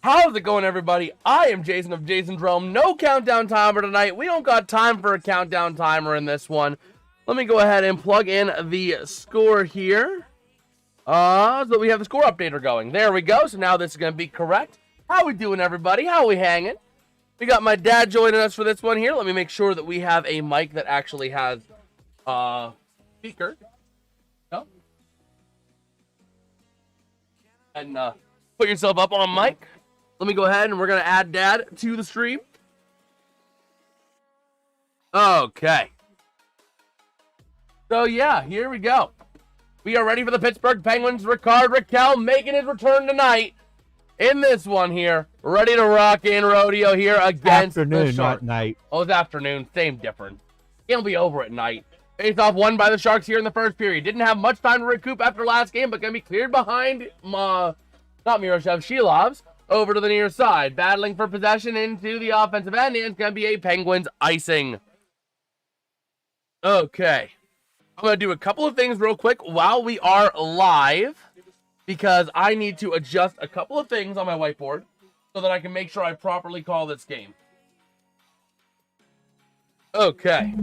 How's it going, everybody? I am Jason of JasonsRealm. No countdown timer tonight. We don't got time for a countdown timer in this one. Let me go ahead and plug in the score here. So we have the score updater going. There we go. So now this is going to be correct. How we doing, everybody? How we hanging? We got my dad joining us for this one here. Let me make sure that we have a mic that actually has speaker. No? And put yourself up on mic. Let me go ahead and we're going to add Dad to the stream. Okay. So, yeah, here we go. We are ready for the Pittsburgh Penguins. Rickard Rakell making his return tonight in this one here. Ready to rock in rodeo here against afternoon, the Sharks. not night. Oh, it's afternoon. Same difference. It'll be over at night. Face-off won by the Sharks here in the first period. Didn't have much time to recoup after last game, but going to be cleared behind, not Miroshov, Shilovs. Over to the near side, battling for possession into the offensive end, and it's going to be a Penguins icing. Okay. I'm going to do a couple of things real quick while we are live, because I need to adjust a couple of things on my whiteboard so that I can make sure I properly call this game. Okay.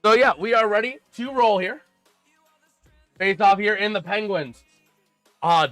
So, yeah, we are ready to roll here. Face off here in the Penguins.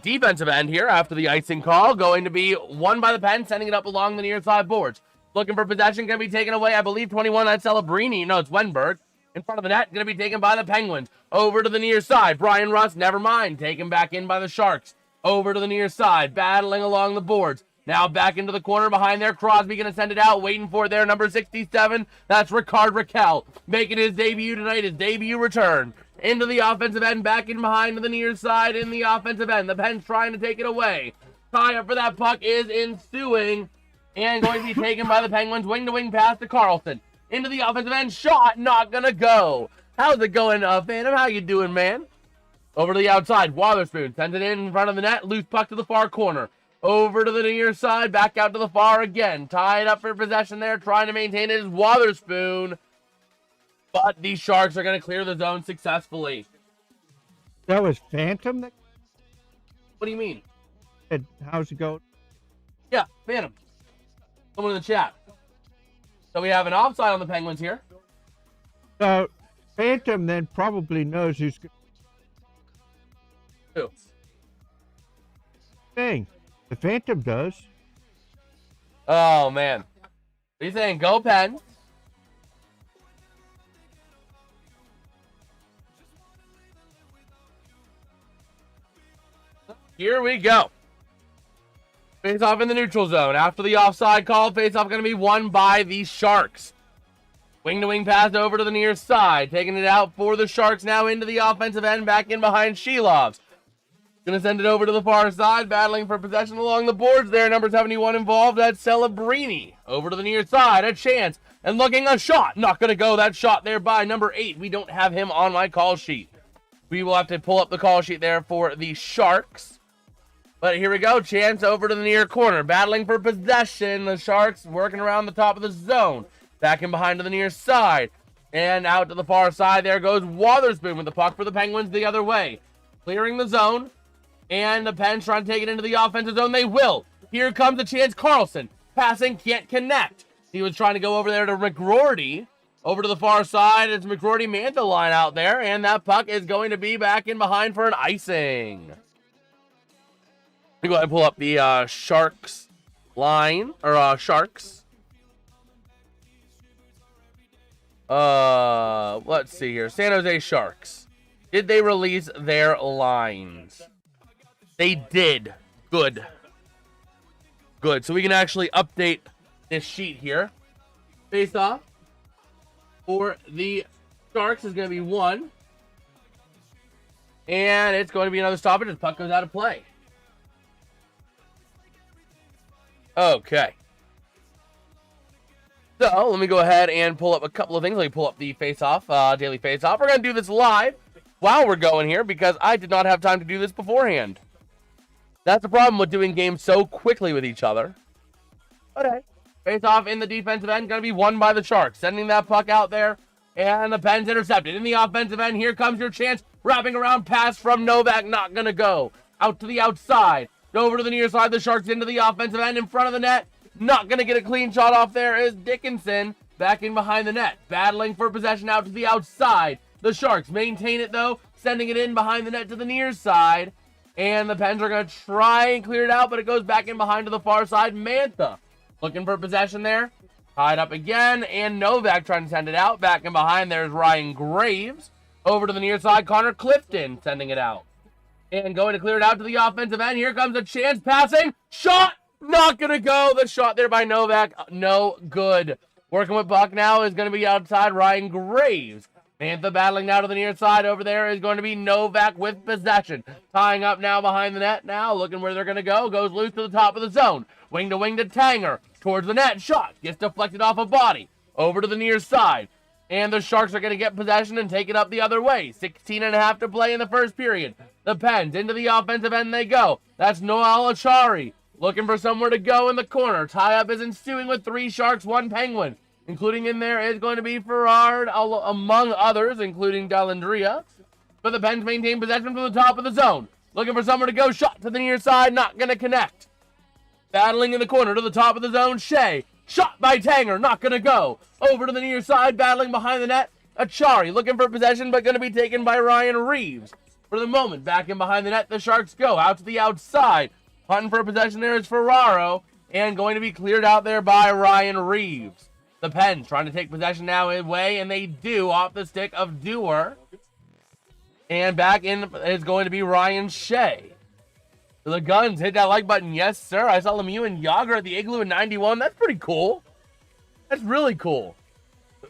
Defensive end here after the icing call, going to be won by the Pen, sending it up along the near side boards. Looking for possession, going to be taken away, I believe, 21, that's Celebrini. No, it's Wenberg. In front of the net, going to be taken by the Penguins. Over to the near side, Brian Rust, never mind, taken back in by the Sharks. Over to the near side, battling along the boards. Now back into the corner behind there, Crosby going to send it out, waiting for it there, number 67. That's Rickard Rakell, making his debut tonight, his debut return. Into the offensive end, back in behind to the near side in the offensive end. The Pens trying to take it away. Tie up for that puck is ensuing and going to be taken by the Penguins. Wing-to-wing pass to Carlson. Into the offensive end, shot, not going to go. How's it going, Phantom? How you doing, man? Over to the outside, Wotherspoon sends it in front of the net. Loose puck to the far corner. Over to the near side, back out to the far again. Tied up for possession there, trying to maintain it is Wotherspoon. But these Sharks are going to clear the zone successfully. That was Phantom? What do you mean? How's it going? Yeah, Phantom. Someone in the chat. So we have an offside on the Penguins here. So, Phantom then probably knows who's Who? saying. The Phantom does. Oh, man. What are you saying? Go Pen. Here we go. Face off in the neutral zone. After the offside call, face off going to be won by the Sharks. Wing-to-wing pass over to the near side. Taking it out for the Sharks now into the offensive end. Back in behind Shilovs. Going to send it over to the far side. Battling for possession along the boards there. Number 71 involved. That's Celebrini. Over to the near side. A chance. And looking a shot. Not going to go. That shot there by number 8. We don't have him on my call sheet. We will have to pull up the call sheet there for the Sharks. But here we go. Chance over to the near corner. Battling for possession. The Sharks working around the top of the zone. Back in behind to the near side. And out to the far side. There goes Wotherspoon with the puck for the Penguins the other way. Clearing the zone. And the Pens trying to take it into the offensive zone. They will. Here comes the chance. Carlson. Passing. Can't connect. He was trying to go over there to McGroarty. Over to the far side. It's McGroarty Mantha line out there. And that puck is going to be back in behind for an icing. Let me go ahead and pull up the Sharks line, or Sharks. Let's see here. San Jose Sharks. Did they release their lines? They did. Good. Good. So we can actually update this sheet here. Face off for the Sharks is going to be 1. And it's going to be another stoppage as puck goes out of play. Okay. So, let me go ahead and pull up a couple of things. Let me pull up the face-off, daily face-off. We're going to do this live while we're going here because I did not have time to do this beforehand. That's the problem with doing games so quickly with each other. Okay. Face-off in the defensive end, going to be won by the Sharks. Sending that puck out there, and the Pens intercepted. In the offensive end, here comes your chance. Wrapping around pass from Novak, not going to go. Out to the outside. Over to the near side. The Sharks into the offensive end in front of the net. Not going to get a clean shot off there is Dickinson. Back in behind the net. Battling for possession out to the outside. The Sharks maintain it, though. Sending it in behind the net to the near side. And the Pens are going to try and clear it out, but it goes back in behind to the far side. Mantha looking for possession there. Tied up again, and Novak trying to send it out. Back in behind, there's Ryan Graves. Over to the near side, Connor Clifton sending it out. And going to clear it out to the offensive end. Here comes a chance passing. Shot! Not going to go. The shot there by Novak, no good. Working with puck now is going to be outside Ryan Graves. Mantha battling now to the near side. Over there is going to be Novak with possession. Tying up now behind the net. Now looking where they're going to go. Goes loose to the top of the zone. Wing to Tanger. Towards the net. Shot. Gets deflected off a body. Over to the near side. And the Sharks are going to get possession and take it up the other way. 16.5 to play in the first period. The Pens into the offensive end they go. That's Noel Achari. Looking for somewhere to go in the corner. Tie-up is ensuing with 3 Sharks, 1 Penguin. Including in there is going to be Ferrard, among others, including Dellandria. But the Pens maintain possession from the top of the zone. Looking for somewhere to go. Shot to the near side. Not going to connect. Battling in the corner to the top of the zone. Shea. Shot by Tanger. Not going to go. Over to the near side. Battling behind the net. Achari looking for possession, but going to be taken by Ryan Reeves. For the moment, back in behind the net, the Sharks go out to the outside. Hunting for possession there is Ferraro. And going to be cleared out there by Ryan Reeves. The Pens trying to take possession now away, and they do off the stick of Dewar. And back in is going to be Ryan Shea. The Guns hit that like button. Yes, sir. I saw Lemieux and Yager at the Igloo in 91. That's pretty cool. That's really cool.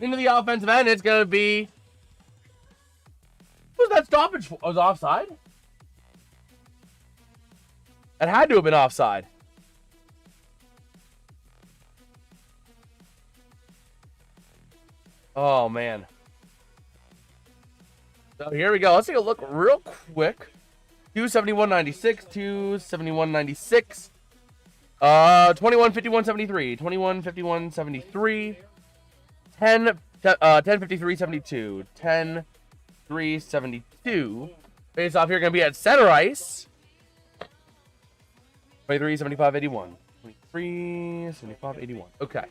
Into the offensive end, it's going to be... What was that stoppage for? Was offside? It had to have been offside. Oh, man. So here we go. Let's take a look real quick. 271.96, 271.96. 21.51.73, 21.51.73. 10.53.72, 10.3.72. Face off here going to be at center ice. 23.75.81. 23.75.81. Okay.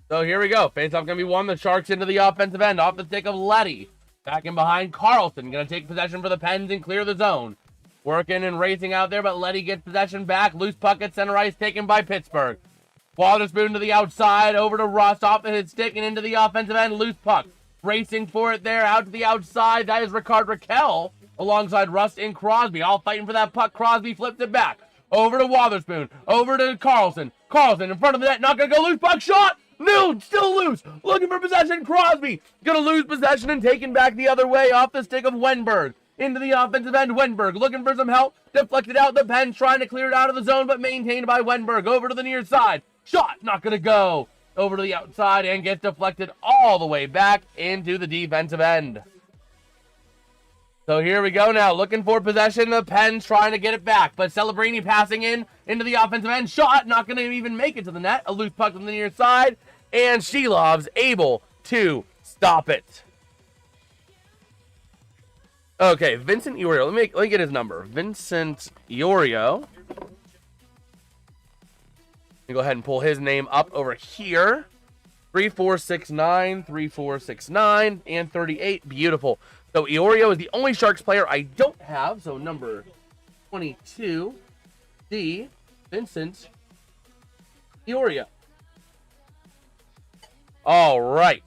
So here we go. Face-off going to be won. The Sharks into the offensive end. Off the stick of Letty. Back in behind Carlson. Going to take possession for the Pens and clear the zone. Working and racing out there, but Letty gets possession back. Loose puck at center ice taken by Pittsburgh. Waterspoon to the outside. Over to Rust off of his stick and into the offensive end. Loose puck. Racing for it there. Out to the outside. That is Ricard Raquel alongside Rust and Crosby. All fighting for that puck. Crosby flips it back. Over to Waterspoon. Over to Carlson. Carlson in front of the net. Not going to go. Loose puck shot. No, still loose. Looking for possession. Crosby going to lose possession and taken back the other way off the stick of Wenberg. Into the offensive end. Wenberg looking for some help. Deflected out. The Pens trying to clear it out of the zone, but maintained by Wenberg. Over to the near side. Shot. Not going to go. Over to the outside and gets deflected all the way back into the defensive end. So here we go now. Looking for possession. The Pens trying to get it back. But Celebrini passing into the offensive end. Shot. Not going to even make it to the net. A loose puck on the near side. And Shilov's able to stop it. Okay, Vincent Iorio. Let me get his number. Vincent Iorio. Let me go ahead and pull his name up over here. 3469, 3469, and 38. Beautiful. So Iorio is the only Sharks player I don't have. So number 22, D, Vincent Iorio. All right.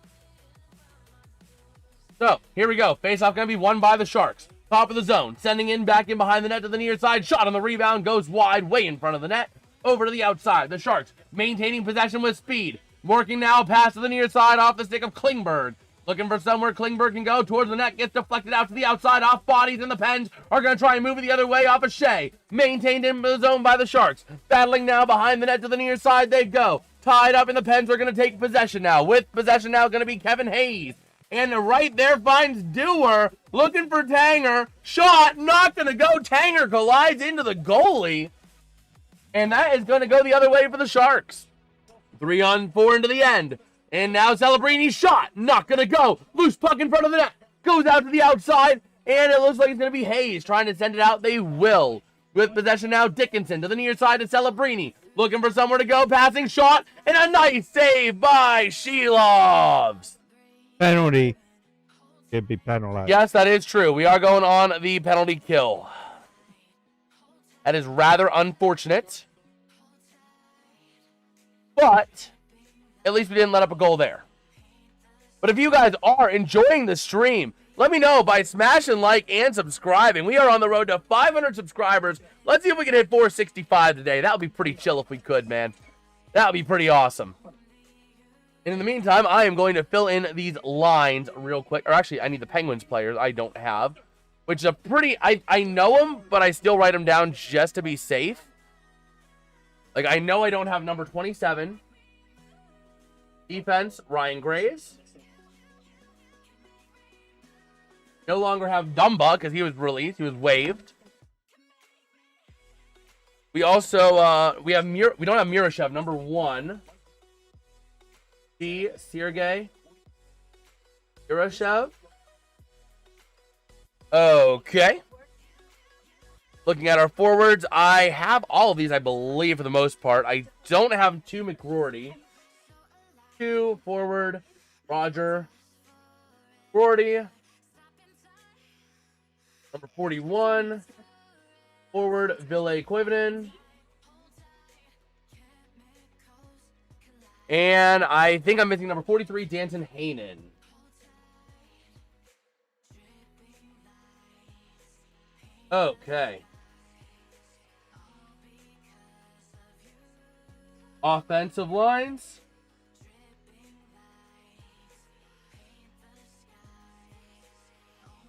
So here we go. Face-off going to be won by the Sharks. Top of the zone. Sending in back in behind the net to the near side. Shot on the rebound. Goes wide. Way in front of the net. Over to the outside. The Sharks maintaining possession with speed. Working now. Pass to the near side off the stick of Klingberg. Looking for somewhere Klingberg can go. Towards the net. Gets deflected out to the outside. Off bodies. And the Pens are going to try and move it the other way off of Shea. Maintained in the zone by the Sharks. Battling now behind the net to the near side. They go. Tied up, and the Pens are going to take possession now. With possession now going to be Kevin Hayes. And right there finds Dewar. Looking for Tanger. Shot. Not going to go. Tanger collides into the goalie. And that is going to go the other way for the Sharks. 3-on-4 into the end. And now Celebrini shot. Not going to go. Loose puck in front of the net. Goes out to the outside. And it looks like it's going to be Hayes trying to send it out. They will. With possession now, Dickinson to the near side to Celebrini. Looking for somewhere to go. Passing shot. And a nice save by Shelovs. Penalty. Could be penalized. Yes, that is true. We are going on the penalty kill. That is rather unfortunate. But at least we didn't let up a goal there. But if you guys are enjoying the stream, let me know by smashing like and subscribing. We are on the road to 500 subscribers. Let's see if we can hit 465 today. That would be pretty chill if we could, man. That would be pretty awesome. And in the meantime, I am going to fill in these lines real quick. Or actually, I need the Penguins players I don't have. Which is a pretty... I know them, but I still write them down just to be safe. Like, I know I don't have number 27. Defense, Ryan Graves. No longer have Dumba because he was released. He was waived. We also we don't have Murashev, number 1. Sergei Murashev. Okay. Looking at our forwards, I have all of these, I believe, for the most part. I don't have 2 McRourty. 2 forward, Roger McRourty. Number 41, forward, Ville Koivunen. And I think I'm missing number 43, Danton Haynen. Okay. Offensive lines.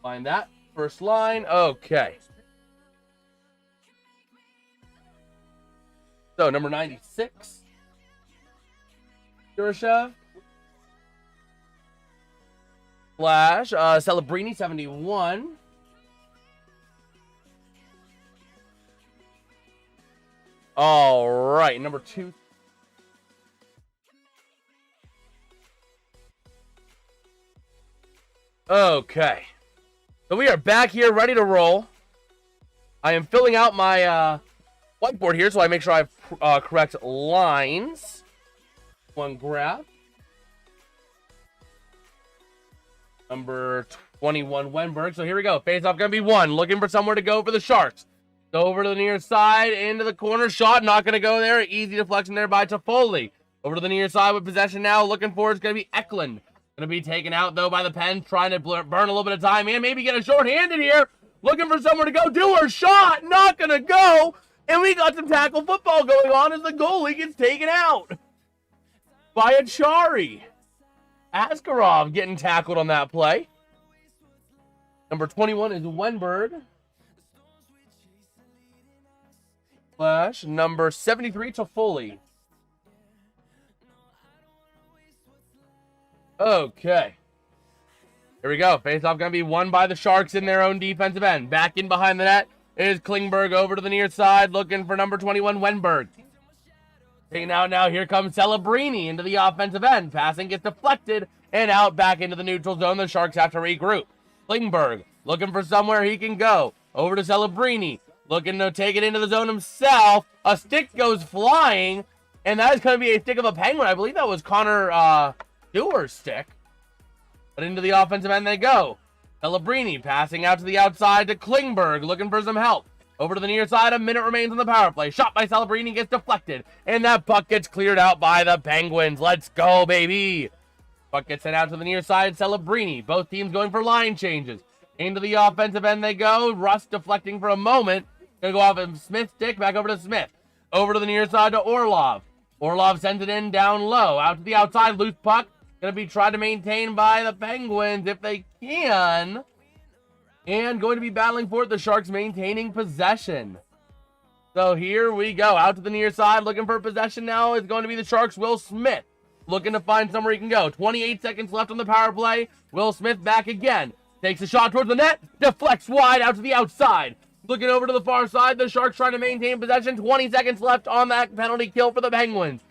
Find that. First line. Okay. So, number 96. Murashev. Flash. Celebrini, 71. All right. Number 2. Okay. So we are back here, ready to roll. I am filling out my whiteboard here so I make sure I have correct lines. One graph. Number 21, Wenberg. So here we go. Face-off going to be 1. Looking for somewhere to go for the Sharks. Go over to the near side, into the corner. Shot, not going to go there. Easy deflection there by Toffoli. Over to the near side with possession now. Looking for it's going to be Eklund. Going to be taken out, though, by the Pens, trying to burn a little bit of time and maybe get a short-handed here. Looking for somewhere to go. Do her shot. Not going to go. And we got some tackle football going on as the goalie gets taken out by Achari. Askarov getting tackled on that play. Number 21 is Wenberg. Flash. Number 73, Toffoli. Okay. Here we go. Face-off going to be won by the Sharks in their own defensive end. Back in behind the net is Klingberg over to the near side, looking for number 21, Wenberg. Taking out now, here comes Celebrini into the offensive end. Passing gets deflected and out back into the neutral zone. The Sharks have to regroup. Klingberg looking for somewhere he can go. Over to Celebrini, looking to take it into the zone himself. A stick goes flying, and that is going to be a stick of a Penguin. I believe that was Connor Stewart's stick. But into the offensive end they go. Celebrini passing out to the outside to Klingberg, looking for some help. Over to the near side, a minute remains on the power play. Shot by Celebrini gets deflected, and that puck gets cleared out by the Penguins. Let's go, baby. Puck gets sent out to the near side, Celebrini. Both teams going for line changes. Into the offensive end they go. Rust deflecting for a moment. Gonna go off of Smith's stick, back over to Smith. Over to the near side to Orlov. Orlov sends it in down low. Out to the outside, loose puck. Going to be tried to maintain by the Penguins if they can. And going to be battling for it, the Sharks maintaining possession. So here we go. Out to the near side, looking for possession now is going to be the Sharks' Will Smith. Looking to find somewhere he can go. 28 seconds left on the power play. Will Smith back again. Takes a shot towards the net. Deflects wide out to the outside. Looking over to the far side, the Sharks trying to maintain possession. 20 seconds left on that penalty kill for the Penguins.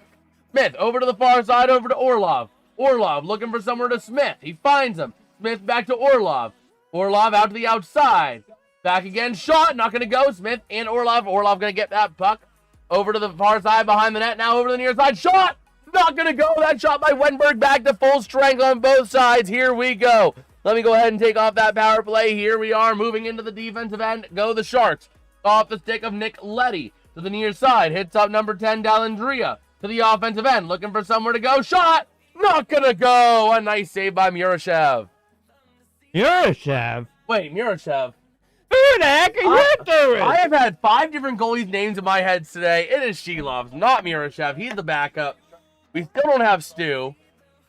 Smith over to the far side, over to Orlov. Orlov looking for somewhere to Smith. He finds him. Smith back to Orlov. Orlov out to the outside. Back again, shot, not going to go. Smith and Orlov. Orlov going to get that puck over to the far side behind the net. Now over to the near side. Shot, not going to go. That shot by Wenberg back to full strength on both sides. Here we go. Let me go ahead and take off that power play. Here we are moving into the defensive end. Go the Sharks. Off the stick of Nick Leddy to the near side. Hits up number 10, Dallandria to the offensive end. Looking for somewhere to go. Shot, not going to go. A nice save by Murashev. Murashev? Wait, Murashev. Who the heck are you doing? I have had 5 different goalies' names in my head today. It is Shilov's, not Murashev. He's the backup. We still don't have Stu.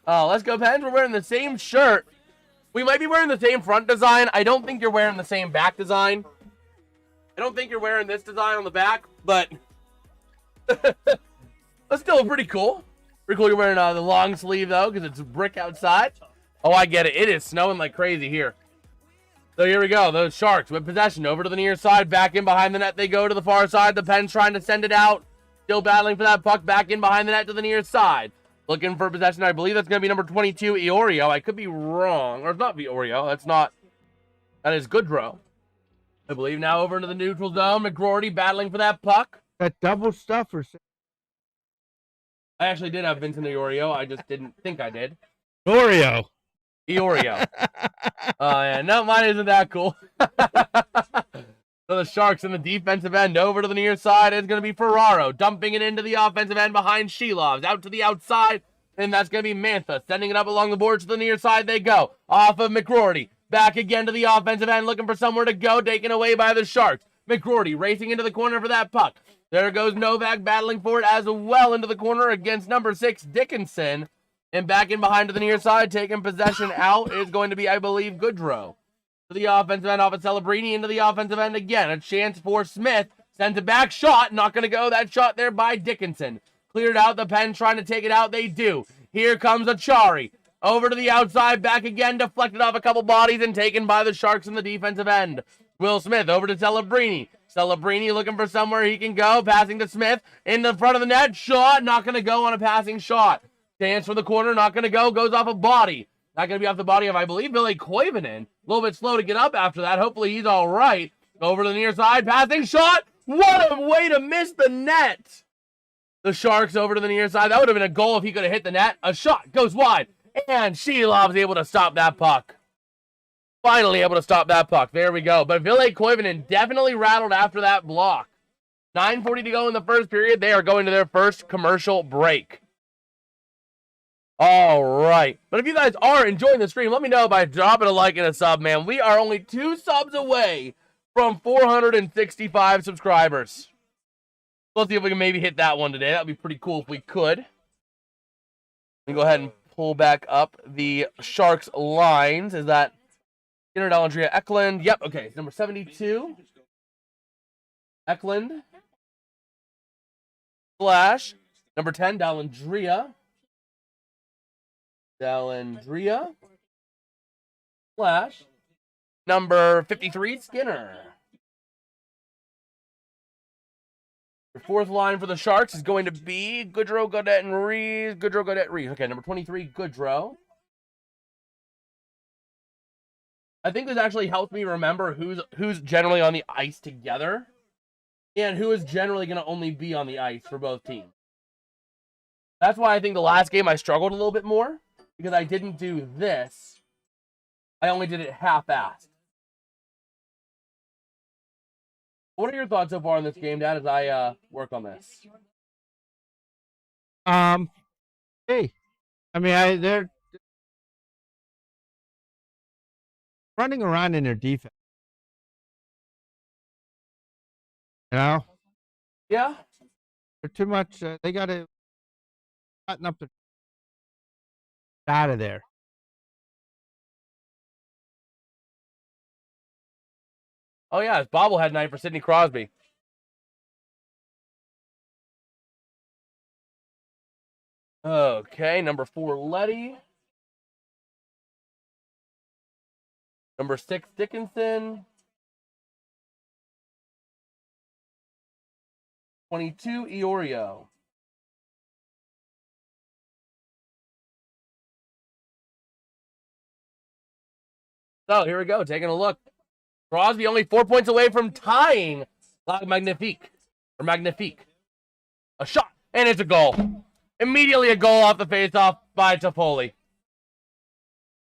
Let's go, Pens. We're wearing the same shirt. We might be wearing the same front design. I don't think you're wearing the same back design. I don't think you're wearing this design on the back, but that's still pretty cool. Pretty cool you're wearing the long sleeve, though, because it's brick outside. Oh, I get it. It is snowing like crazy here. So here we go. Those Sharks with possession over to the near side. Back in behind the net. They go to the far side. The Pens trying to send it out. Still battling for that puck. Back in behind the net to the near side. Looking for possession. I believe that's going to be number 22, Iorio. I could be wrong. Or it's not Iorio. That's not. That is Goodrow. I believe now over into the neutral zone. McGroarty battling for that puck. That double stuff or something. I actually did have Vincent Iorio. I just didn't think I did. Iorio. Oh, yeah. No, mine isn't that cool. So the Sharks in the defensive end over to the near side is going to be Ferraro. Dumping it into the offensive end behind Shilovs. Out to the outside. And that's going to be Mantha. Sending it up along the boards to the near side they go. Off of McGroarty. Back again to the offensive end. Looking for somewhere to go. Taken away by the Sharks. McGroarty racing into the corner for that puck. There goes Novak battling for it as well into the corner against number 6, Dickinson. And back in behind to the near side, taking possession out is going to be, I believe, Goodrow. To the offensive end, off of Celebrini into the offensive end again. A chance for Smith. Sends it back. Shot. Not going to go. That shot there by Dickinson. Cleared out. The Pen trying to take it out. They do. Here comes Achari. Over to the outside. Back again. Deflected off a couple bodies and taken by the Sharks in the defensive end. Will Smith over to Celebrini. Celebrini looking for somewhere he can go. Passing to Smith. In the front of the net. Shot. Not going to go on a passing shot. Chance for the corner, not going to go. Goes off a body. Not going to be off the body of, I believe, Billy Koivunen. A little bit slow to get up after that. Hopefully he's all right. Over to the near side. Passing shot. What a way to miss the net. The Sharks over to the near side. That would have been a goal if he could have hit the net. A shot goes wide. And Shilov's able to stop that puck. Finally able to stop that puck. There we go. But Ville Koivunen definitely rattled after that block. 9:40 to go in the first period. They are going to their first commercial break. All right. But if you guys are enjoying the stream, let me know by dropping a like and a sub, man. We are only 2 subs away from 465 subscribers. Let's see if we can maybe hit that one today. That would be pretty cool if we could. Let me go ahead and pull back up the Sharks lines. Is that Skinner, Dallandria, Eklund? Yep. Okay. Number 72. Eklund. Flash. Number 10, Dallandria. Flash. Number 53, Skinner. Your fourth line for the Sharks is going to be Goodrow, Gaudette, and Reeves. Goodrow, Gaudette, Reeves. Okay, number 23, Goodrow. I think this actually helps me remember who's generally on the ice together and who is generally going to only be on the ice for both teams. That's why I think the last game I struggled a little bit more. Because I didn't do this. I only did it half-assed. What are your thoughts so far on this game, Dad, as I work on this? Hey. I mean, they're running around in their defense. You know? Yeah. They're too much. They got to button up their out of there. Oh, yeah, it's bobblehead night for Sidney Crosby. Okay, number 4, Leddy. Number 6, Dickinson. 22, Iorio. So here we go, taking a look. Crosby only 4 points away from tying La Magnifique. Or Magnifique. A shot, and it's a goal. Immediately a goal off the faceoff by Toffoli.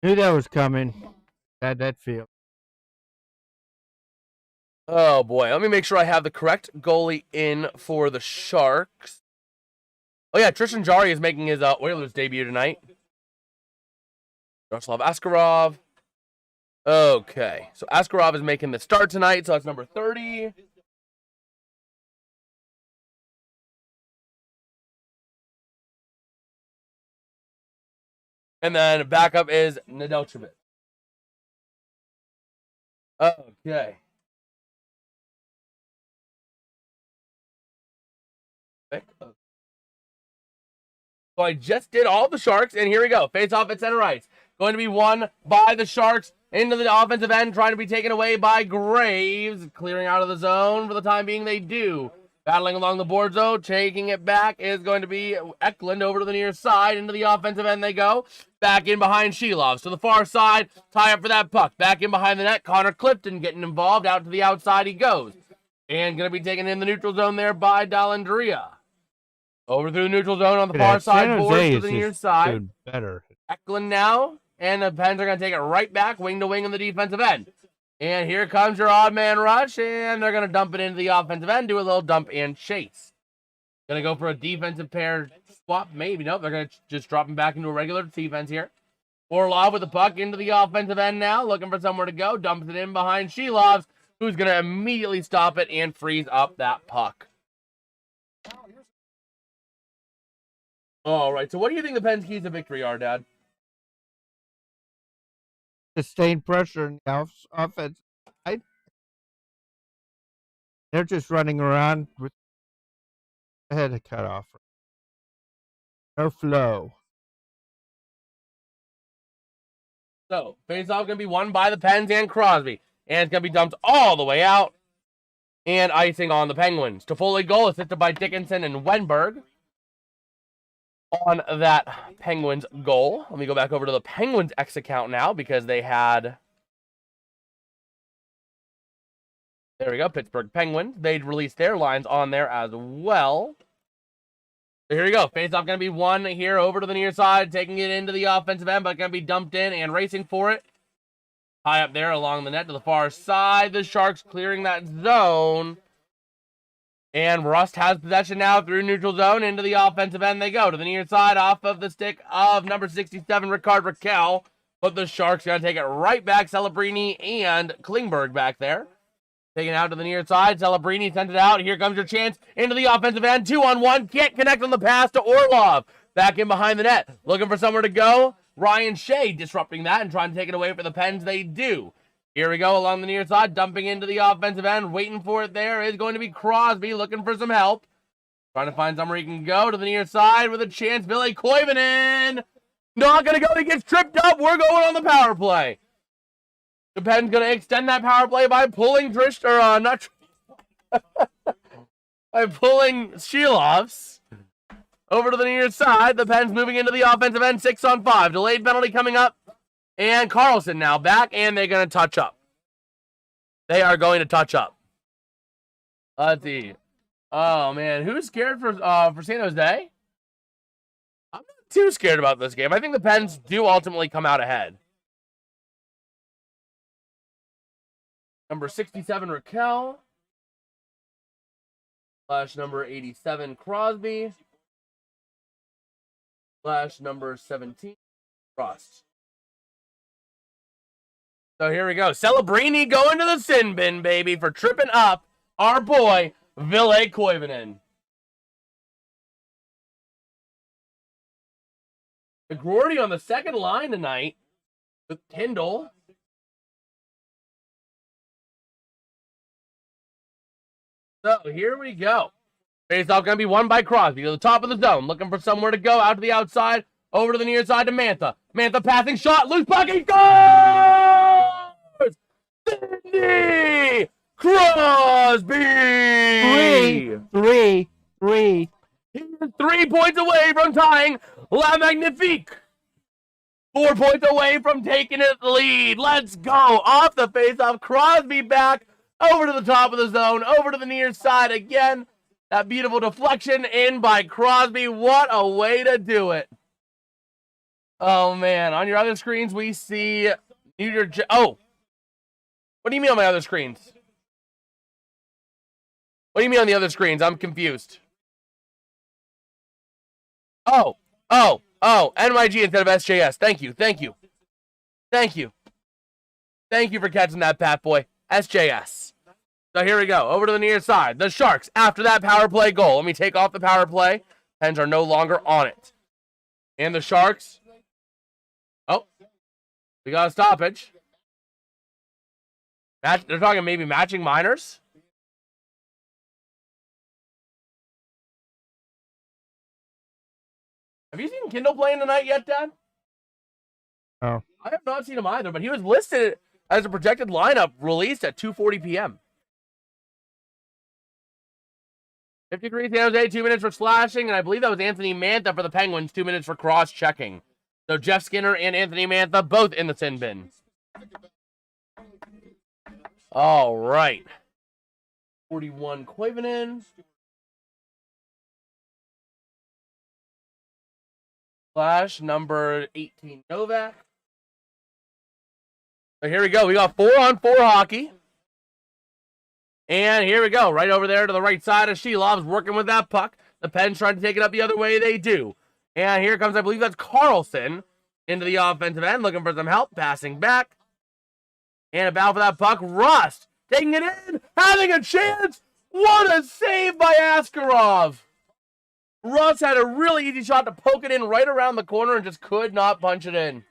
Knew that was coming. Had that feel. Oh boy, let me make sure I have the correct goalie in for the Sharks. Oh yeah, Tristan Jarry is making his Oilers debut tonight. Yaroslav Askarov. Okay, so Askarov is making the start tonight, so that's number 30. And then backup is Nedeljkovic. Okay. So I just did all the Sharks, and here we go. Face off at center ice. Going to be won by the Sharks into the offensive end, trying to be taken away by Graves. Clearing out of the zone for the time being, they do. Battling along the boards, though, taking it back is going to be Eklund over to the near side. Into the offensive end they go. Back in behind Shelovs. To the far side, tie up for that puck. Back in behind the net, Connor Clifton getting involved. Out to the outside he goes. And going to be taken in the neutral zone there by Dallandria. Over through the neutral zone on the far side, boards to the near side. Better. Eklund now, and the Pens are going to take it right back, wing to wing in the defensive end. And here comes your odd man rush, and they're going to dump it into the offensive end, do a little dump and chase. Going to go for a defensive pair swap, maybe. Nope, they're going to just drop him back into a regular defense here. Orlov with the puck into the offensive end now, looking for somewhere to go, dumps it in behind Shelovs, who's going to immediately stop it and freeze up that puck. All right, so what do you think the Pens' keys to victory are, Dad? Sustained pressure in the offense side. They're just running around with the head cut off. No flow. So, face-off going to be won by the Pens and Crosby. And it's going to be dumped all the way out. And icing on the Penguins. Toffoli goal assisted by Dickinson and Wenberg on that Penguins goal. Let me go back over to the Penguins X account now because they had... There we go, Pittsburgh Penguins. They'd released their lines on there as well. So here we go. Face-off going to be won here over to the near side, taking it into the offensive end, but going to be dumped in and racing for it. High up there along the net to the far side. The Sharks clearing that zone. And Rust has possession now through neutral zone. Into the offensive end they go. To the near side off of the stick of number 67, Ricard Raquel. But the Sharks going to take it right back. Celebrini and Klingberg back there. Taking it out to the near side. Celebrini sent it out. Here comes your chance into the offensive end. 2-on-1. Can't connect on the pass to Orlov. Back in behind the net. Looking for somewhere to go. Ryan Shea disrupting that and trying to take it away for the Pens. They do. Here we go along the near side, dumping into the offensive end. Waiting for it there is going to be Crosby looking for some help. Trying to find somewhere he can go to the near side with a chance. Billy Koivunen. Not going to go. He gets tripped up. We're going on the power play. The Pens going to extend that power play by pulling by pulling Shelovs over to the near side. The Pens moving into the offensive end. 6-on-5. Delayed penalty coming up. And Carlson now back, and they're going to touch up. They are going to touch up. Let's see. Oh, man. Who's scared for San Jose? I'm not too scared about this game. I think the Pens do ultimately come out ahead. Number 67, Raquel. / number 87, Crosby. / number 17, Rust. So here we go. Celebrini going to the sin bin, baby, for tripping up our boy, Ville Koivunen. McGroarty on the second line tonight with Tyndall. So here we go. Face-off going to be won by Crosby to the top of the zone. Looking for somewhere to go out to the outside. Over to the near side to Mantha. Mantha passing shot. Loose puck. He scores! Sidney Crosby! Three. He's 3 points away from tying La Magnifique. 4 points away from taking it lead. Let's go. Off the faceoff. Crosby back over to the top of the zone. Over to the near side again. That beautiful deflection in by Crosby. What a way to do it. Oh, man. On your other screens, we see New York. Oh. What do you mean on my other screens? What do you mean on the other screens? I'm confused. Oh. NYG instead of SJS. Thank you. Thank you for catching that, Pat Boy. SJS. So here we go. Over to the near side. The Sharks, after that power play goal. Let me take off the power play. Pens are no longer on it. And the Sharks. Oh. We got a stoppage. They're talking maybe matching minors. Have you seen Kindle playing tonight yet, Dad? Oh. I have not seen him either, but he was listed as a projected lineup released at 2:40 p.m. 53 San Jose, 2 minutes for slashing, and I believe that was Anthony Mantha for the Penguins, 2 minutes for cross-checking. So Jeff Skinner and Anthony Mantha both in the sin bin. All right. 41 Koivunen. Slash number 18 Novak. So here we go. We got 4-on-4 hockey. And here we go. Right over there to the right side of Shelov's working with that puck. The Pens trying to take it up the other way. They do. And here comes, I believe that's Carlson into the offensive end. Looking for some help. Passing back. And a battle for that puck. Rust taking it in. Having a chance. What a save by Askarov. Russ had a really easy shot to poke it in right around the corner and just could not punch it in.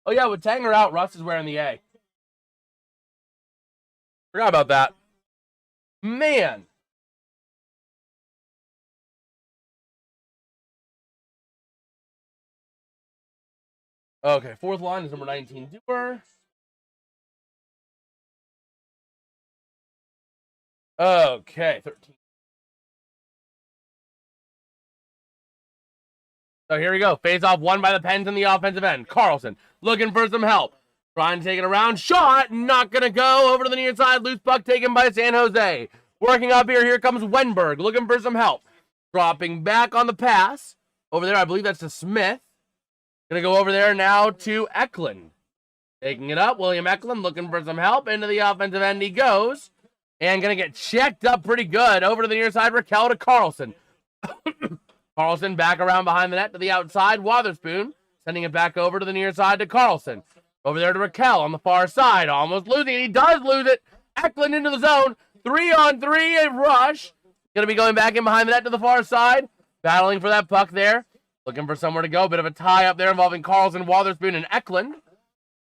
Oh, yeah, with Tanger out, Russ is wearing the A. Forgot about that. Man. Okay, fourth line is number 19, Dewar. Okay, 13. So here we go. Face off won by the Pens in the offensive end. Carlson looking for some help. Trying to take it around. Shot. Not going to go. Over to the near side. Loose puck taken by San Jose. Working up here. Here comes Wenberg. Looking for some help. Dropping back on the pass. Over there, I believe that's to Smith. Going to go over there now to Eklund. Taking it up. William Eklund looking for some help. Into the offensive end he goes. And going to get checked up pretty good. Over to the near side. Raquel to Carlson. Carlson back around behind the net to the outside. Wotherspoon sending it back over to the near side to Carlson. Over there to Raquel on the far side. Almost losing it. He does lose it. Eklund into the zone. 3-on-3. A rush. Going to be going back in behind the net to the far side. Battling for that puck there. Looking for somewhere to go. Bit of a tie up there involving Carlson, Wotherspoon, and Eklund.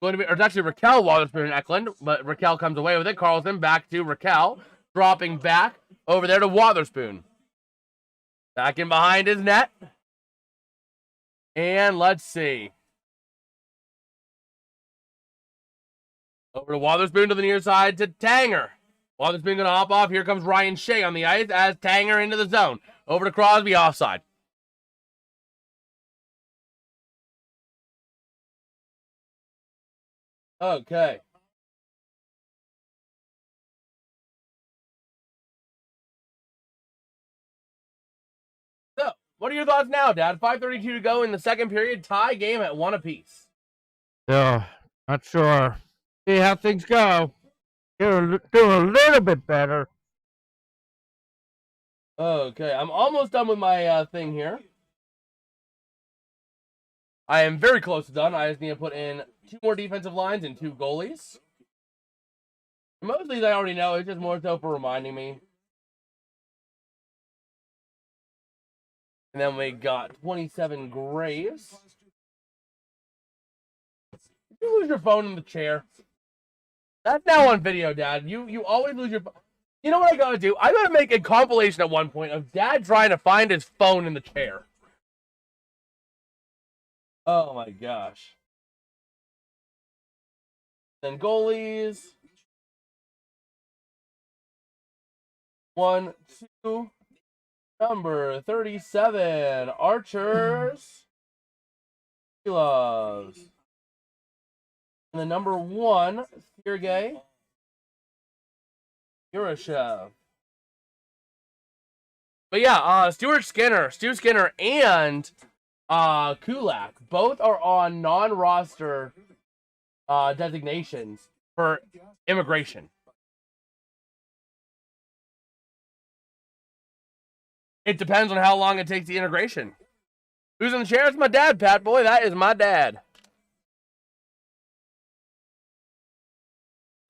Or it's actually Raquel, Wotherspoon, and Eklund. But Raquel comes away with it. Carlson back to Raquel. Dropping back over there to Wotherspoon. Back in behind his net. And let's see. Over to Wotherspoon to the near side to Tanger. Wotherspoon going to hop off. Here comes Ryan Shea on the ice as Tanger into the zone. Over to Crosby, offside. Okay. So, what are your thoughts now, Dad? 5:32 to go in the second period. Tie game at 1 apiece. Yeah, not sure. See how things go. Do a little bit better. Okay, I'm almost done with my thing here. I am very close to done. I just need to put in 2 more defensive lines and 2 goalies. Most of these I already know. It's just more so for reminding me. And then we got 27 Graves. Did you lose your phone in the chair? That's now on video, Dad. You always lose your phone. You know what I gotta do? I gotta make a compilation at one point of Dad trying to find his phone in the chair. Oh my gosh. Then goalies. 1, 2. Number 37, Archers. Loves. And the number 1, Sergei Yurashev. But yeah, Stu Skinner, and Kulak both are on non-roster designations for immigration. It depends on how long it takes the integration. Who's in the chair? It's my dad, Pat Boy. That is my dad.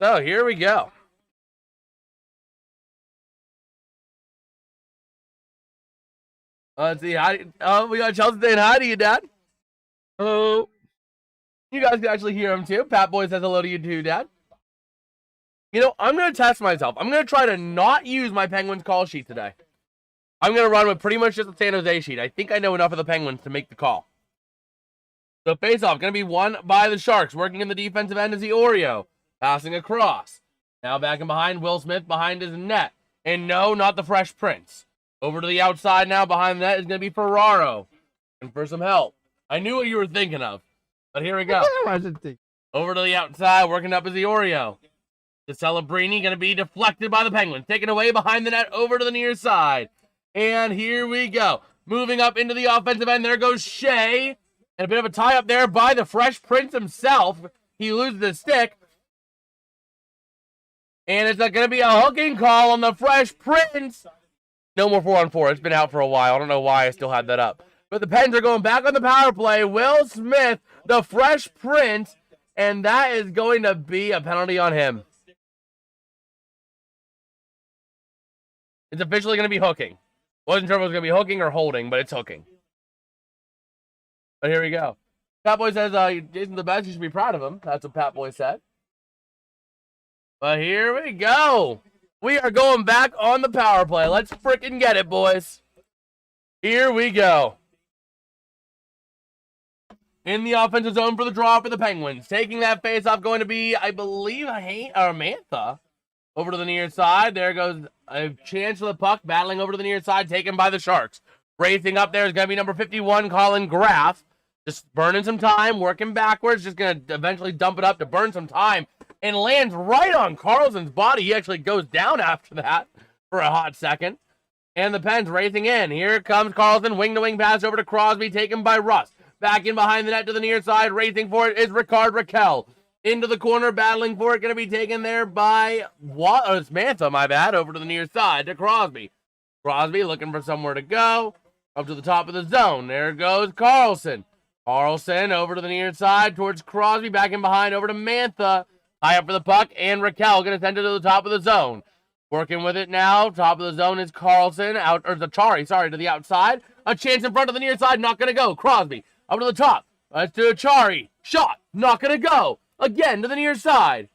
So here we go. Let's see. Oh, we got Chelsea saying hi to you, Dad. Hello. You guys can actually hear him too. Pat Boy says hello to you too, Dad. You know, I'm going to test myself. I'm going to try to not use my Penguins call sheet today. I'm going to run with pretty much just a San Jose sheet. I think I know enough of the Penguins to make the call. So face-off going to be won by the Sharks. Working in the defensive end is the Oreo. Passing across. Now back and behind. Will Smith behind his net. And no, not the Fresh Prince. Over to the outside now. Behind the net is going to be Ferraro. And for some help. I knew what you were thinking of. But here we go. Over to the outside. Working up is the Oreo. The Celebrini going to be deflected by the Penguins. Taken away behind the net. Over to the near side. And here we go. Moving up into the offensive end. There goes Shea. And a bit of a tie up there by the Fresh Prince himself. He loses the stick. And it's going to be a hooking call on the Fresh Prince. No more 4-on-4. It's been out for a while. I don't know why I still had that up. But the Pens are going back on the power play. Will Smith, the Fresh Prince. And that is going to be a penalty on him. It's officially going to be hooking. Wasn't sure if it was going to be hooking or holding, but it's hooking. But here we go. Pat Boy says, Jason's the best. You should be proud of him. That's what Pat Boy said. But here we go. We are going back on the power play. Let's frickin' get it, boys. Here we go. In the offensive zone for the draw for the Penguins. Taking that face-off going to be, I believe, Mantha. Over to the near side. There goes a chance for the puck. Battling over to the near side. Taken by the Sharks. Racing up there is going to be number 51, Colin Graff. Just burning some time. Working backwards. Just going to eventually dump it up to burn some time. And lands right on Carlson's body. He actually goes down after that for a hot second. And the Pens racing in. Here comes Carlson. Wing-to-wing pass over to Crosby. Taken by Russ. Back in behind the net to the near side. Racing for it is Ricard Raquel. Into the corner, battling for it. Going to be taken there by it's Mantha, my bad. Over to the near side to Crosby. Crosby looking for somewhere to go. Up to the top of the zone. There goes Carlson. Carlson over to the near side towards Crosby. Back in behind over to Mantha. High up for the puck. And Raquel going to send it to the top of the zone. Working with it now. Top of the zone is Carlson. To the outside. A chance in front of the near side. Not going to go. Crosby up to the top. Let's do Achari. Shot. Not going to go. Again, to the near side.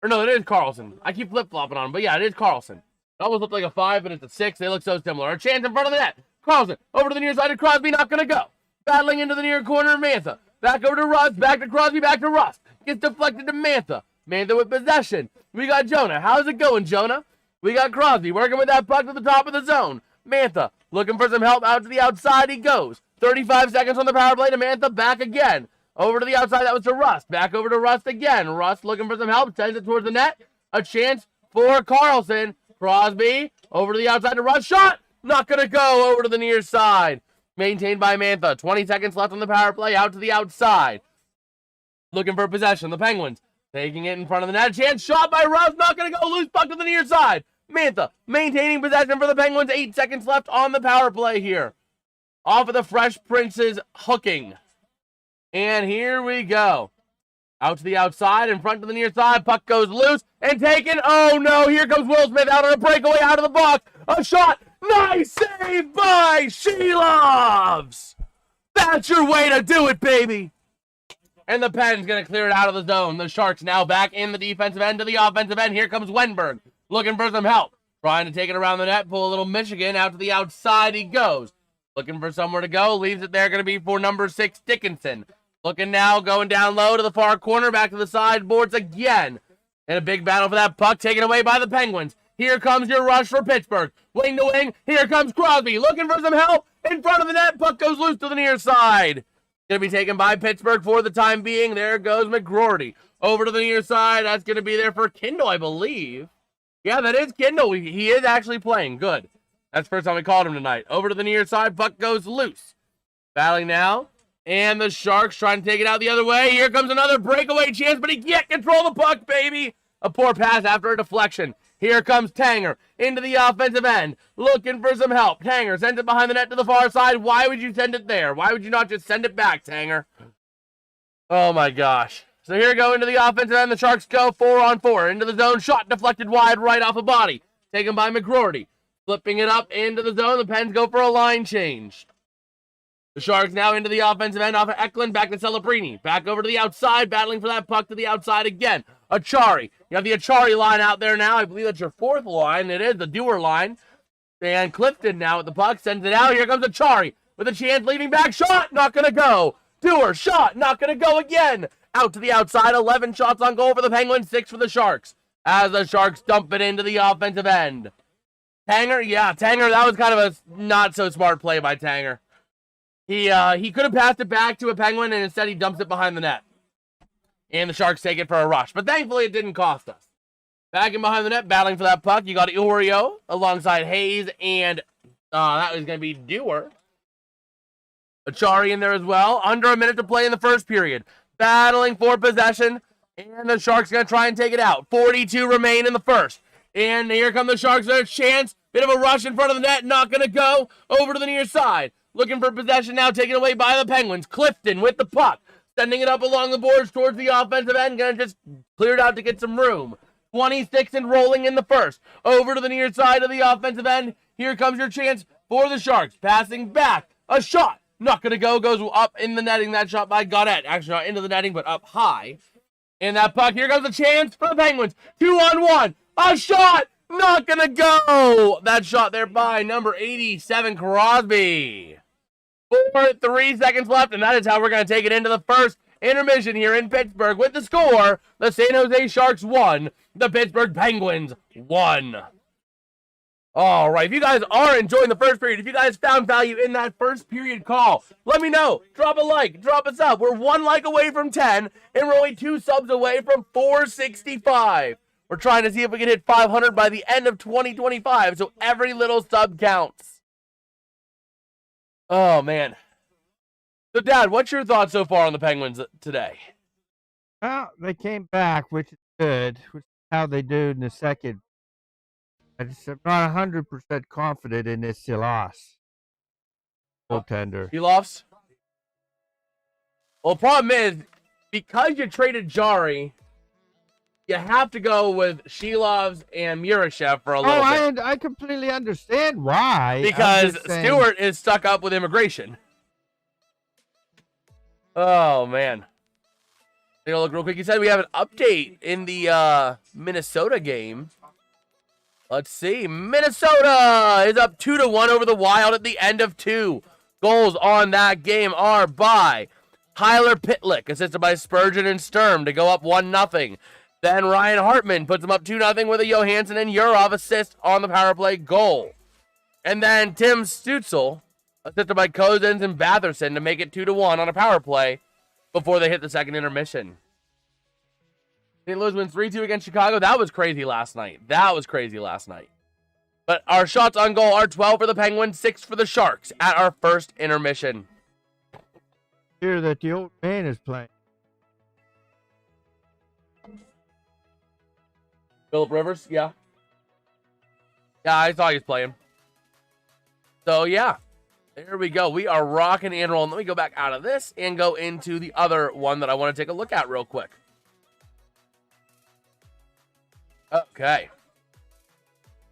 Or no, it is Carlson. I keep flip-flopping on him, but yeah, it is Carlson. It almost looked like a 5, but it's a 6. They look so similar. A chance in front of the net. Carlson, over to the near side to Crosby, not going to go. Battling into the near corner, Mantha. Back over to Russ, back to Crosby, back to Russ. Gets deflected to Mantha. Mantha with possession. We got Jonah. How's it going, Jonah? We got Crosby working with that puck to the top of the zone. Mantha looking for some help out to the outside. He goes. 35 seconds on the power play to Mantha. Back again. Over to the outside, that was to Rust. Back over to Rust again. Rust looking for some help, sends it towards the net. A chance for Carlson. Crosby, over to the outside to Rust. Shot! Not going to go over to the near side. Maintained by Mantha. 20 seconds left on the power play, out to the outside. Looking for possession, the Penguins. Taking it in front of the net. A chance, shot by Rust, not going to go. Loose puck to the near side. Mantha maintaining possession for the Penguins. 8 seconds left on the power play here. Off of the Fresh Prince's hooking. And here we go. Out to the outside, in front to the near side. Puck goes loose and taken. Oh no, here comes Will Smith out on a breakaway out of the box. A shot. Nice save by Sheloves. That's your way to do it, baby. And the Pen's going to clear it out of the zone. The Sharks now back in the defensive end to the offensive end. Here comes Wenberg looking for some help. Trying to take it around the net. Pull a little Michigan. Out to the outside he goes. Looking for somewhere to go. Leaves it there. Going to be for number 6, Dickinson. Looking now, going down low to the far corner, back to the sideboards again. And a big battle for that puck, taken away by the Penguins. Here comes your rush for Pittsburgh. Wing to wing, here comes Crosby, looking for some help. In front of the net, puck goes loose to the near side. Going to be taken by Pittsburgh for the time being. There goes McGroarty. Over to the near side. That's going to be there for Kindle, I believe. Yeah, that is Kindle. He is actually playing. Good. That's the first time we called him tonight. Over to the near side. Puck goes loose. Battling now. And the Sharks trying to take it out the other way. Here comes another breakaway chance, but he can't control the puck, baby. A poor pass after a deflection. Here comes Tanger into the offensive end, looking for some help. Tanger sends it behind the net to the far side. Why would you send it there? Why would you not just send it back, Tanger? Oh, my gosh. So here we go into the offensive end. The Sharks go 4-on-4 into the zone. Shot deflected wide right off a body. Taken by McGroarty. Flipping it up into the zone. The Pens go for a line change. The Sharks now into the offensive end off of Eklund. Back to Celebrini. Back over to the outside. Battling for that puck to the outside again. Achari. You have the Achari line out there now. I believe that's your fourth line. It is the Dewar line. And Clifton now with the puck. Sends it out. Here comes Achari with a chance. Leading back. Shot. Not going to go. Dewar. Shot. Not going to go again. Out to the outside. 11 shots on goal for the Penguins. 6 for the Sharks. As the Sharks dump it into the offensive end. Tanger. Yeah, Tanger. That was kind of a not so smart play by Tanger. He could have passed it back to a Penguin, and instead he dumps it behind the net. And the Sharks take it for a rush. But thankfully, it didn't cost us. Back in behind the net, battling for that puck. You got Iorio alongside Hayes, and that was going to be Dewar. Achari in there as well. Under a minute to play in the first period. Battling for possession, and the Sharks going to try and take it out. 42 remain in the first. And here come the Sharks. There's a chance. Bit of a rush in front of the net. Not going to go. Over to the near side. Looking for possession now, taken away by the Penguins. Clifton with the puck. Sending it up along the boards towards the offensive end. Gonna just clear it out to get some room. 26 and rolling in the first. Over to the near side of the offensive end. Here comes your chance for the Sharks. Passing back. A shot. Not gonna go. Goes up in the netting. That shot by Gaudette. Actually not into the netting, but up high. And that puck. Here comes the chance for the Penguins. 2-on-1. A shot. Not gonna go. That shot there by number 87, Crosby. 3 seconds left, and that is how we're going to take it into the first intermission here in Pittsburgh. With the score, the San Jose Sharks 1, the Pittsburgh Penguins 1. All right, if you guys are enjoying the first period, if you guys found value in that first period call, let me know. Drop a like, drop us up. We're 1 like away from 10, and we're only 2 subs away from 465. We're trying to see if we can hit 500 by the end of 2025, so every little sub counts. Oh, man. So, Dad, what's your thoughts so far on the Penguins today? Well, they came back, which is good, which is how they do in the second. I'm not 100% confident in this Silas goaltender. Silas? Well, the problem is, because you traded Jari, you have to go with Shilovs and Murashev for a little bit. I completely understand why. Because Stewart is stuck up with immigration. Oh, man. Take a look real quick. He said we have an update in the Minnesota game. Let's see. Minnesota is up 2-1 over the Wild at the end of 2. Goals on that game are by Tyler Pitlick, assisted by Spurgeon and Sturm to go up 1-0. Then Ryan Hartman puts them up 2-0 with a Johansson and Urov assist on the power play goal. And then Tim Stutzel, assisted by Cozens and Batherson, to make it 2-1 on a power play before they hit the second intermission. St. Louis wins 3-2 against Chicago. That was crazy last night. But our shots on goal are 12 for the Penguins, 6 for the Sharks at our first intermission. Hear that the old man is playing. Phillip Rivers, yeah. Yeah, I saw he was playing. So, yeah. There we go. We are rocking and rolling. Let me go back out of this and go into the other one that I want to take a look at real quick. Okay.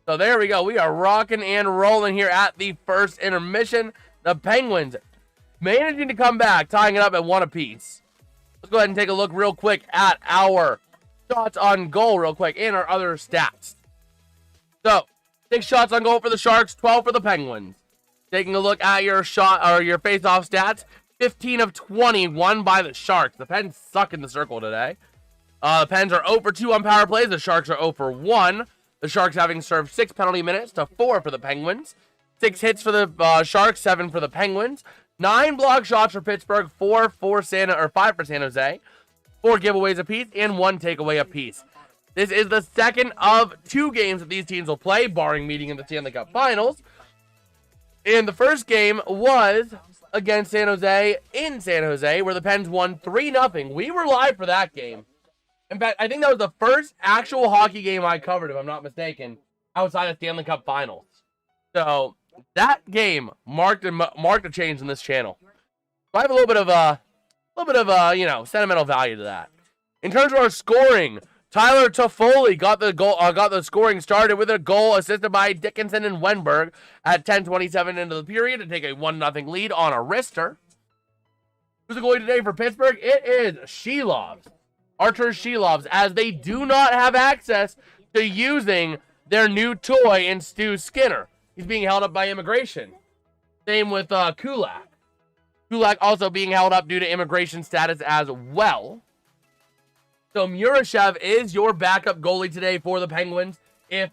So, there we go. We are rocking and rolling here at the first intermission. The Penguins managing to come back, tying it up at 1 apiece. Let's go ahead and take a look real quick at our shots on goal real quick and our other stats. So, 6 shots on goal for the Sharks, 12 for the Penguins. Taking a look at your shot or your face-off stats, 15 of 20 won by the Sharks. The Pens suck in the circle today. The Pens are 0 for 2 on power plays. The Sharks are 0 for 1. The Sharks having served 6 penalty minutes to 4 for the Penguins. 6 hits for the Sharks, 7 for the Penguins. 9 block shots for Pittsburgh, 5 for San Jose, 4 giveaways apiece, and 1 takeaway apiece. This is the second of 2 games that these teams will play, barring meeting in the Stanley Cup Finals. And the first game was against San Jose in San Jose, where the Pens won 3-0. We were live for that game. In fact, I think that was the first actual hockey game I covered, if I'm not mistaken, outside of Stanley Cup Finals. So that game marked a change in this channel. So I have a little bit of sentimental value to that. In terms of our scoring, Tyler Toffoli got the scoring started with a goal assisted by Dickinson and Wenberg at 10:27 into the period to take a 1-0 lead on a wrister. Who's the goalie today for Pittsburgh? It is Shelovs. Artur Shelovs, as they do not have access to using their new toy in Stu Skinner. He's being held up by immigration. Same with Kulak. Kulak also being held up due to immigration status as well. So Murashev is your backup goalie today for the Penguins if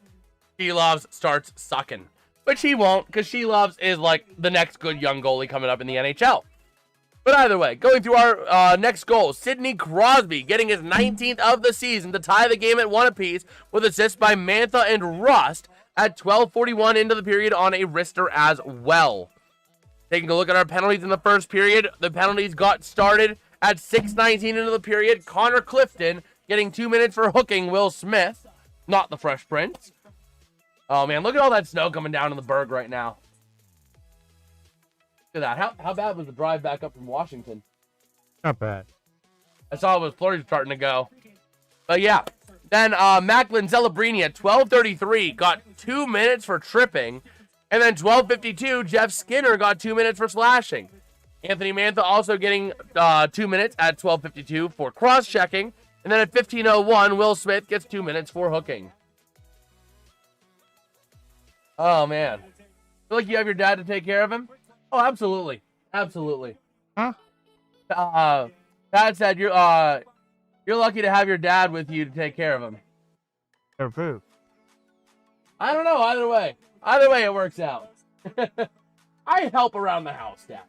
Shelovs starts sucking. Which he won't, because Shelovs is like the next good young goalie coming up in the NHL. But either way, going through our next goal, Sidney Crosby getting his 19th of the season to tie the game at 1 apiece with assists by Mantha and Rust at 12:41 into the period on a wrister as well. Taking a look at our penalties in the first period, the penalties got started at 6:19 into the period. Connor Clifton getting 2 minutes for hooking Will Smith, not the Fresh Prince. Oh man, look at all that snow coming down in the Berg right now. Look at that. How bad was the drive back up from Washington? Not bad. I saw it was flurries starting to go. But yeah. Then Macklin Celebrini at 12:33 got 2 minutes for tripping. And then 12:52, Jeff Skinner got 2 minutes for slashing. Anthony Mantha also getting 2 minutes at 12:52 for cross-checking. And then at 15:01, Will Smith gets 2 minutes for hooking. Oh, man. Feel like you have your dad to take care of him? Oh, absolutely. Absolutely. Huh? Pat said you're lucky to have your dad with you to take care of him. Or who? I don't know. Either way. Either way, it works out. I help around the house, Dad.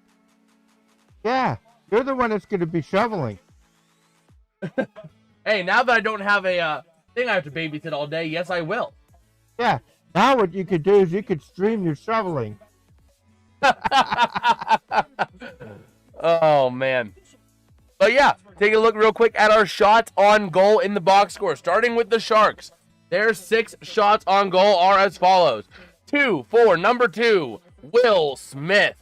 Yeah, you're the one that's going to be shoveling. Hey, now that I don't have a thing I have to babysit all day, yes, I will. Yeah, now what you could do is you could stream your shoveling. Oh, man. But yeah, take a look real quick at our shots on goal in the box score. Starting with the Sharks. Their 6 shots on goal are as follows. 2 for number 2, Will Smith.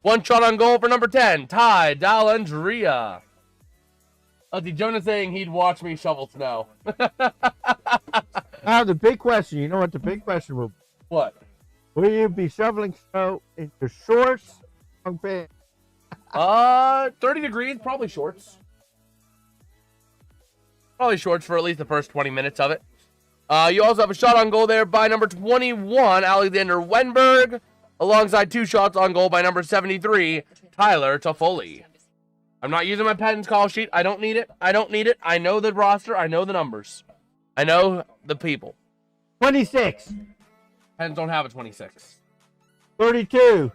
1 shot on goal for number 10, Ty Dellandrea. Let's see, Jonah saying he'd watch me shovel snow. Now, the big question, you know what the big question will be? What? Will you be shoveling snow in your shorts or pants? 30 degrees, probably shorts. Probably shorts for at least the first 20 minutes of it. You also have a shot on goal there by number 21, Alexander Wenberg, alongside 2 shots on goal by number 73, Tyler Toffoli. I'm not using my Pens call sheet. I don't need it. I don't need it. I know the roster. I know the numbers. I know the people. 26. Pens don't have a 26. 32.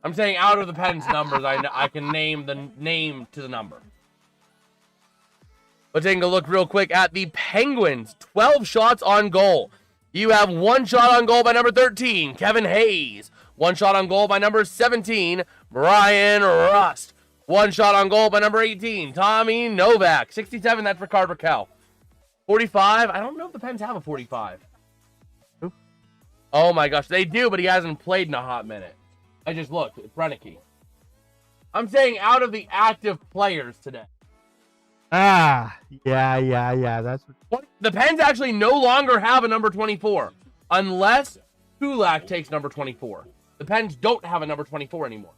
I'm saying out of the Pens numbers, I can name the name to the number. But taking a look real quick at the Penguins, 12 shots on goal. You have 1 shot on goal by number 13, Kevin Hayes. 1 shot on goal by number 17, Brian Rust. 1 shot on goal by number 18, Tommy Novak. 67, that's for Carter Kell. 45, I don't know if the Pens have a 45. Who? Oh my gosh, they do, but he hasn't played in a hot minute. I just looked, it's Brenneke. I'm saying out of the active players today. Ah, yeah. That's what... The Pens actually no longer have a number 24, unless Kulak takes number 24. The Pens don't have a number 24 anymore.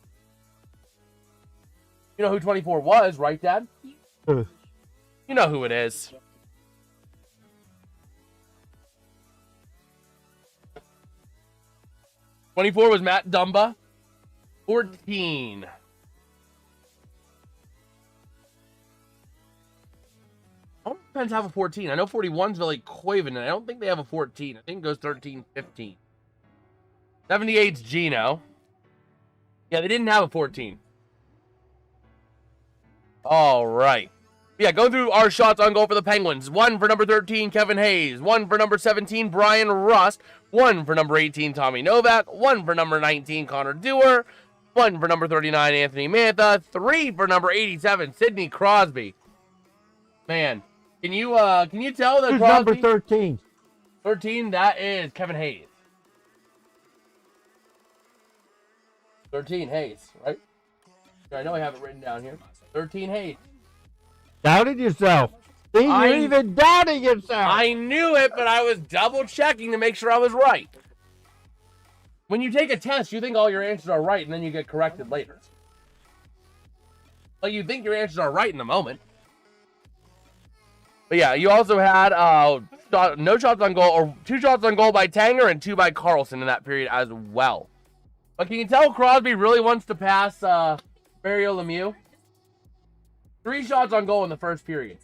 You know who 24 was, right, Dad? Who? You know who it is. '24 was Matt Dumba. 14. I don't think the Pens have a 14. I know 41's Billy Koivu, and I don't think they have a 14. I think it goes 13, 15. 78's Gino. Yeah, they didn't have a 14. All right. Yeah, going through our shots on goal for the Penguins. 1 for number 13, Kevin Hayes. 1 for number 17, Brian Rust. 1 for number 18, Tommy Novak. 1 for number 19, Connor Dewar. 1 for number 39, Anthony Mantha. 3 for number 87, Sidney Crosby. Man, can you tell that Who's Crosby? number 13? 13, that is Kevin Hayes. 13 Hayes, right? I know I have it written down here. 13 Hayes. Doubted yourself. See, you're even doubting yourself. I knew it, but I was double checking to make sure I was right. When you take a test, you think all your answers are right, and then you get corrected later. Like, you think your answers are right in the moment. But yeah, you also had no shots on goal, or 2 shots on goal by Tanger and 2 by Carlson in that period as well. But can you tell Crosby really wants to pass Mario Lemieux? 3 shots on goal in the first period.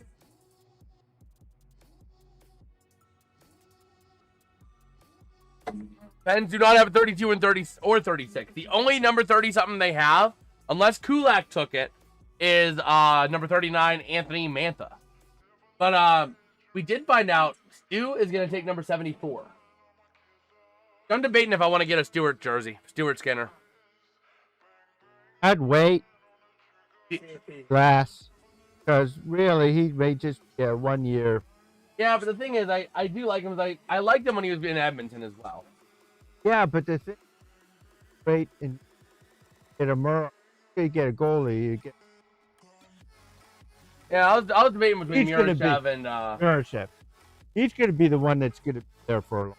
Pens do not have a 32 and 30 or 36. The only number 30 something they have, unless Kulak took it, is number 39, Anthony Mantha. But we did find out Stu is going to take number 74. I'm debating if I want to get a Stewart jersey, Stewart Skinner. I'd wait. Glass. Because really, he may just get 1 year. Yeah, but the thing is, I do like him. I liked him when he was in Edmonton as well. Yeah, but the thing, wait and get a you get a goalie. You get. Yeah, I was debating between Murashev and Murashev. He's going to be the one that's going to be there for a long.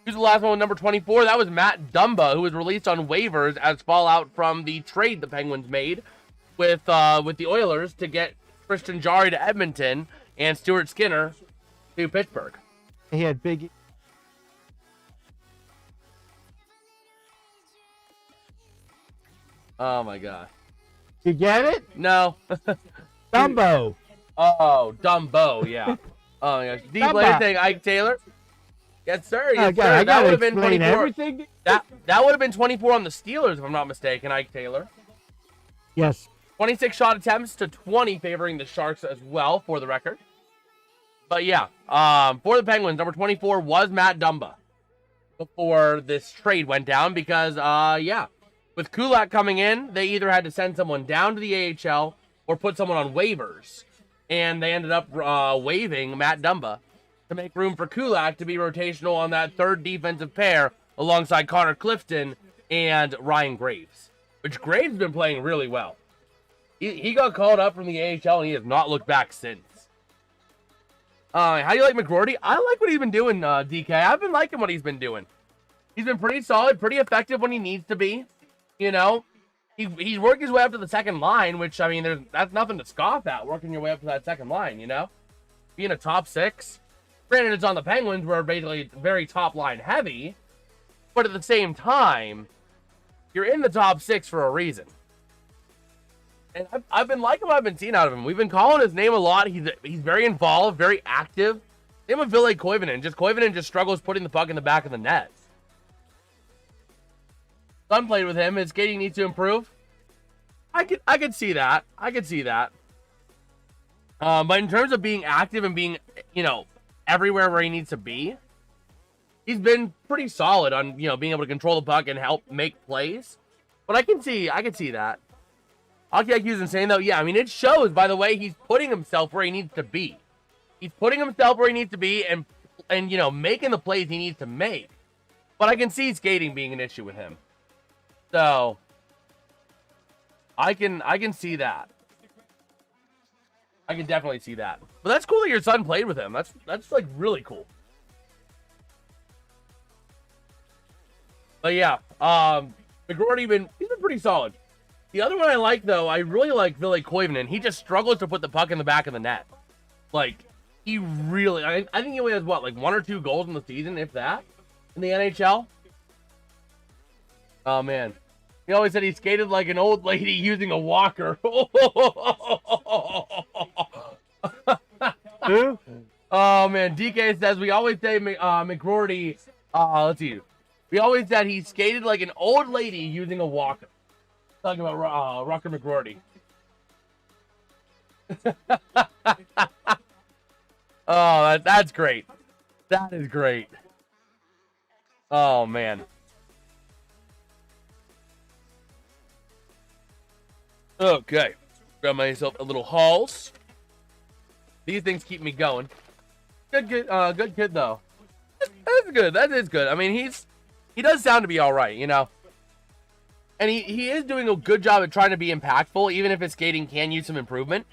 Who's the last one with number 24? That was Matt Dumba, who was released on waivers as fallout from the trade the Penguins made with the Oilers to get Christian Jarry to Edmonton and Stuart Skinner to Pittsburgh. He had big. Oh my god. You get it? No. Dumbo. Oh, Dumbo, yeah. Oh my gosh. D play thing, Ike Taylor. Yes, sir. Yes, sir. I That would gotta have been explain 24. everything. That would have been 24 on the Steelers, if I'm not mistaken, Ike Taylor. Yes. 26 shot attempts to 20, favoring the Sharks as well, for the record. But yeah, for the Penguins, number 24 was Matt Dumba before this trade went down because, yeah, with Kulak coming in, they either had to send someone down to the AHL or put someone on waivers. And they ended up waiving Matt Dumba to make room for Kulak to be rotational on that third defensive pair alongside Connor Clifton and Ryan Graves, which Graves has been playing really well. He got called up from the AHL, and he has not looked back since. How do you like McGroarty? I like what he's been doing, DK. I've been liking what he's been doing. He's been pretty solid, pretty effective when he needs to be. You know, he's worked his way up to the second line, which, I mean, that's nothing to scoff at, working your way up to that second line, you know? Being a top 6. Granted, it's on the Penguins, where basically very top line heavy. But at the same time, you're in the top 6 for a reason. And I've been liking what I've been seeing out of him. We've been calling his name a lot. He's very involved, very active. Same with Ville Koivunen. Koivunen just struggles putting the puck in the back of the net. Son played with him. His skating needs to improve. I could see that. I could see that. But in terms of being active and being, you know, everywhere where he needs to be, he's been pretty solid on, you know, being able to control the puck and help make plays. But I can see that. Hockey IQ is saying though, yeah, I mean, it shows by the way he's putting himself where he needs to be. He's putting himself where he needs to be and you know, making the plays he needs to make. But I can see skating being an issue with him. So I can see that. I can definitely see that. But that's cool that your son played with him. That's like really cool. But yeah, McGroarty he's been pretty solid. The other one I like, though, I really like Ville Koivunen. He just struggles to put the puck in the back of the net. Like, he really... I think he only has, what, like 1 or 2 goals in the season, if that, in the NHL? Oh, man. He always said he skated like an old lady using a walker. Who? Oh, man. DK says, we always say McGroarty... let's see. We always said he skated like an old lady using a walker. Talking about Rucker McGroarty. Oh, that's great. That is great. Oh, man. Okay. Grab myself a little Halls. These things keep me going. Good kid, though. That's good. That is good. I mean, he does sound to be all right, you know. And he is doing a good job at trying to be impactful, even if his skating can use some improvement.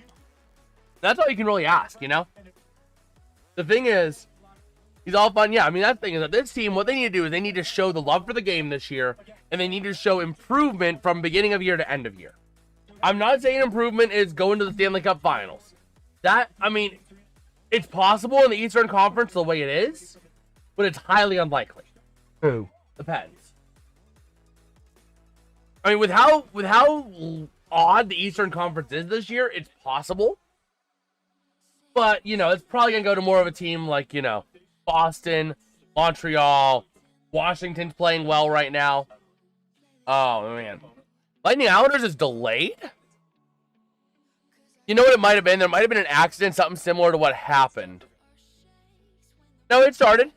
That's all you can really ask, you know. The thing is, he's all fun. Yeah, I mean, that thing is that this team, what they need to do is they need to show the love for the game this year, and they need to show improvement from beginning of year to end of year. I'm not saying improvement is going to the Stanley Cup Finals. That, I mean, it's possible in the Eastern Conference the way it is, but it's highly unlikely. Who? Depends. I mean, with how odd the Eastern Conference is this year, it's possible. But, you know, it's probably going to go to more of a team like, you know, Boston, Montreal, Washington's playing well right now. Oh, man. Lightning Islanders is delayed? You know what it might have been? There might have been an accident, something similar to what happened. No, it started.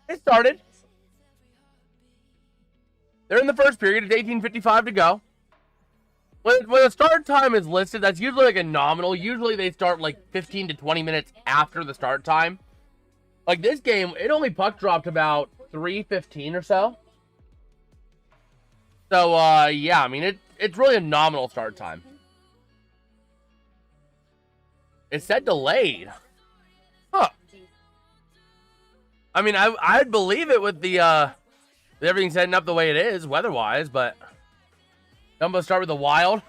It started. They're in the first period. It's 18:55 to go. When the start time is listed, that's usually like a nominal. Usually they start like 15 to 20 minutes after the start time. Like this game, it only puck dropped about 3:15 or so. So, yeah, I mean, it's really a nominal start time. It said delayed. Huh. I mean, I'd believe it with the, with everything setting up the way it is, weather-wise, but Dumbo start with the Wild.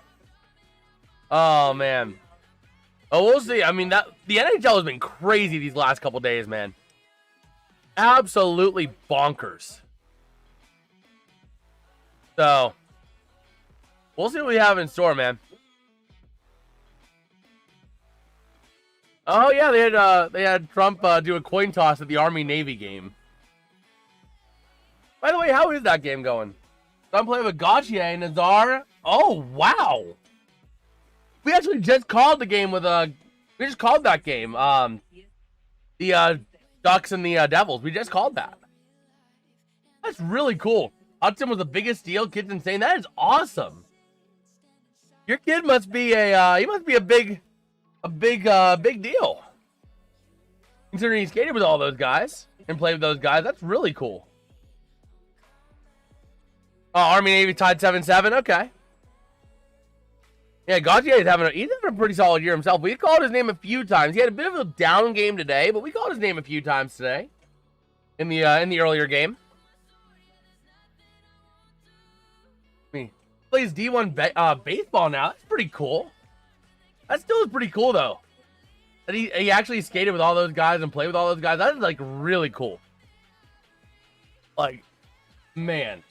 Oh, man. Oh, we'll see. I mean, the NHL has been crazy these last couple days, man. Absolutely bonkers. So, we'll see what we have in store, man. Oh yeah, they had Trump do a coin toss at the Army-Navy game. By the way, how is that game going? So I'm playing with Gauthier and Nazar. Oh wow, we actually just called the game with we just called that game. The Ducks and the Devils. We just called that. That's really cool. Hudson was the biggest deal. Kid's insane. That is awesome. Your kid must be he must be a big deal. Considering he skated with all those guys and played with those guys, that's really cool. Oh, Army-Navy tied 7-7. Okay. Yeah, Gauthier is having a pretty solid year himself. We called his name a few times. He had a bit of a down game today, but we called his name a few times today in the earlier game. He plays D1 baseball now. That's pretty cool. That still is pretty cool, though. That he actually skated with all those guys and played with all those guys. That is, like, really cool. Like, man.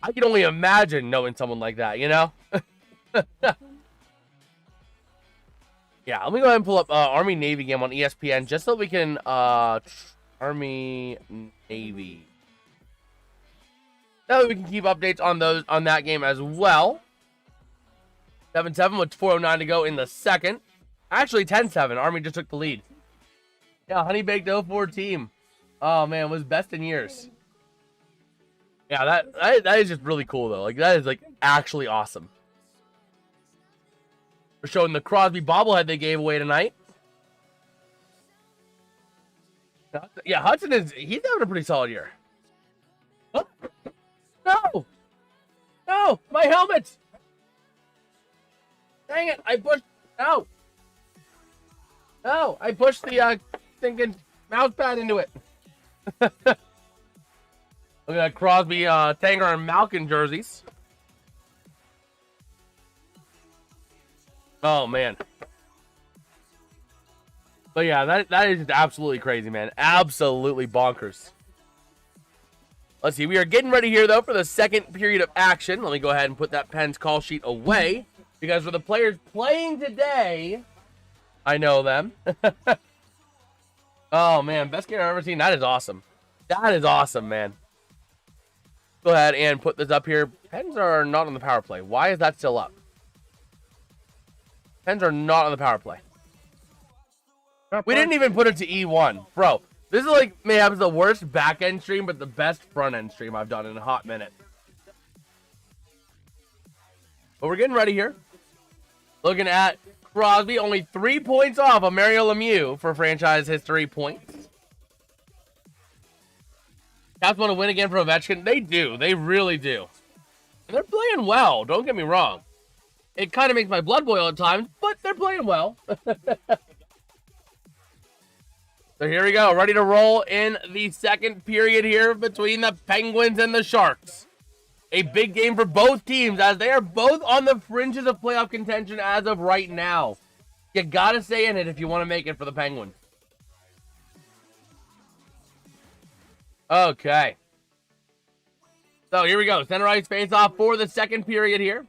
I can only imagine knowing someone like that, you know? Yeah, let me go ahead and pull up Army-Navy game on ESPN just so we can, Army-Navy. That way we can keep updates on that game as well. 7-7 with 4:09 to go in the second. Actually, 10-7. Army just took the lead. Yeah, Honey Baked 04 team. Oh, man, it was best in years. Yeah, that is just really cool, though. Like, that is, like, actually awesome. We're showing the Crosby bobblehead they gave away tonight. Yeah, Hudson he's having a pretty solid year. Oh, no! No! My helmet! Dang it! I pushed. No! No! I pushed the thinking mouse pad into it. Look at that Crosby, Tanger, and Malkin jerseys. Oh man! But yeah, that is just absolutely crazy, man. Absolutely bonkers. Let's see. We are getting ready here though for the second period of action. Let me go ahead and put that Pens call sheet away. Because for the players playing today, I know them. Oh, man. Best game I've ever seen. That is awesome. That is awesome, man. Go ahead and put this up here. Pens are not on the power play. Why is that still up? Pens are not on the power play. We didn't even put it to E1. Bro, this is like maybe the worst back-end stream, but the best front-end stream I've done in a hot minute. But we're getting ready here. Looking at Crosby, only 3 points off of Mario Lemieux for franchise history points. Caps want to win again for Ovechkin. They do. They really do. And they're playing well. Don't get me wrong. It kind of makes my blood boil at times, but they're playing well. So here we go. Ready to roll in the second period here between the Penguins and the Sharks. A big game for both teams as they are both on the fringes of playoff contention as of right now. You got to stay in it if you want to make it for the Penguins. Okay. So here we go. Center ice face-off for the second period here.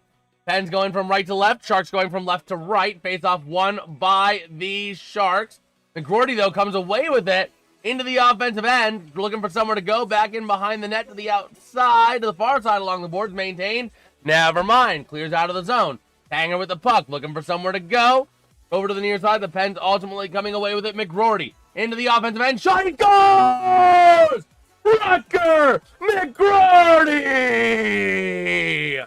Pens going from right to left. Sharks going from left to right. Face-off won by the Sharks. McGroarty, though, comes away with it into the offensive end. Looking for somewhere to go. Back in behind the net to the outside. To the far side along the boards. Maintained. Never mind. Clears out of the zone. Tanger with the puck. Looking for somewhere to go. Over to the near side. The Pens ultimately coming away with it. McGroarty into the offensive end. Shot. He goes! Rutger McGroarty!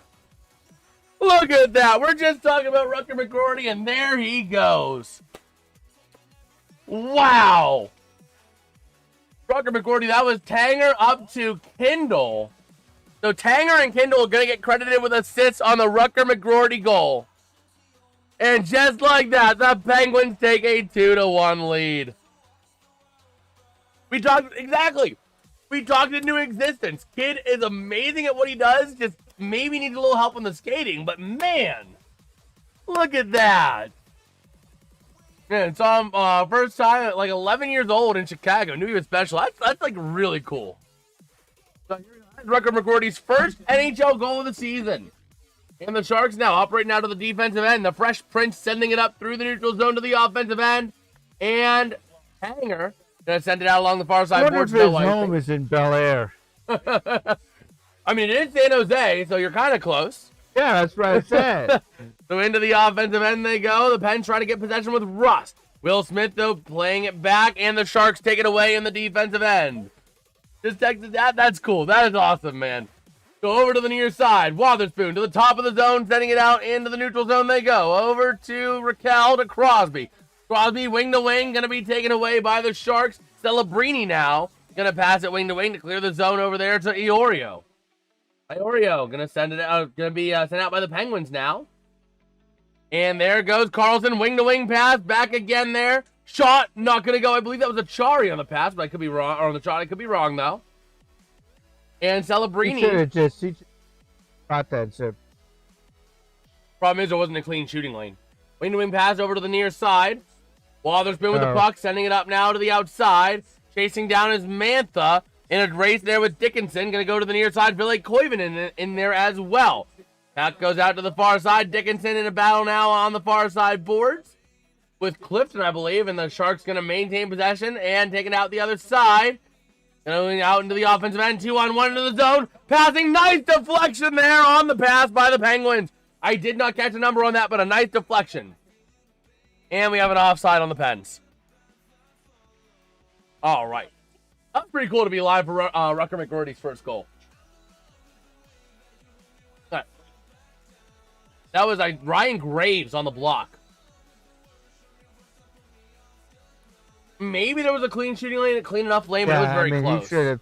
Look at that. We're just talking about Rutger McGroarty, and there he goes. Wow. Rutger McGroarty, that was Tanger up to Kindle. So Tanger and Kindle are going to get credited with assists on the Rutger McGroarty goal. And just like that, the Penguins take a 2-1 lead. We talked into existence. Kid is amazing at what he does. Just maybe needs a little help on the skating. But man, look at that. Man, saw him first time at like 11 years old in Chicago. Knew he was special. That's like really cool. So here's Rutger McGroarty's first NHL goal of the season. And the Sharks now operating out of the defensive end. The Fresh Prince sending it up through the neutral zone to the offensive end. And Hanger gonna send it out along the far side boards. His home is in Bel Air. I mean, it is San Jose, so you're kind of close. Yeah, that's what I said. So into the offensive end they go. The Pens try to get possession with Rust. Will Smith, though, playing it back, and the Sharks take it away in the defensive end. Just Texas, that's cool. That is awesome, man. Go over to the near side. Wotherspoon to the top of the zone, sending it out into the neutral zone they go. Over to Raquel to Crosby. Crosby, wing to wing, going to be taken away by the Sharks. Celebrini now going to pass it wing to wing to clear the zone over there to Iorio. Iorio going to send it out. Going to be sent out by the Penguins now. And there goes Carlson, wing to wing pass, back again there. Shot, not going to go. I believe that was a Chari on the pass, but I could be wrong. Or on the shot, I could be wrong though. And Celebrini. He should have just got that zip. Problem is, it wasn't a clean shooting lane. Wing to wing pass over to the near side. Wotherspoon with the puck, sending it up now to the outside. Chasing down is Mantha. In a race there with Dickinson. Going to go to the near side. Ville Koivunen in there as well. Puck goes out to the far side. Dickinson in a battle now on the far side boards with Clifton, I believe. And the Sharks going to maintain possession and take it out the other side. Going out into the offensive end. 2-on-1 into the zone. Passing. Nice deflection there on the pass by the Penguins. I did not catch a number on that, but a nice deflection. And we have an offside on the Pens. All right. That's pretty cool to be live for Rutger McGroarty's first goal. All right. That was Ryan Graves on the block. Maybe there was a clean shooting lane, a clean enough lane, but it was very close. He should have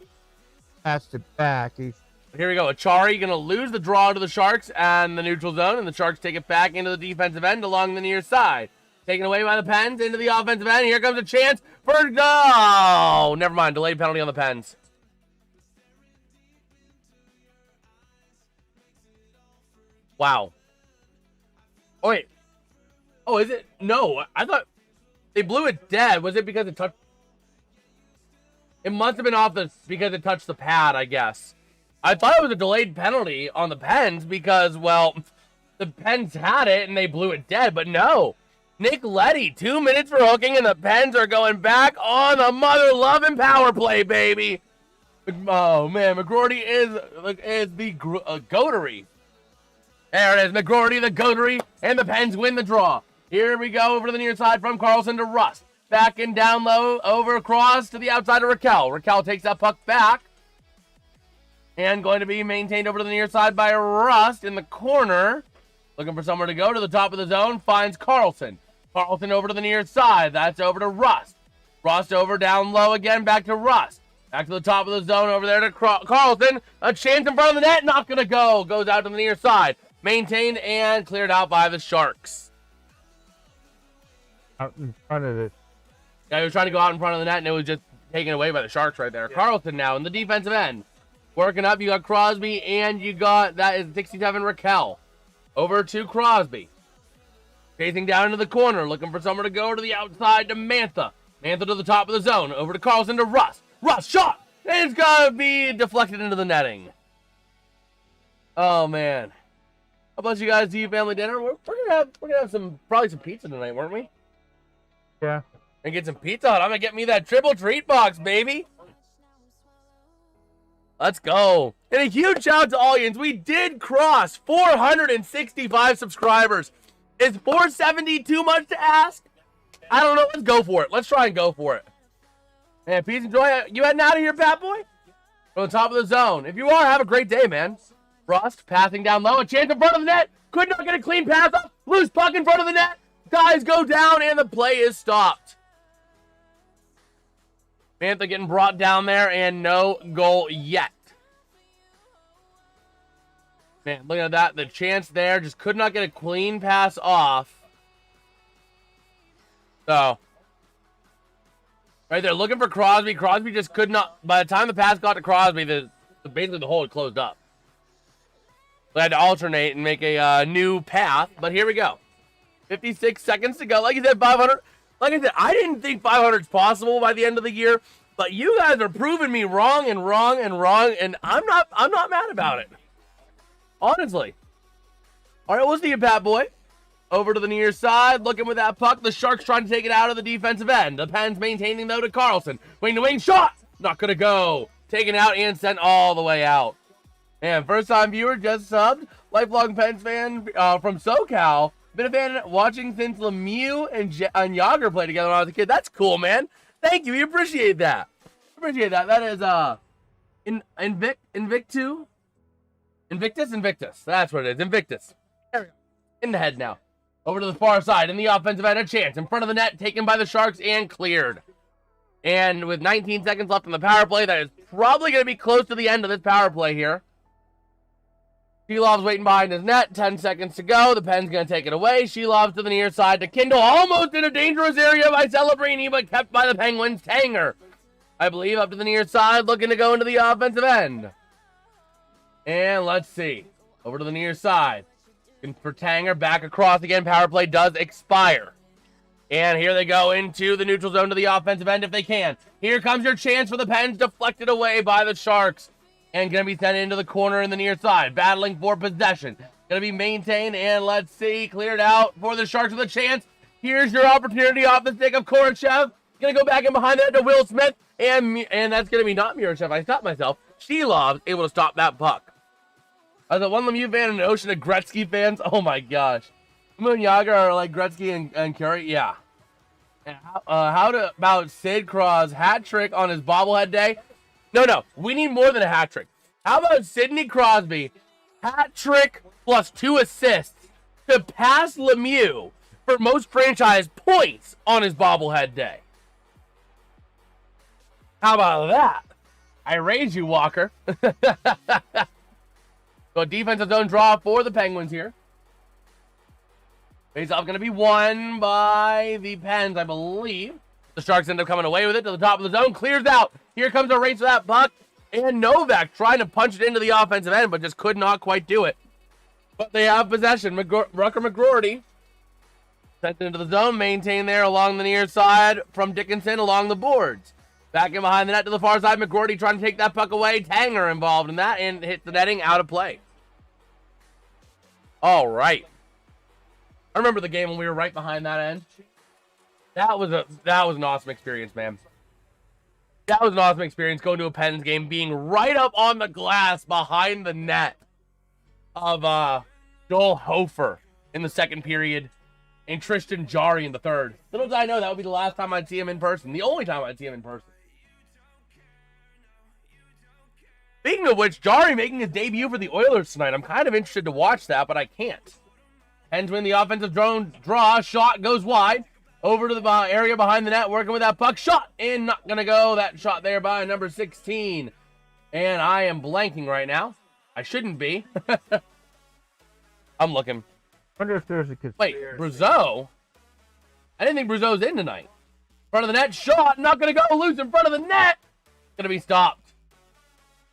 passed it back. Here we go. Achari going to lose the draw to the Sharks and the neutral zone, and the Sharks take it back into the defensive end along the near side. Taken away by the Pens into the offensive end. Here comes a chance for go. Never mind. Delayed penalty on the Pens. Wow. Oh, wait. Oh, is it? No. I thought they blew it dead. Was it because it touched? It must have been off because it touched the pad, I guess. I thought it was a delayed penalty on the Pens because, well, the Pens had it and they blew it dead, but no. Nick Leddy, 2 minutes for hooking, and the Pens are going back on the mother-loving power play, baby. Oh, man, McGroarty is the goatery. There it is, McGroarty, the goatery, and the Pens win the draw. Here we go over to the near side from Carlson to Rust. Back and down low, over across to the outside of Raquel. Raquel takes that puck back. And going to be maintained over to the near side by Rust in the corner. Looking for somewhere to go to the top of the zone. Finds Carlson. Carlson over to the near side. That's over to Rust. Rust over down low again. Back to Rust. Back to the top of the zone over there to Carlson. A chance in front of the net. Not going to go. Goes out to the near side. Maintained and cleared out by the Sharks. Out in front of it. Yeah, he was trying to go out in front of the net, and it was just taken away by the Sharks right there. Yeah. Carlson now in the defensive end. Working up, you got Crosby, and you got, that is 67 Raquel. Over to Crosby. Chasing down into the corner, looking for somewhere to go to the outside to Mantha. Mantha to the top of the zone. Over to Carlson to Rust. Rust, shot! And it's going to be deflected into the netting. Oh, man. How about you guys do family dinner? We're gonna have some, probably some pizza tonight, weren't we? Yeah. And get some Pizza Hut. I'm gonna get me that triple treat box, baby. Let's go. And a huge shout out to audience. We did cross 465 subscribers. Is 470 too much to ask? I don't know. Let's go for it. Let's try and go for it. Man, peace and joy. You heading out of here, Pat Boy? From the top of the zone. If you are, have a great day, man. Rust passing down low. A chance in front of the net. Could not get a clean pass up. Loose puck in front of the net. Guys go down, and the play is stopped. Mantha getting brought down there, and no goal yet. Man, look at that. The chance there. Just could not get a clean pass off. So, right there, looking for Crosby. Crosby just could not. By the time the pass got to Crosby, basically the hole had closed up. They had to alternate and make a new path, but here we go. 56 seconds to go. Like you said, 500. Like I said, I didn't think 500 is possible by the end of the year, but you guys are proving me wrong and wrong and wrong, and I'm not mad about it. Honestly. All right, we'll see you, Pat Boy. Over to the near side, looking with that puck. The Sharks trying to take it out of the defensive end. The Pens maintaining, though, to Carlson. Wing to wing, shot! Not going to go. Taken out and sent all the way out. Man, first-time viewer, just subbed. Lifelong Pens fan from SoCal. Been a fan watching since Lemieux and Yager played together when I was a kid. That's cool, man. Thank you. We appreciate that. Appreciate that. That is Invictus. That's what it is. Invictus. There we go. In the head now. Over to the far side. In the offensive end, a chance. In front of the net, taken by the Sharks and cleared. And with 19 seconds left on the power play, that is probably going to be close to the end of this power play here. Shelov's waiting behind his net. 10 seconds to go. The Pen's going to take it away. Shelov's to the near side to Kindle. Almost in a dangerous area by Celebrini, but kept by the Penguins. Tanger, I believe, up to the near side, looking to go into the offensive end. And let's see. Over to the near side. For Tanger, back across again. Power play does expire. And here they go into the neutral zone to the offensive end if they can. Here comes your chance for the Pens, deflected away by the Sharks. And going to be sent into the corner in the near side. Battling for possession. Going to be maintained, and let's see. Cleared out for the Sharks with a chance. Here's your opportunity off the stick of Korachev. Going to go back in behind that to Will Smith. And that's going to be not Murachev. I stopped myself. Shelov's able to stop that puck. As a one Lemieux fan and an ocean of Gretzky fans, oh my gosh. Lemieux and Yager are like Gretzky and Curry, yeah. And how about Sid Crosby's hat trick on his bobblehead day? No, we need more than a hat trick. How about Sidney Crosby, hat trick plus 2 assists to pass Lemieux for most franchise points on his bobblehead day? How about that? I raise you, Walker. So defensive zone draw for the Penguins here. Face-off going to be won by the Pens, I believe. The Sharks end up coming away with it to the top of the zone. Clears out. Here comes a race for that puck. And Novak trying to punch it into the offensive end, but just could not quite do it. But they have possession. Rucker McGroarty sent into the zone. Maintained there along the near side from Dickinson along the boards. Back in behind the net to the far side. McGroarty trying to take that puck away. Tanger involved in that and hit the netting out of play. All right. I remember the game when we were right behind that end. That was an awesome experience, man. That was an awesome experience going to a Pens game, being right up on the glass behind the net of Joel Hofer in the second period. and Tristan Jarry in the third. Little did I know that would be the last time I'd see him in person. The only time I'd see him in person. Speaking of which, Jarry making his debut for the Oilers tonight. I'm kind of interested to watch that, but I can't. Hens win the offensive drone draw. Shot goes wide. Over to the area behind the net, working with that puck. Shot in, not going to go. That shot there by number 16. And I am blanking right now. I shouldn't be. I'm looking. Wonder if there's a conspiracy. Wait, Brazeau? I didn't think Brazeau's in tonight. Front of the net, shot, not going to go. Loose in front of the net. Going to be stopped.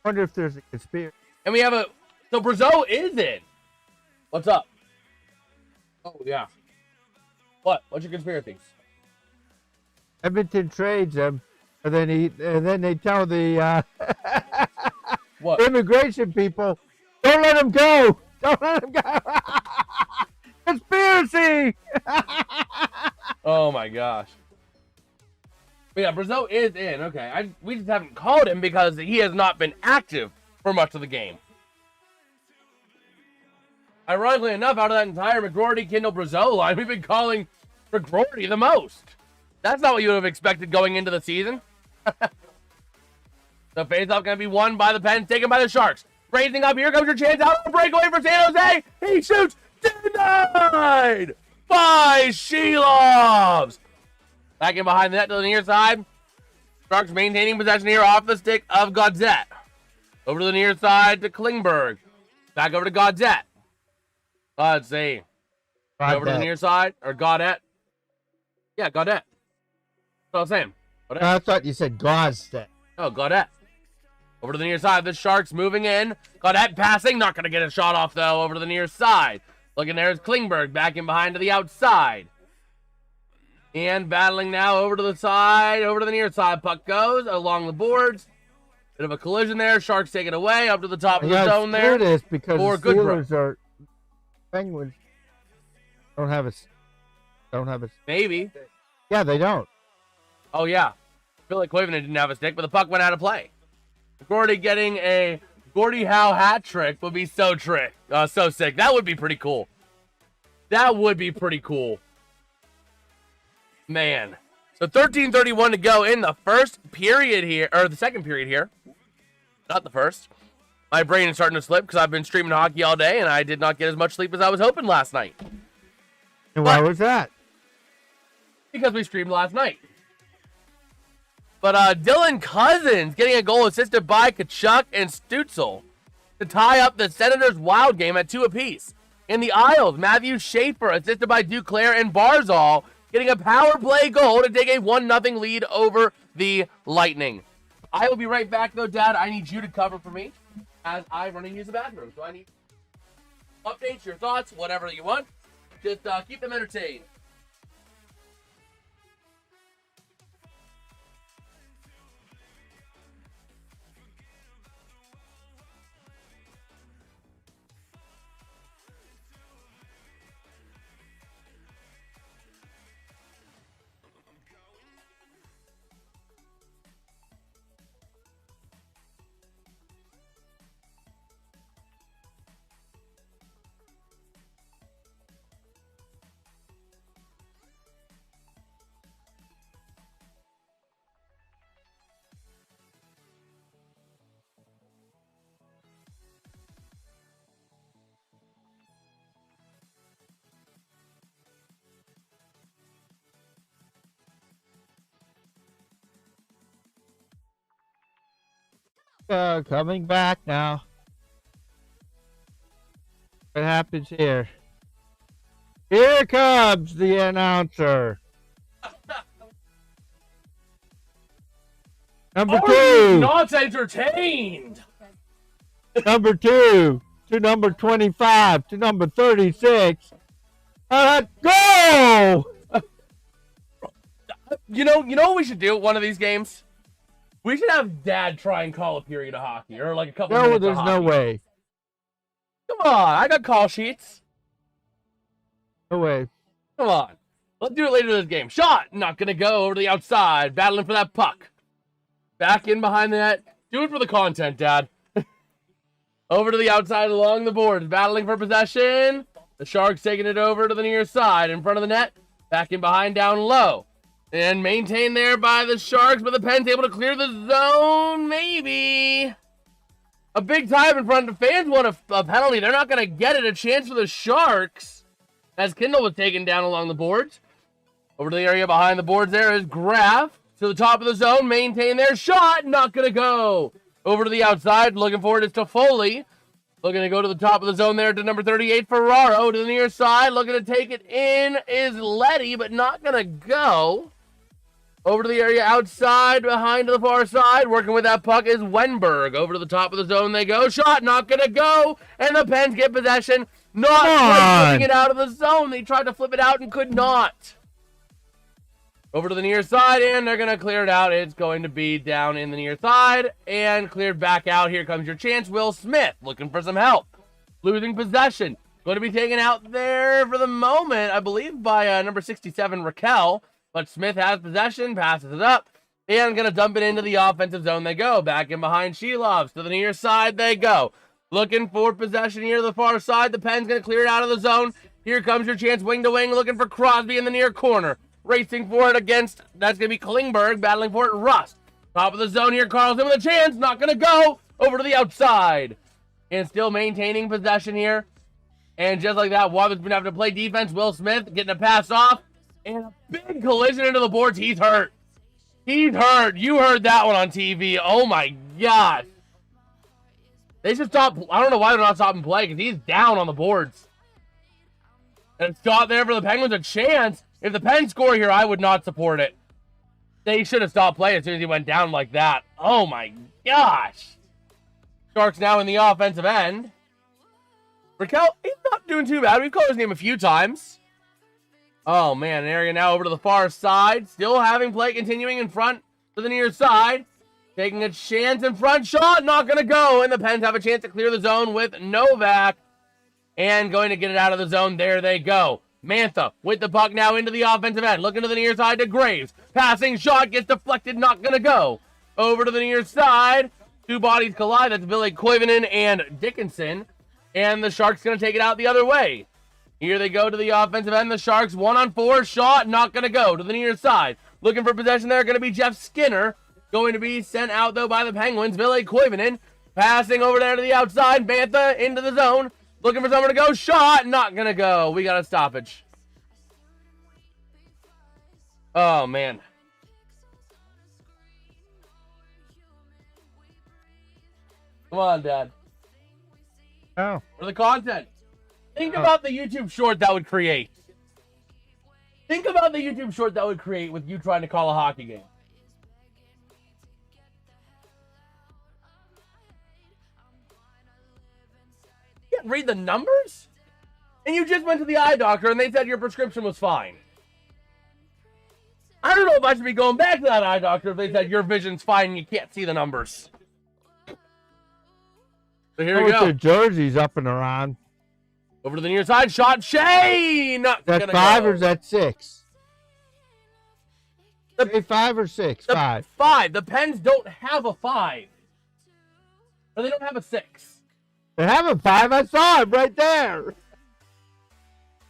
Wonder if there's a conspiracy. And we have a... So Brazeau is in. What's up? Oh, yeah. What? What's your conspiracy? Edmonton trades him, and then they tell the What? immigration people, don't let him go. Don't let him go. Conspiracy. Oh, my gosh. But yeah, Brazeau is in. Okay. We just haven't called him because he has not been active for much of the game. Ironically enough, out of that entire McGroarty, Kindle, Brazeau line, we've been calling McGroarty the most. That's not what you would have expected going into the season. The faceoff going to be won by the Pens, taken by the Sharks. Raising up, here comes your chance out of the breakaway for San Jose. He shoots, denied by Shelovs. Back in behind the net to the near side. Sharks maintaining possession here off the stick of Godzette. Over to the near side to Klingberg. Back over to Godzette. Let's see. Over to the near side, or Gaudette. Yeah, Gaudette. That's what I'm saying. Gaudette. I thought you said Godstet. Oh, Gaudette. Over to the near side, the Sharks moving in. Gaudette passing, not going to get a shot off, though, over to the near side. Looking there is Klingberg, back in behind to the outside. And battling now over to the side, over to the near side. Puck goes along the boards. Bit of a collision there. Sharks take it away, up to the top of the zone there. This because For the Goodrow. Steelers are Penguins don't have a Maybe. Yeah, they don't. Oh, yeah. I feel like Koivunen didn't have a stick, but the puck went out of play. Gordy getting a Gordie Howe hat trick would be so sick. That would be pretty cool. That would be pretty cool. Man. So 13:31 to go in the first period here, or the second period here. Not the first. My brain is starting to slip because I've been streaming hockey all day and I did not get as much sleep as I was hoping last night. And why was that? Because we streamed last night. But Dylan Cousins getting a goal assisted by Kachuk and Stutzel to tie up the Senators' Wild game at 2 apiece. In the Isles, Matthew Schaefer assisted by Duclair and Barzal getting a power play goal to take a 1-0 lead over the Lightning. I will be right back, though, Dad. I need you to cover for me as I run and use the bathroom. So I need updates, your thoughts, whatever you want. Just keep them entertained. Coming back now. What happens here? Here comes the announcer. Number Are 2. you not entertained? Number 2 to number 25 to number 36. Go! You know what we should do at one of these games? We should have Dad try and call a period of hockey, or like a couple No, minutes there's of no hockey. way. Come on, I got call sheets. No way. Come on. Let's do it later in this game. Shot! Not gonna go over to the outside, battling for that puck. Back in behind the net. Do it for the content, Dad. Over to the outside along the boards, battling for possession. The Sharks taking it over to the near side in front of the net. Back in behind down low. And maintained there by the Sharks, but the Pens able to clear the zone, maybe. A big time in front. The fans want a penalty. They're not going to get it. A chance for the Sharks. As Kindle was taken down along the boards. Over to the area behind the boards there is Graf. To the top of the zone. Maintain their shot. Not going to go. Over to the outside. Looking forward is Toffoli. Looking to go to the top of the zone there to number 38, Ferraro. To the near side. Looking to take it in is Letty, but not going to go. Over to the area outside, behind to the far side. Working with that puck is Wenberg. Over to the top of the zone they go. Shot not going to go. And the Pens get possession. Not flipping it out of the zone. They tried to flip it out and could not. Over to the near side, and they're going to clear it out. It's going to be down in the near side and cleared back out. Here comes your chance. Will Smith looking for some help. Losing possession. Going to be taken out there for the moment, I believe, by number 67, Raquel. But Smith has possession, passes it up, and going to dump it into the offensive zone they go. Back in behind Shelovs. To the near side they go. Looking for possession here to the far side. The Pen's going to clear it out of the zone. Here comes your chance, wing to wing, looking for Crosby in the near corner. Racing for it against, that's going to be Klingberg, battling for it, Rust. Top of the zone here, Carlson with a chance, not going to go. Over to the outside. And still maintaining possession here. And just like that, Water's been having to play defense. Will Smith getting a pass off. And a big collision into the boards. He's hurt. He's hurt. You heard that one on TV. Oh my gosh. They should stop. I don't know why they're not stopping play, because he's down on the boards. And it's got there for the Penguins a chance. If the Pens score here, I would not support it. They should have stopped play as soon as he went down like that. Oh my gosh. Sharks now in the offensive end. Raquel, he's not doing too bad. We've called his name a few times. Oh man, an area now over to the far side. Still having play continuing in front to the near side. Taking a chance in front. Shot not going to go. And the Pens have a chance to clear the zone with Novak. And going to get it out of the zone. There they go. Mantha with the puck now into the offensive end. Looking to the near side to Graves. Passing shot gets deflected. Not going to go. Over to the near side. Two bodies collide. That's Billy Koivunen and Dickinson. And the Sharks going to take it out the other way. Here they go to the offensive end. The Sharks 1-on-4. Shot not going to go. To the near side. Looking for possession there. Going to be Jeff Skinner. Going to be sent out though by the Penguins. Billy Koivunen. Passing over there to the outside. Mantha into the zone. Looking for someone to go. Shot. Not going to go. We got a stoppage. Oh, man. Come on, Dad. Oh. For the content. Think about the YouTube short that would create. Think about the YouTube short that would create with you trying to call a hockey game. You can't read the numbers? And you just went to the eye doctor and they said your prescription was fine. I don't know if I should be going back to that eye doctor if they said your vision's fine and you can't see the numbers. So here we go. With their jerseys up and around. Over to the near side. Shot. Shea! Not Is that gonna 5 go. or is that 6? Say 5 or 6? 5. 5. The Pens don't have a 5. Or they don't have a 6. They have a 5. I saw it right there.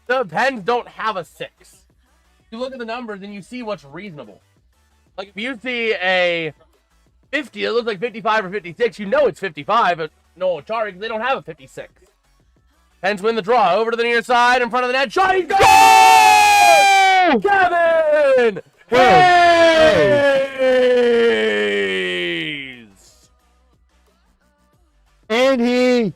The Pens don't have a 6. You look at the numbers and you see what's reasonable. Like if you see a 50, it looks like 55 or 56. You know it's 55, but no, Chari, because they don't have a 56. Pens win the draw. Over to the near side in front of the net. Shot. He's gone! Kevin! Hayes! And he...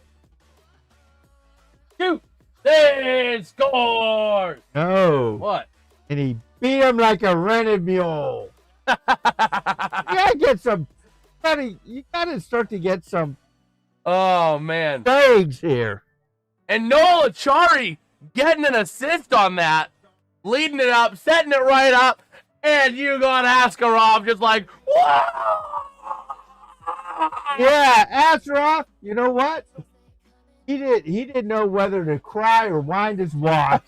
Shoot! They scored! No. What? And he beat him like a rented mule. You gotta get some... You gotta start to get some... Oh, man. Legs here. And Noel Achari getting an assist on that, leading it up, setting it right up, and you got Askarov just like, whoa! Yeah, Askarov, you know what? He didn't know whether to cry or wind his watch.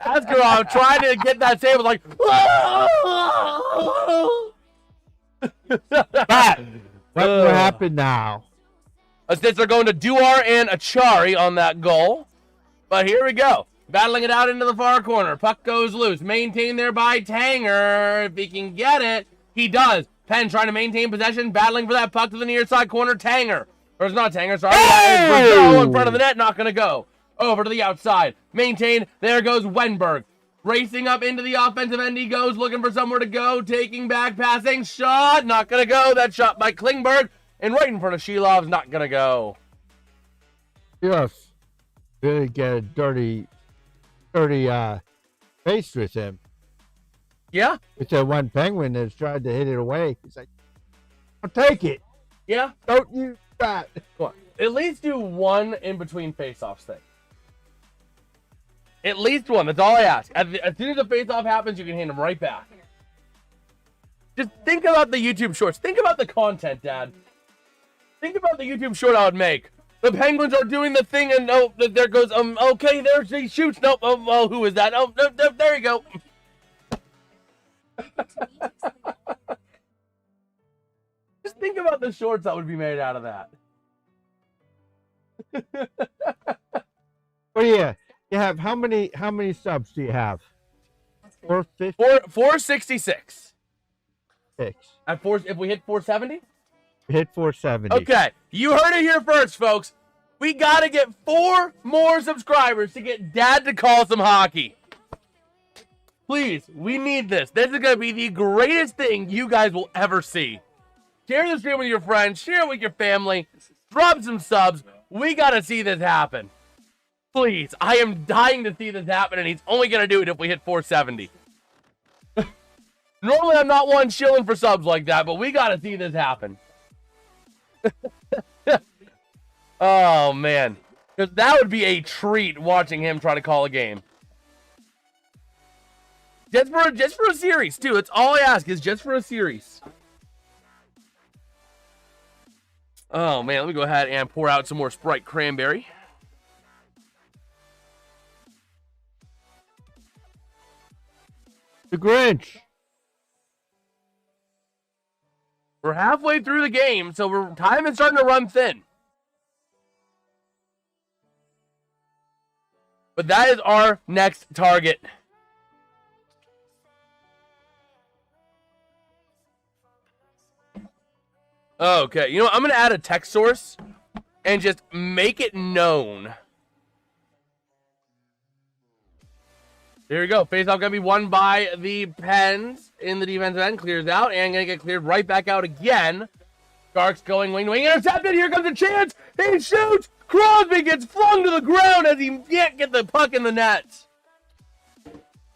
Askarov trying to get that save was like, whoa! But what will happen now? Assists are going to Duar and Achari on that goal. But here we go. battling it out into the far corner. Puck goes loose. Maintained there by Tanger. If he can get it, he does. Penn trying to maintain possession, battling for that puck to the near side corner. Tanger. Or it's not Tanger, sorry. That is Brazeau in front of the net. Not going to go. Over to the outside. Maintained. There goes Wenberg. Racing up into the offensive end he goes, looking for somewhere to go. Taking back, passing. Shot. Not going to go. That shot by Klingberg. And right in front of Shelov's. Not going to go. Yes. Really get a dirty face with him. Yeah? It's that one Penguin that's tried to hit it away. He's like, I'll take it. Yeah? Don't you that. Come on. At least do one in between face-offs thing. At least one. That's all I ask. As soon as the face-off happens, you can hand them right back. Just think about the YouTube shorts. Think about the content, Dad. Think about the YouTube short I would make. The Penguins are doing the thing, and oh, there goes, okay, there's he shoots. Nope, oh, who is that? Oh, no, there you go. Just think about the shorts that would be made out of that. What do you have? How many subs do you have? 450? 466. 6. At 4, if we hit 470? Hit 470. Okay, you heard it here first, folks. We got to get 4 more subscribers to get Dad to call some hockey. Please, we need this. This is going to be the greatest thing you guys will ever see. Share the stream with your friends. Share it with your family. Drop some subs. We got to see this happen. Please, I am dying to see this happen, and he's only going to do it if we hit 470. Normally, I'm not one shilling for subs like that, but we got to see this happen. Oh, man. Because that would be a treat watching him try to call a game. Just for a series, too. That's all I ask is just for a series. Oh, man. Let me go ahead and pour out some more Sprite Cranberry. The Grinch. We're halfway through the game, so time is starting to run thin. But that is our next target. Okay, you know what? I'm going to add a text source and just make it known. There we go. Face-off going to be won by the Pens in the defensive end. Clears out and going to get cleared right back out again. Sharks going wing to wing. Intercepted. Here comes a chance. He shoots. Crosby gets flung to the ground as he can't get the puck in the net.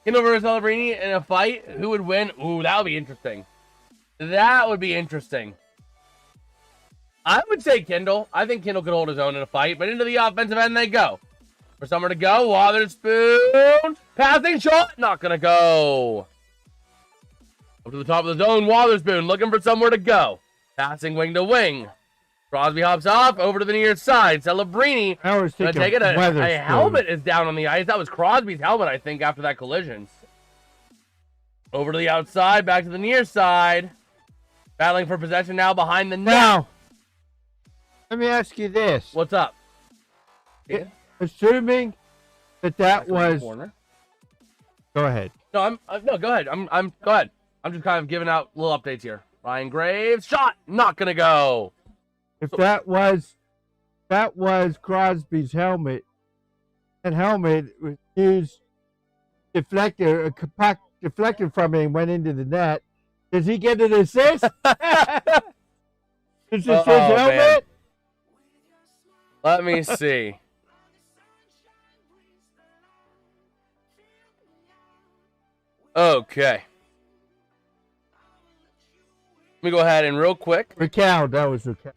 Kendall versus Celebrini in a fight. Who would win? Ooh, that would be interesting. That would be interesting. I would say Kendall. I think Kendall could hold his own in a fight, but into the offensive end they go. For somewhere to go, Wotherspoon, passing shot, not going to go. Up to the top of the zone, Wotherspoon looking for somewhere to go. Passing wing to wing. Crosby hops off, over to the near side. Celebrini, I was thinking take it. A helmet is down on the ice. That was Crosby's helmet, I think, after that collision. Over to the outside, back to the near side. Battling for possession now behind the net. Now, let me ask you this. What's up? Assuming that was... Go ahead. No, no, go ahead. Go ahead. I'm just kind of giving out little updates here. Ryan Graves, shot, not gonna go. If that was Crosby's helmet, that helmet was used, deflected from him, went into the net. Does he get an assist? Is this his helmet? Man. Let me see. Okay. Let me go ahead and real quick. Recount. That was recount.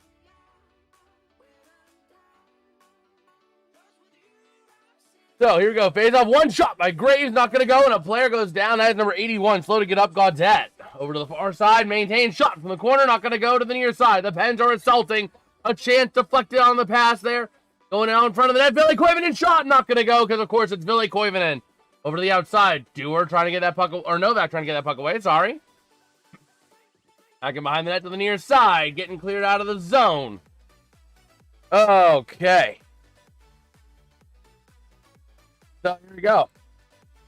So here we go. Face off. One shot by Graves. Not going to go. And a player goes down. That is number 81. Slow to get up. Godzette. Over to the far side. Maintained. Shot from the corner. Not going to go to the near side. The Pens are assaulting. A chance deflected on the pass there. Going out in front of the net. Ville Koivunen shot. Not going to go because, of course, it's Ville Koivunen. Over to the outside. Dewar trying to get that puck. Or Novak trying to get that puck away. Sorry. Back in behind the net to the near side. Getting cleared out of the zone. Okay. So here we go.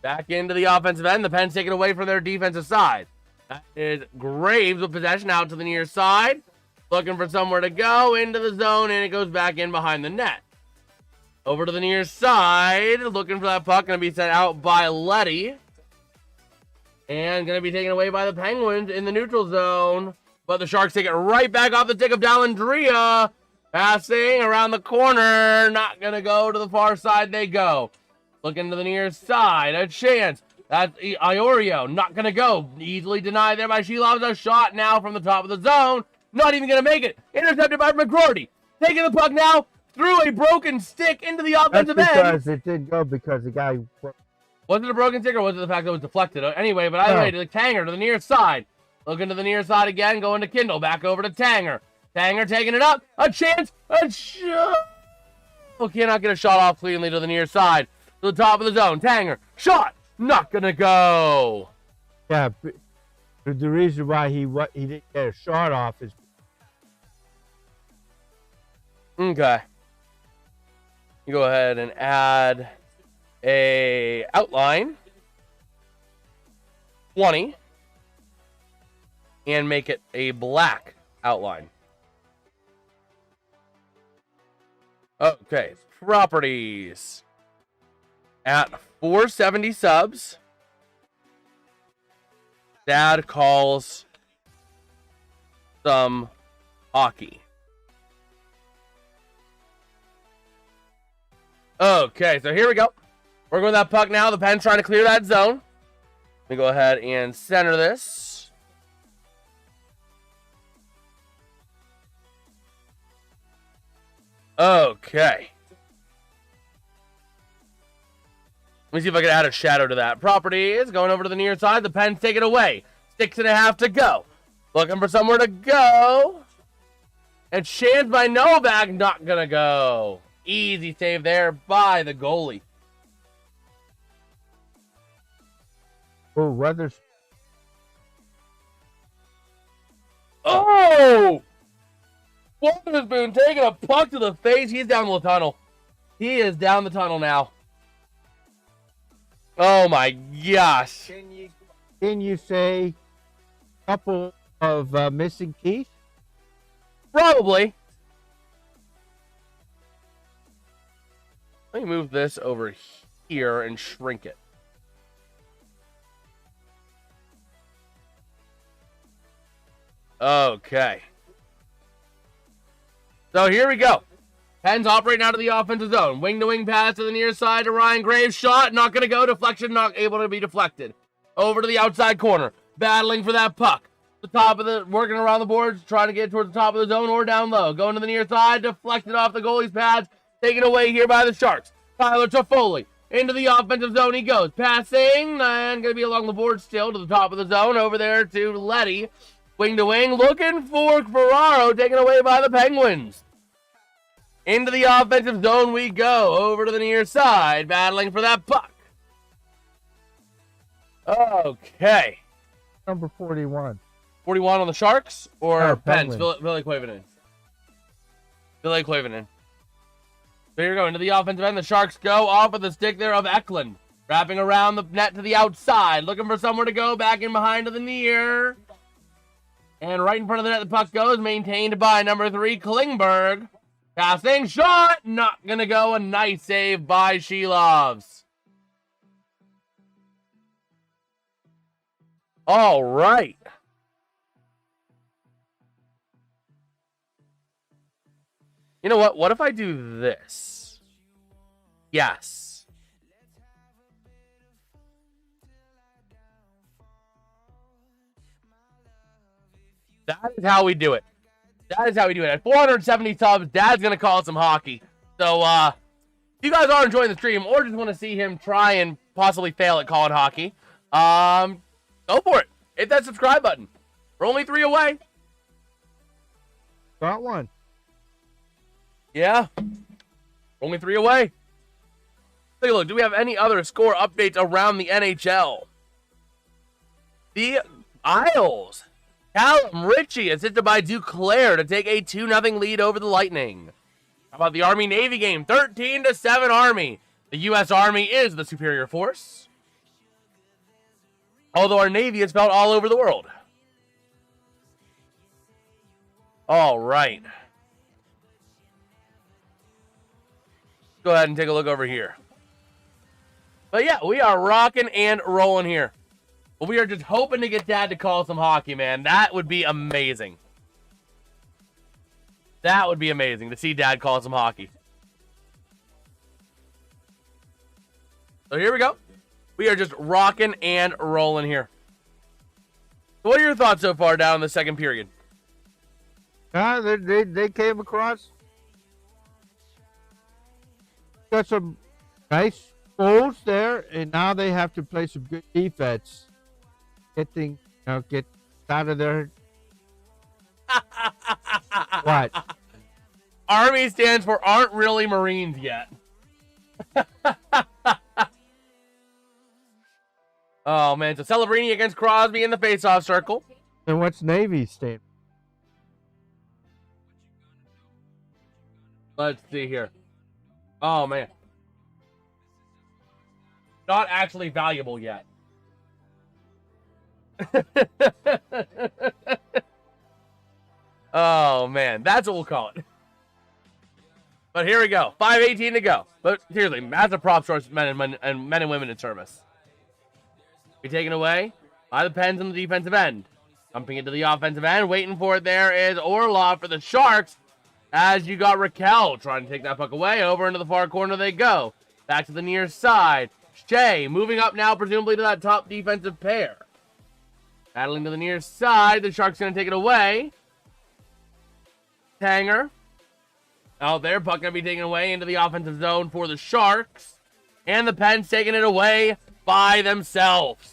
Back into the offensive end. The Pens taken away from their defensive side. That is Graves with possession out to the near side. Looking for somewhere to go into the zone, and it goes back in behind the net. Over to the near side. Looking for that puck. Going to be sent out by Letty. And going to be taken away by the Penguins in the neutral zone. But the Sharks take it right back off the stick of Dallandria. Passing around the corner. Not going to go to the far side. They go. Looking to the near side. A chance. That's Iorio. Not going to go. Easily denied there by Shelov's. A shot now from the top of the zone. Not even going to make it. Intercepted by McGroarty. Taking the puck now. Threw a broken stick into the offensive end. Because it didn't go because the guy... Was it a broken stick or was it the fact that it was deflected? Anyway, but either way, to the Tanger to the near side. Looking to the near side again, going to Kindle. Back over to Tanger. Tanger taking it up. A chance. A shot. Oh, cannot get a shot off cleanly to the near side. To the top of the zone. Tanger. Shot. Not going to go. Yeah, but the reason why he didn't get a shot off is... Okay. You go ahead and add a outline 20 and make it a black outline. Okay, properties at 470 subs. Dad calls some hockey. Okay, so here we go. We're going with that puck now. The Pen's trying to clear that zone. Let me go ahead and center this. Okay. Let me see if I can add a shadow to that. Properties going over to the near side. The Pen's take it away. 6.5 to go. Looking for somewhere to go. And chance by Novak. Not going to go. Easy save there by the goalie. Oh, Weathers. Oh! Witherspoon taking a puck to the face. He's down the tunnel. He is down the tunnel now. Oh my gosh. Can you say a couple of missing teeth? Probably. Let me move this over here and shrink it. Okay. So here we go. Pens operating out of the offensive zone. Wing-to-wing pass to the near side to Ryan Graves. Shot, not going to go. Deflection, not able to be deflected. Over to the outside corner. Battling for that puck. The top of the, working around the boards, trying to get towards the top of the zone or down low. Going to the near side, deflected off the goalie's pads. Taken away here by the Sharks. Tyler Toffoli. Into the offensive zone he goes. Passing, and going to be along the board still to the top of the zone. Over there to Letty. Wing to wing, looking for Ferraro. Taken away by the Penguins. Into the offensive zone we go. Over to the near side. Battling for that puck. Okay. Number 41. 41 on the Sharks or Pens? Penguins. Billy Koivunen. Billy Koivunen. There you go. Into the offensive end. The Sharks go off of the stick there of Eklund. Wrapping around the net to the outside. Looking for somewhere to go. Back in behind to the near. And right in front of the net the puck goes. Maintained by number 3, Klingberg. Passing. Shot. Not going to go. A nice save by Shelovs. All right. You know what? What if I do this? Yes. That is how we do it. That is how we do it. At 470 subs, Dad's going to call it some hockey. So, if you guys are enjoying the stream or just want to see him try and possibly fail at calling hockey, go for it. Hit that subscribe button. We're only 3 away. Got one. Yeah. Only 3 away. Take a look. Do we have any other score updates around the NHL? The Isles. Callum Ritchie assisted by Duclair to take a 2-0 lead over the Lightning. How about the Army-Navy game? 13-7 Army. The U.S. Army is the superior force, although our Navy is felt all over the world. All right. Go ahead and take a look over here. But yeah, we are rocking and rolling here. But we are just hoping to get Dad to call some hockey, man. That would be amazing. That would be amazing to see Dad call some hockey. So here we go. We are just rocking and rolling here. What are your thoughts so far down in the second period? They came across. Got some nice goals there, and now they have to play some good defense. Get out of there. What? Army stands for aren't really Marines yet. Oh, man. So Celebrini against Crosby in the faceoff circle. And what's Navy stand? Let's see here. Oh, man. Not actually valuable yet. Oh, man. That's what we'll call it. But here we go. 5:18 to go. But seriously, massive props to our men and women in service. Be taken away by the Pens on the defensive end. Jumping into the offensive end. Waiting for it there is Orlov for the Sharks. As you got Raquel trying to take that puck away. Over into the far corner they go. Back to the near side. Shea moving up now, presumably to that top defensive pair. Battling to the near side. The Sharks going to take it away. Tanger. Out there. Puck going to be taken away into the offensive zone for the Sharks. And the Pens taking it away by themselves.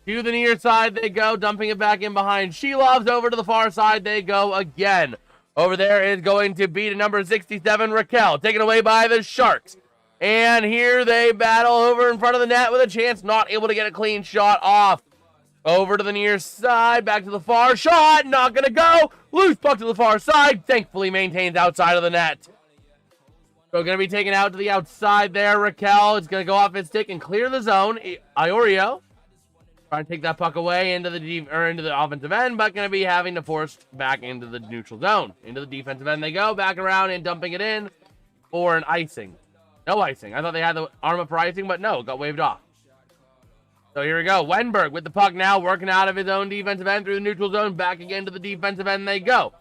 To the near side they go. Dumping it back in behind Shilovs. Over to the far side they go again. Over there is going to be to number 67, Raquel. Taken away by the Sharks. And here they battle over in front of the net with a chance. Not able to get a clean shot off. Over to the near side. Back to the far shot. Not going to go. Loose puck to the far side. Thankfully maintains outside of the net. So going to be taken out to the outside there. Raquel is going to go off his stick and clear the zone. Iorio trying to take that puck away into the offensive end, but going to be having to force back into the neutral zone. Into the defensive end they go, back around and dumping it in for an icing. No icing. I thought they had the arm up for icing, but no, it got waved off. So here we go. Wenberg with the puck now, working out of his own defensive end through the neutral zone, back again to the defensive end they go.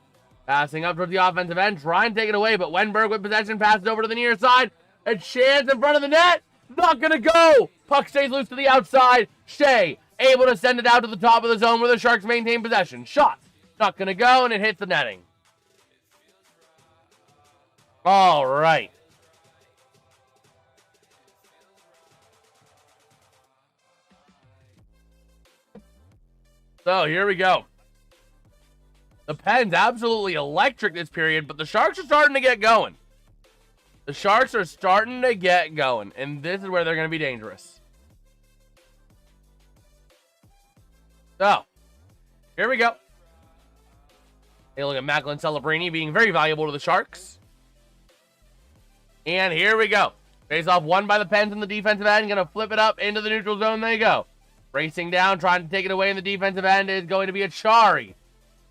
Passing up towards the offensive end, trying to take it away, but Wenberg with possession passes over to the near side. A chance in front of the net. Not going to go. Puck stays loose to the outside. Shea able to send it out to the top of the zone where the Sharks maintain possession. Shot. Not going to go, and it hits the netting. All right. So here we go. The Pens absolutely electric this period, but the Sharks are starting to get going. The Sharks are starting to get going, and this is where they're going to be dangerous. So, here we go. Hey, look at Macklin Celebrini being very valuable to the Sharks. And here we go. Face off won by the Pens in the defensive end. Going to flip it up into the neutral zone. They go. Racing down, trying to take it away in the defensive end is going to be Achari.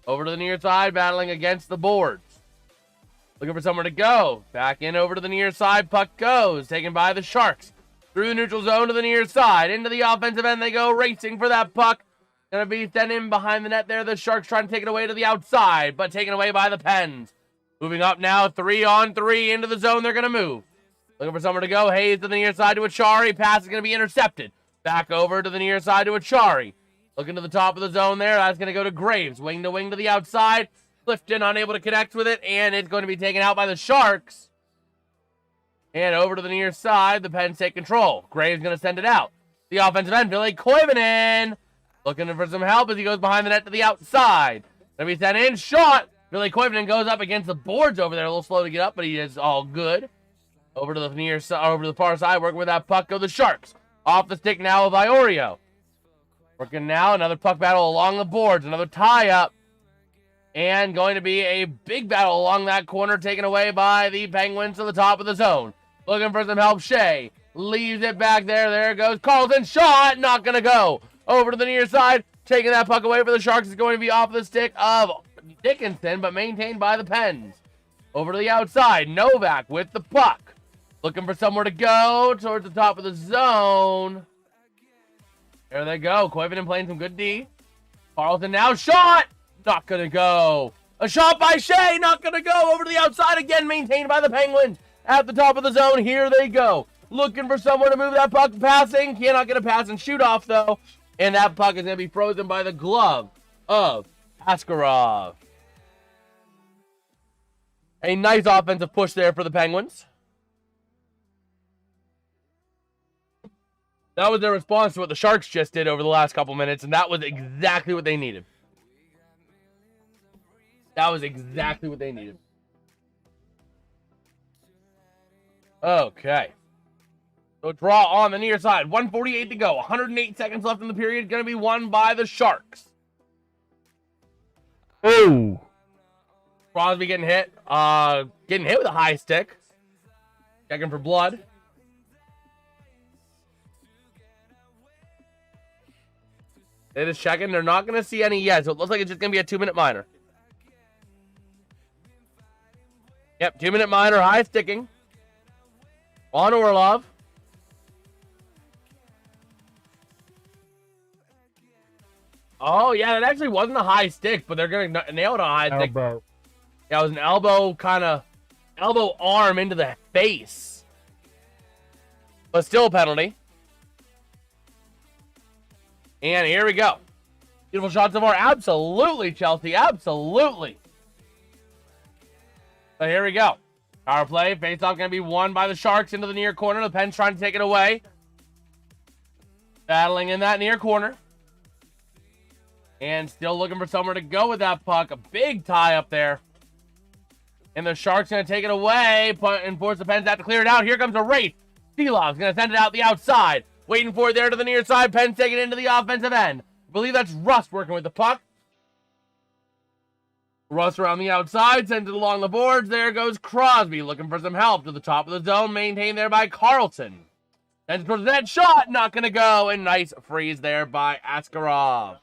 Over to the near side, battling against the boards. Looking for somewhere to go. Back in over to the near side. Puck goes. Taken by the Sharks. Through the neutral zone to the near side. Into the offensive end they go. Racing for that puck. Going to be sent in behind the net there. The Sharks trying to take it away to the outside. But taken away by the Pens. Moving up now. 3-on-3 into the zone. They're going to move. Looking for somewhere to go. Hayes to the near side to Achari. Pass is going to be intercepted. Back over to the near side to Achari. Looking to the top of the zone there. That's going to go to Graves. Wing to the outside. Clifton unable to connect with it. And it's going to be taken out by the Sharks. And over to the near side. The Pens take control. Graves going to send it out. The offensive end. Ville Koivunen. Looking for some help as he goes behind the net to the outside. Going to be sent in. Shot. Ville Koivunen goes up against the boards over there. A little slow to get up, but he is all good. Over to the near side. Over to the far side. Working with that puck. Go the Sharks. Off the stick now of Iorio. Working now, another puck battle along the boards, another tie-up. And going to be a big battle along that corner, taken away by the Penguins to the top of the zone. Looking for some help. Shea leaves it back there. There it goes. Carlson, shot, not going to go. Over to the near side. Taking that puck away for the Sharks is going to be off the stick of Dickinson, but maintained by the Pens. Over to the outside. Novak with the puck. Looking for somewhere to go towards the top of the zone. There they go. Koivunen playing some good D. Carlson now. Shot! Not going to go. A shot by Shea. Not going to go. Over to the outside again. Maintained by the Penguins. At the top of the zone. Here they go. Looking for somewhere to move that puck. Passing. Cannot get a pass and shoot off, though. And that puck is going to be frozen by the glove of Askarov. A nice offensive push there for the Penguins. That was their response to what the Sharks just did over the last couple minutes, and that was exactly what they needed. That was exactly what they needed. Okay. So draw on the near side. 1:48 to go. 108 seconds left in the period. Going to be won by the Sharks. Oh. Crosby getting hit. Getting hit with a high stick. Checking for blood. They just checking. They're not going to see any yet. So it looks like it's just going to be a 2-minute minor. Yep, 2-minute minor. High sticking. On Orlov. Oh, yeah, that actually wasn't a high stick, but they're going to nail it on a high stick. Elbow. Yeah, it was an elbow arm into the face. But still a penalty. And here we go. Beautiful shot so far. Absolutely, Chelsea. Absolutely. So here we go. Power play. Faceoff going to be won by the Sharks into the near corner. The Pens trying to take it away. Battling in that near corner. And still looking for somewhere to go with that puck. A big tie up there. And the Sharks going to take it away and force the Pens to have to clear it out. Here comes a race. Silov's going to send it out the outside. Waiting for it there to the near side. Pens taking it into the offensive end. I believe that's Rust working with the puck. Rust around the outside. Sends it along the boards. There goes Crosby looking for some help to the top of the zone. Maintained there by Carlson. Sends it towards that shot. Not going to go. And nice freeze there by Askarov.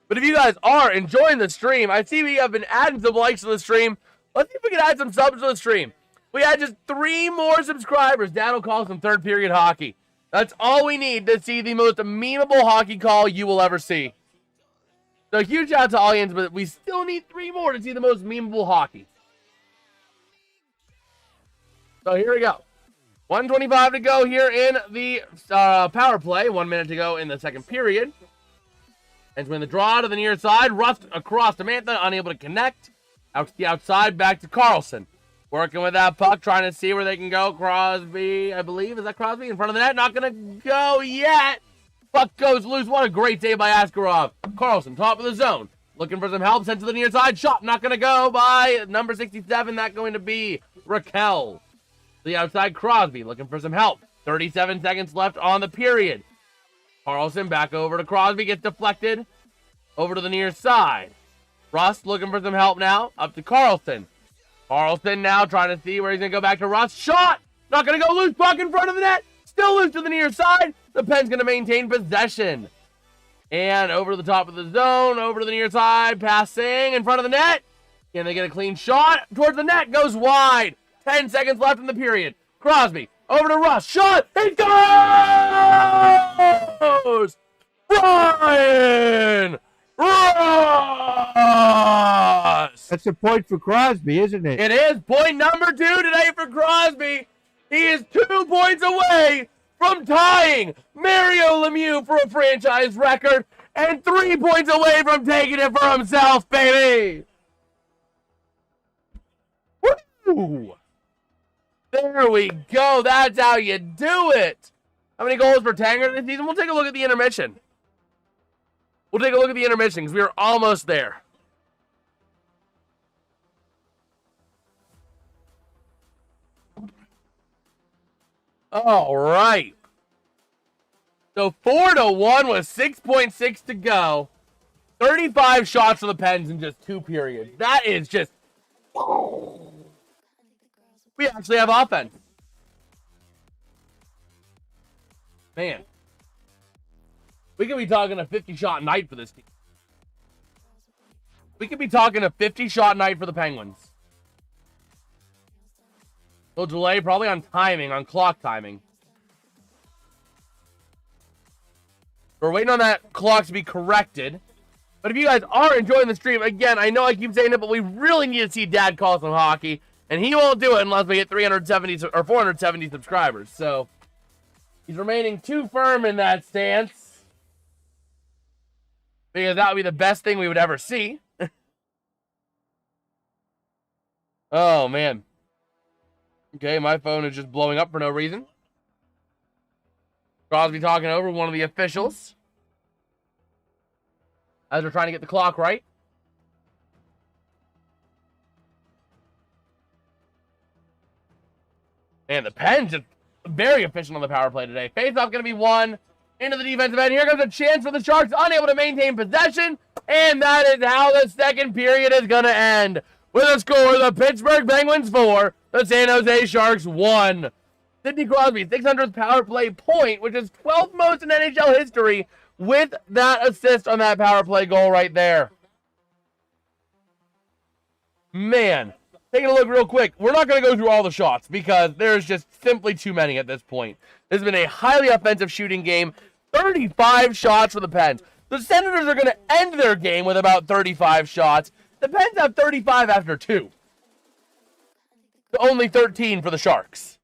But if you guys are enjoying the stream, I see we have been adding some likes to the stream. Let's see if we can add some subs to the stream. We had just 3 more subscribers. Dad will call some third period hockey. That's all we need to see the most memeable hockey call you will ever see. So huge shout out to audience, but we still need 3 more to see the most memeable hockey. So here we go. 1:25 to go here in the power play. 1 minute to go in the second period. And win the draw to the near side. Rust across Samantha, unable to connect. Out to the outside, back to Carlson. Working with that puck, trying to see where they can go. Crosby, I believe. Is that Crosby in front of the net? Not going to go yet. Puck goes loose. What a great save by Askarov. Carlson, top of the zone. Looking for some help. Sent to the near side. Shot not going to go by number 67. That going to be Raquel. The outside, Crosby looking for some help. 37 seconds left on the period. Carlson back over to Crosby. Gets deflected. Over to the near side. Rust looking for some help now. Up to Carlson. Carlson now trying to see where he's going to go back to Rust. Shot! Not going to go. Loose puck in front of the net. Still loose to the near side. The Pen's going to maintain possession. And over to the top of the zone. Over to the near side. Passing in front of the net. Can they get a clean shot? Towards the net. Goes wide. 10 seconds left in the period. Crosby. Over to Rust. Shot! It goes! Ryan! Rust! That's a point for Crosby, isn't it? It is point number 2 today for Crosby. He is 2 points away from tying Mario Lemieux for a franchise record and 3 points away from taking it for himself, baby. Woo! There we go. That's how you do it. How many goals for Tanger this season? We'll take a look at the intermission. We'll take a look at the intermission because we are almost there. All right. So 4-1 with 6.6 to go. 35 shots for the Pens in just 2 periods. That is just... We actually have offense. Man. We could be talking a 50-shot night for this team. We could be talking a 50-shot night for the Penguins. Little delay probably on timing, on clock timing. We're waiting on that clock to be corrected. But if you guys are enjoying the stream, again, I know I keep saying it, but we really need to see Dad call some hockey. And he won't do it unless we hit 370 or 470 subscribers. So he's remaining too firm in that stance. Because that would be the best thing we would ever see. Oh, man. Okay, my phone is just blowing up for no reason. Crosby talking over one of the officials. As we're trying to get the clock right. And the Pens just very efficient on the power play today. Face-off going to be won into the defensive end. Here comes a chance for the Sharks, unable to maintain possession. And that is how the second period is going to end. With a score, the Pittsburgh Penguins 4, the San Jose Sharks 1. Sidney Crosby, 600th power play point, which is 12th most in NHL history, with that assist on that power play goal right there. Man, taking a look real quick. We're not going to go through all the shots because there's just simply too many at this point. This has been a highly offensive shooting game. 35 shots for the Pens. The Senators are going to end their game with about 35 shots. The Pens have 35 after 2. Only 13 for the Sharks.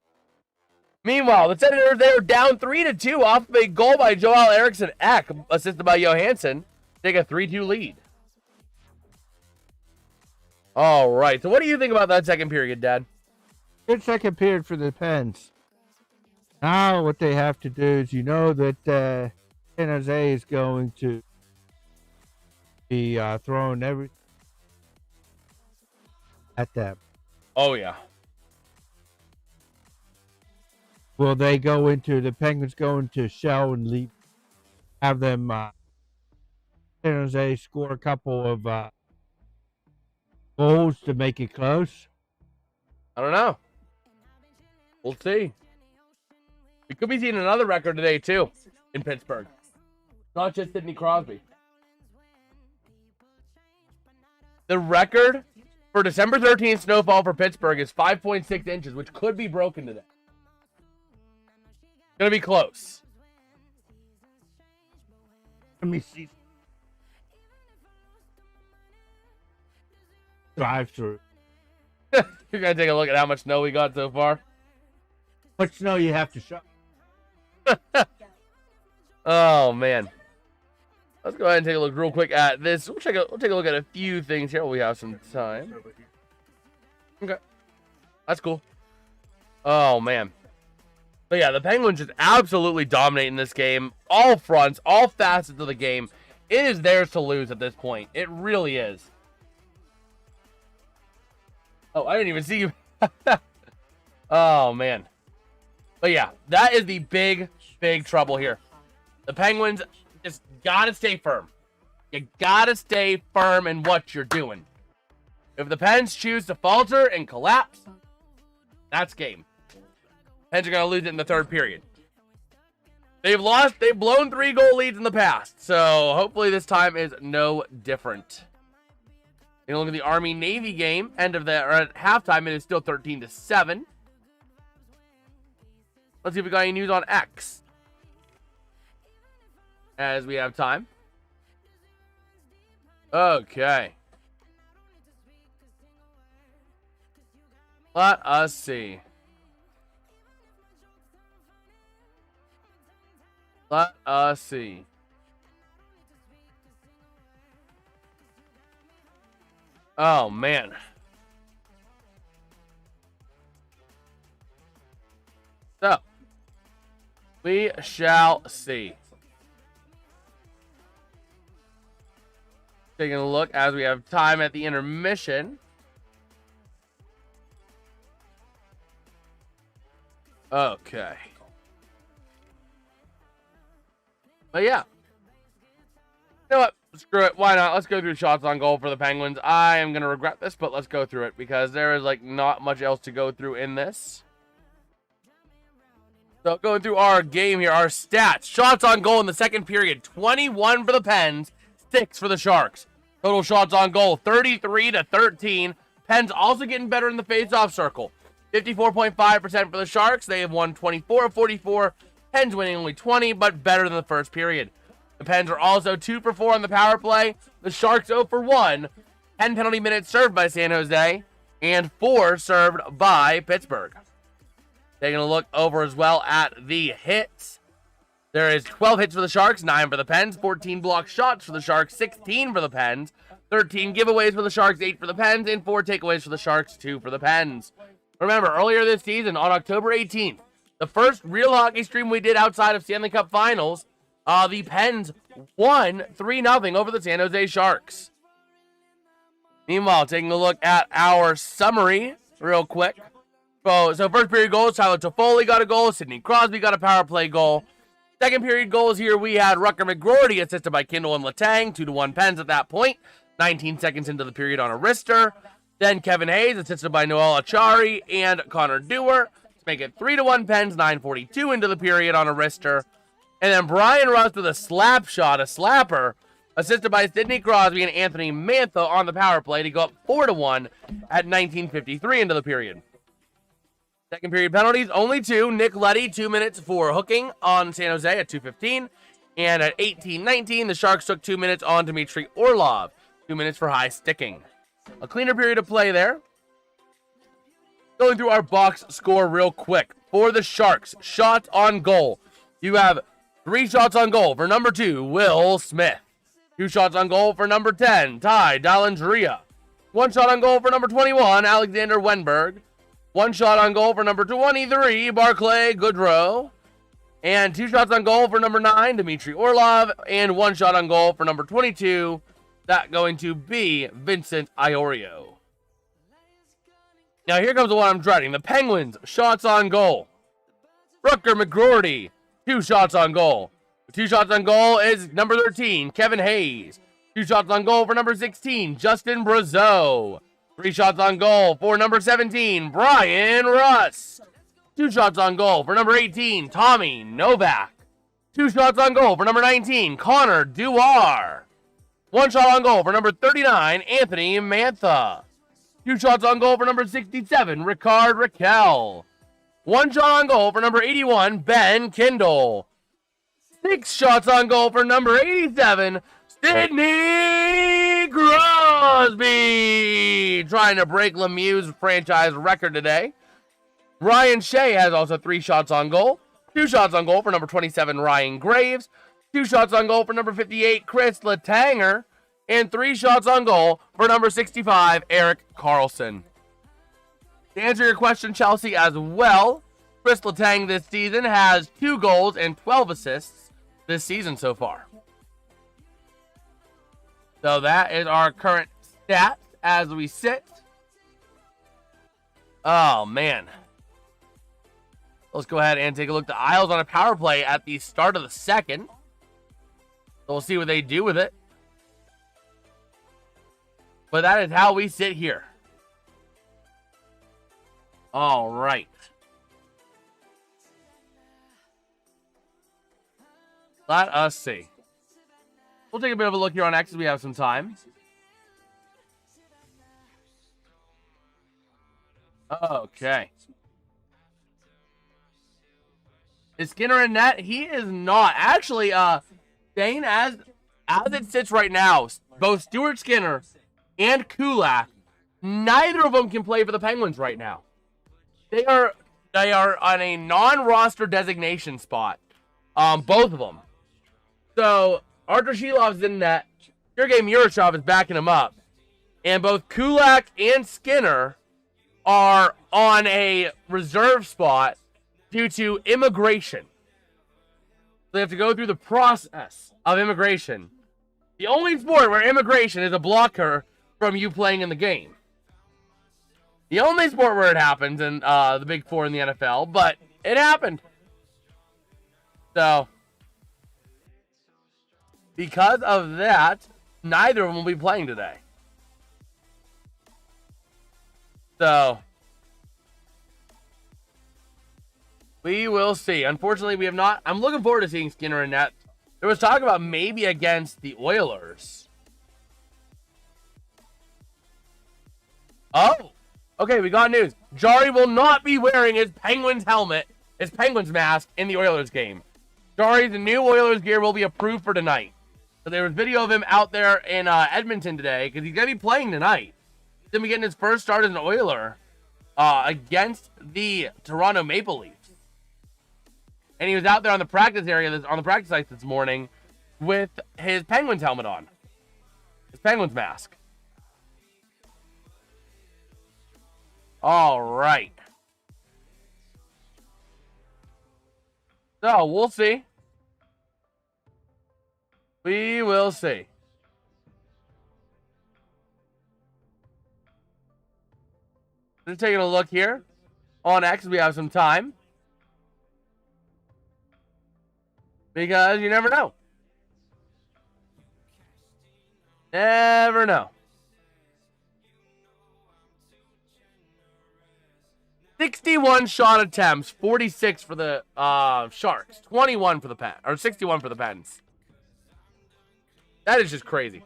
Meanwhile, the Senators, they are down 3-2 off of a goal by Joel Eriksson Ek, assisted by Johansson. Take a 3-2 lead. All right, so what do you think about that second period, Dad? Good second period for the Pens. Now what they have to do is, you know that San Jose is going to be throwing everything at them. Oh, yeah. Will they go into, the Penguins go into shell and leave, have them, San Jose score a couple of goals to make it close? I don't know. We'll see. We could be seeing another record today, too, in Pittsburgh. Not just Sidney Crosby. The record for December 13th snowfall for Pittsburgh is 5.6 inches, which could be broken today. Gonna be close. Let me see. Drive through. You're gonna take a look at how much snow we got so far. What snow you have to show? Oh man. Let's go ahead and take a look real quick at this. We'll take a look at a few things here while we have some time. Okay. That's cool. Oh man. But yeah, the Penguins just absolutely dominating this game. All fronts, all facets of the game. It is theirs to lose at this point. It really is. Oh, I didn't even see you. Oh, man. But yeah, that is the big, big trouble here. The Penguins just got to stay firm. You got to stay firm in what you're doing. If the Pens choose to falter and collapse, that's game. Pens are going to lose it in the third period. They've blown 3-goal leads in the past, so hopefully this time is no different. Take a look at the Army-Navy game. At halftime, it is still 13-7. Let's see if we got any news on X. As we have time. Okay. Let us see. Let us see. Oh, man. So, we shall see. Taking a look as we have time at the intermission. Okay. But yeah. You know what? Screw it. Why not? Let's go through shots on goal for the Penguins. I am going to regret this, but let's go through it because there is like not much else to go through in this. So going through our game here, our stats. Shots on goal in the second period. 21 for the Pens, 6 for the Sharks. Total shots on goal, 33-13. Pens also getting better in the face-off circle. 54.5% for the Sharks. They have won 24 of 44. Pens winning only 20, but better than the first period. The Pens are also 2 for 4 on the power play. The Sharks 0 for 1. 10 penalty minutes served by San Jose, and 4 served by Pittsburgh. Taking a look over as well at the hits. There is 12 hits for the Sharks, 9 for the Pens, 14 blocked shots for the Sharks, 16 for the Pens, 13 giveaways for the Sharks, 8 for the Pens, and 4 takeaways for the Sharks, 2 for the Pens. Remember, earlier this season, on October 18th, the first real hockey stream we did outside of Stanley Cup Finals, the Pens won 3-0 over the San Jose Sharks. Meanwhile, taking a look at our summary real quick. So first period goals, Tyler Toffoli got a goal, Sidney Crosby got a power play goal. Second period goals here, we had Rutger McGroarty assisted by Kindle and Letang, 2-1 Pens at that point. 19 seconds into the period on a wrister. Then Kevin Hayes assisted by Noel Achari and Connor Dewar to make it 3-1 Pens, 9:42 into the period on a wrister. And then Brian Rust with a slap shot, a slapper, assisted by Sidney Crosby and Anthony Mantha on the power play to go up 4-1 at 19:53 into the period. Second period penalties, only 2. Nick Leddy, 2 minutes for hooking on San Jose at 2:15. And at 18:19, the Sharks took 2 minutes on Dmitry Orlov. 2 minutes for high sticking. A cleaner period of play there. Going through our box score real quick. For the Sharks, shots on goal. You have 3 shots on goal for number 2, Will Smith. 2 shots on goal for number 10, Ty Dellandrea. 1 shot on goal for number 21, Alexander Wenberg. 1 shot on goal for number 23, Barclay Goodrow. And 2 shots on goal for number 9, Dmitry Orlov. And 1 shot on goal for number 22, that going to be Vincent Iorio. Now here comes the one I'm dreading. The Penguins, shots on goal. Rutger McGroarty, 2 shots on goal. 2 shots on goal is number 13, Kevin Hayes. 2 shots on goal for number 16, Justin Brazeau. 3 shots on goal for number 17, Brian Rust. 2 shots on goal for number 18, Tommy Novak. 2 shots on goal for number 19, Connor Dewar. 1 shot on goal for number 39, Anthony Mantha. 2 shots on goal for number 67, Ricard Raquel. 1 shot on goal for number 81, Ben Kindle. 6 shots on goal for number 87, Sidney Crosby. Trying to break Lemieux's franchise record today. Ryan Shea has also 3 shots on goal. 2 shots on goal for number 27, Ryan Graves. 2 shots on goal for number 58, Chris Letang. And 3 shots on goal for number 65, Eric Carlson. To answer your question, Chelsea, as well, Chris Letang this season has 2 goals and 12 assists this season so far. So that is our current stats as we sit. Oh, man. Let's go ahead and take a look. The Isles on a power play at the start of the second. So we'll see what they do with it. But that is how we sit here. All right. Let us see. We'll take a bit of a look here on X as we have some time. Okay. Is Skinner in net? He is not. Actually, Dane, as it sits right now, both Stuart Skinner and Kulak, neither of them can play for the Penguins right now. They are on a non-roster designation spot. Both of them. So Artur Shilov's in net. Sergei Murashov is backing him up. And both Kulak and Skinner are on a reserve spot due to immigration. So they have to go through the process of immigration. The only sport where immigration is a blocker from you playing in the game. The only sport where it happens in the Big Four in the NFL, but it happened. So, because of that, neither of them will be playing today. So we will see. Unfortunately, we have not. I'm looking forward to seeing Skinner in net. There was talk about maybe against the Oilers. Oh, okay, we got news. Jari will not be wearing his Penguins helmet, his Penguins mask in the Oilers game. Jari's new Oilers gear will be approved for tonight. So there was video of him out there in Edmonton today because he's going to be playing tonight. He's going to be getting his first start as an Oiler against the Toronto Maple Leafs. And he was out there on the practice area, on the practice ice this morning with his Penguins helmet on. His Penguins mask. All right. So, we'll see. We will see. Just taking a look here on X. We have some time. Because you never know. Never know. 61 shot attempts, 46 for the Sharks, 21 for the Pens, or 61 for the Pens. That is just crazy.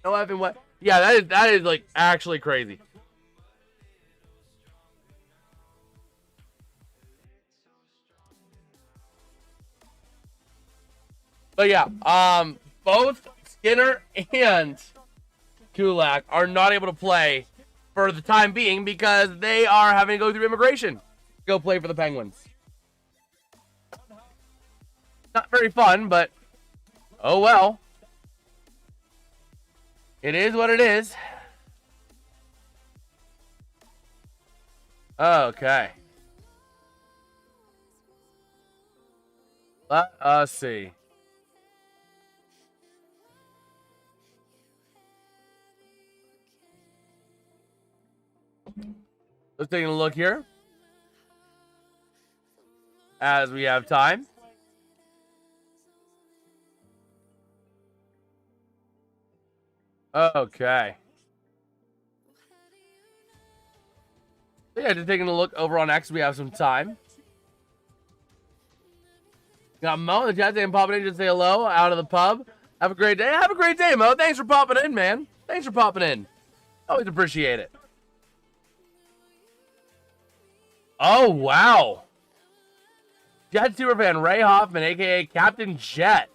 No effing what? Yeah, that is like actually crazy. But yeah, both Skinner and Kulak are not able to play for the time being because they are having to go through immigration to go play for the Penguins. Not very fun, but oh well. It is what it is. Okay. Let us see. Let's take a look here as we have time. Okay. So yeah, just taking a look over on X. We have some time. Got Mo in the chat saying popping in to say hello out of the pub. Have a great day. Have a great day, Mo. Thanks for popping in, man. Thanks for popping in. Always appreciate it. Oh, wow. Jet superfan Ray Hoffman, a.k.a. Captain Jet,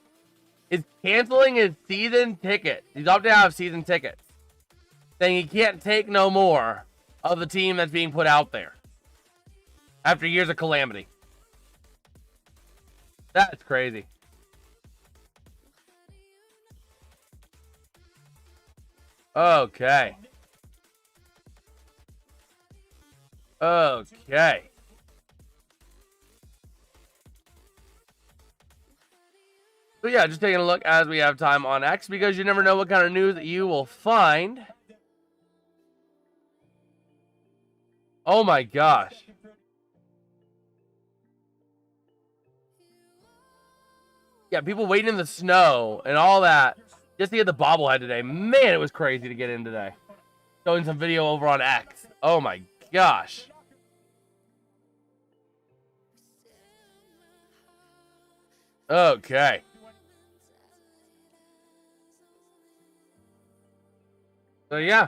is canceling his season ticket. He's opting out of season tickets, saying he can't take no more of the team that's being put out there after years of calamity. That's crazy. Okay. Okay. So yeah, just taking a look as we have time on X because you never know what kind of news that you will find. Oh my gosh. Yeah, people waiting in the snow and all that just to get the bobblehead today. Man, it was crazy to get in today. Showing some video over on X. Oh my gosh. Okay. So yeah.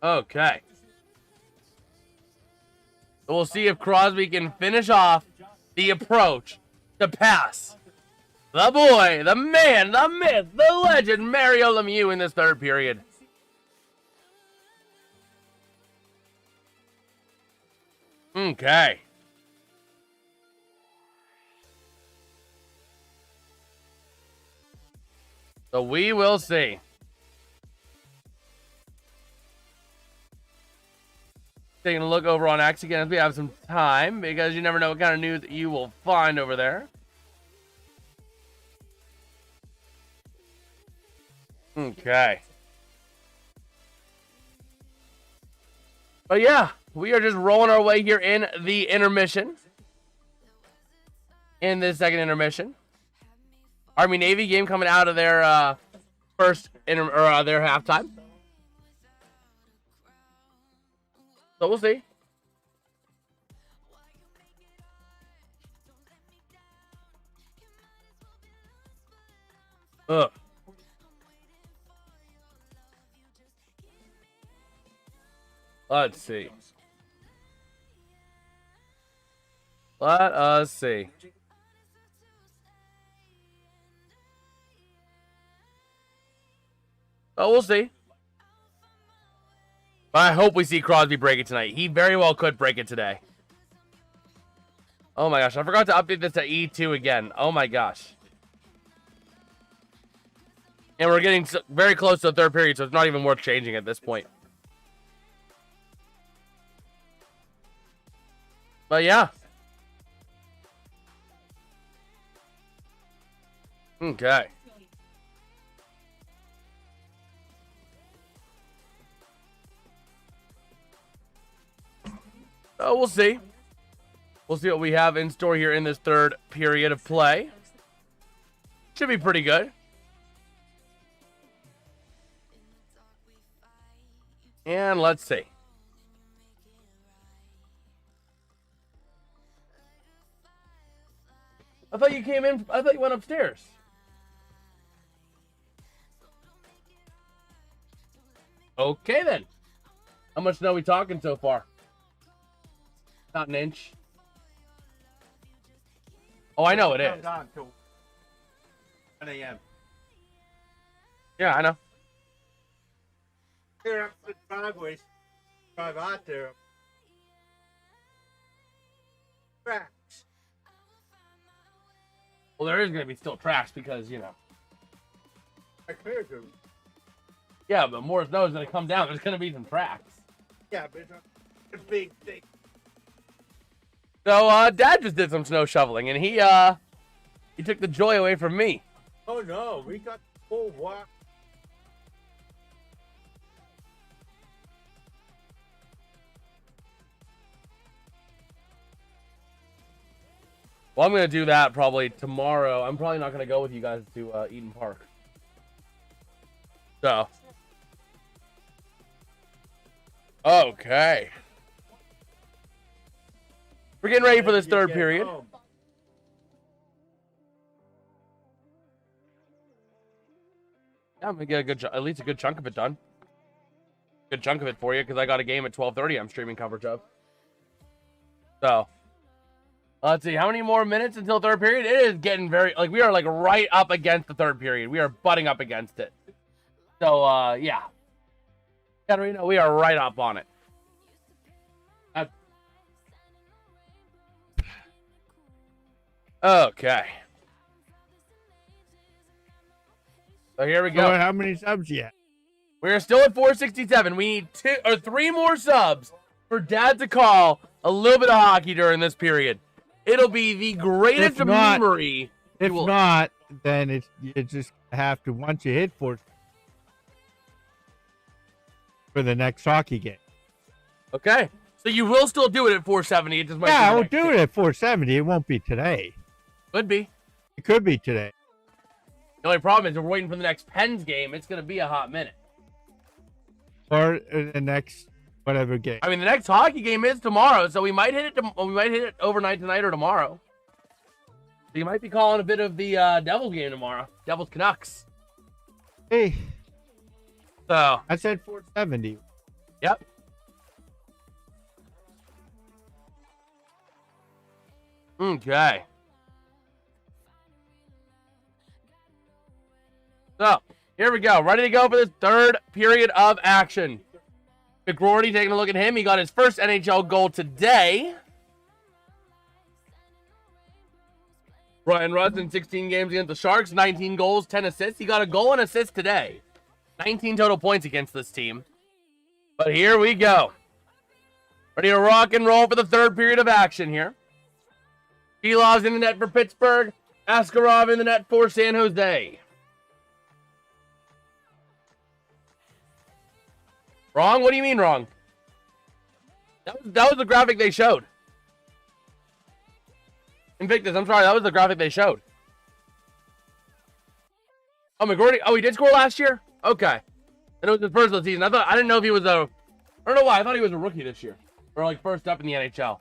Okay. So we'll see if Crosby can finish off the approach to pass the boy, the man, the myth, the legend, Mario Lemieux in this third period. Okay. So we will see. Taking a look over on X again as we have some time because you never know what kind of news that you will find over there. Okay. But yeah, we are just rolling our way here in the intermission. In this second intermission. Army-Navy game coming out of their their halftime. So we'll see. Ugh. Let's see. Let us see. Oh, we'll see. But I hope we see Crosby break it tonight. He very well could break it today. Oh my gosh, I forgot to update this to E2 again. Oh my gosh. And we're getting very close to the third period, so it's not even worth changing at this point. But yeah. Okay. Oh, we'll see. We'll see what we have in store here in this third period of play. Should be pretty good. And let's see. I thought you came in. I thought you went upstairs. Okay, then. How much snow are we talking so far? Not an inch. Oh, I know it is. 10 a.m. Yeah, I know. Here up the driveways. Drive out there. Tracks. Well, there is going to be still tracks because, you know. I cleared them. Yeah, but more snow is going to come down. There's going to be some tracks. Yeah, but it's a big thing. So, Dad just did some snow shoveling, and he took the joy away from me. Oh, no. We got the full walk. Well, I'm going to do that probably tomorrow. I'm probably not going to go with you guys to Eden Park. So. Okay. We're getting ready for this third period. Yeah, I'm going to get at least a good chunk of it done. Good chunk of it for you because I got a game at 12:30 I'm streaming coverage of. So. Let's see, how many more minutes until third period? It is getting very, we are, right up against the third period. We are butting up against it. So, yeah. Katarina, we are right up on it. Okay. So here we go. So how many subs yet? We're still at 467. We need 2 or 3 more subs for Dad to call a little bit of hockey during this period. It'll be the greatest memory. If not, then you just have to, once you hit for the next hockey game. Okay. So you will still do it at 470. It just might I will do it at 470. It won't be today. Could be. It could be today. The only problem is we're waiting for the next Pens game. It's going to be a hot minute. Or the next whatever game. I mean, the next hockey game is tomorrow, so we might hit it overnight tonight or tomorrow. So you might be calling a bit of the Devils game tomorrow. Devils Canucks. Hey. So I said 470. Yep. Okay. So, here we go. Ready to go for this third period of action. McGroarty taking a look at him. He got his first NHL goal today. Brian Russ in 16 games against the Sharks. 19 goals, 10 assists. He got a goal and assist today. 19 total points against this team. But here we go. Ready to rock and roll for the third period of action here. Pilov's in the net for Pittsburgh. Askarov in the net for San Jose. Wrong? What do you mean wrong? That was the graphic they showed. Invictus, I'm sorry, that was the graphic they showed. Oh, McGroarty. Oh, he did score last year? Okay. And it was his first of the season. I didn't know if he was I don't know why. I thought he was a rookie this year. Or like first up in the NHL.